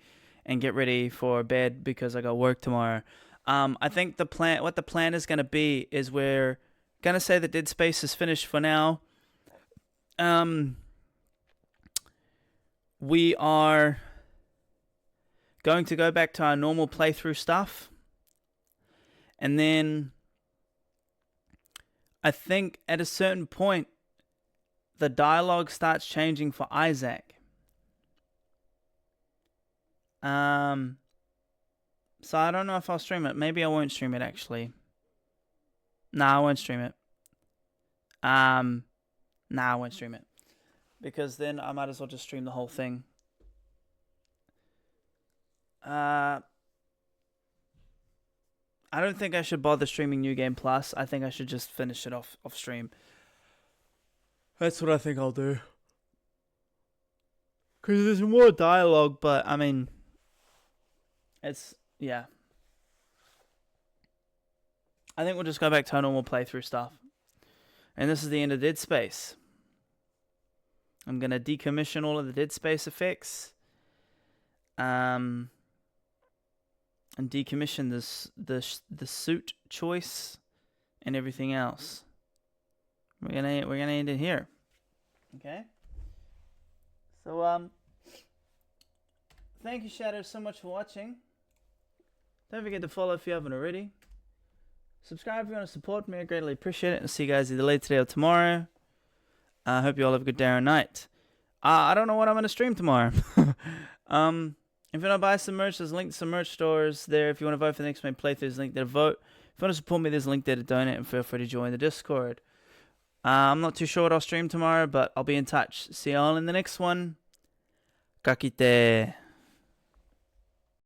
and get ready for bed because I got work tomorrow. I think what the plan is gonna be is we're gonna say that Dead Space is finished for now. We are going to go back to our normal playthrough stuff, and then I think at a certain point, the dialogue starts changing for Isaac. So I don't know if I'll stream it. Maybe I won't stream it, actually. Nah, I won't stream it. Nah, I won't stream it. Because then I might as well just stream the whole thing. I don't think I should bother streaming New Game Plus. I think I should just finish it off stream. That's what I think I'll do. Because there's more dialogue, but I mean, it's, yeah. I think we'll just go back to our normal playthrough stuff. And this is the end of Dead Space. I'm going to decommission all of the Dead Space effects. And decommission the suit choice and everything else. We're gonna end it here. Okay. So thank you, Shadow, so much for watching. Don't forget to follow if you haven't already. Subscribe if you want to support me. I greatly appreciate it. And see you guys either later today or tomorrow. I hope you all have a good day or night. I don't know what I'm gonna stream tomorrow. If you want to buy some merch, there's a link to some merch stores there. If you want to vote for the next main playthrough, there's a link there to vote. If you want to support me, there's a link there to donate, and feel free to join the Discord. I'm not too sure what I'll stream tomorrow, but I'll be in touch. See you all in the next one. Kakite.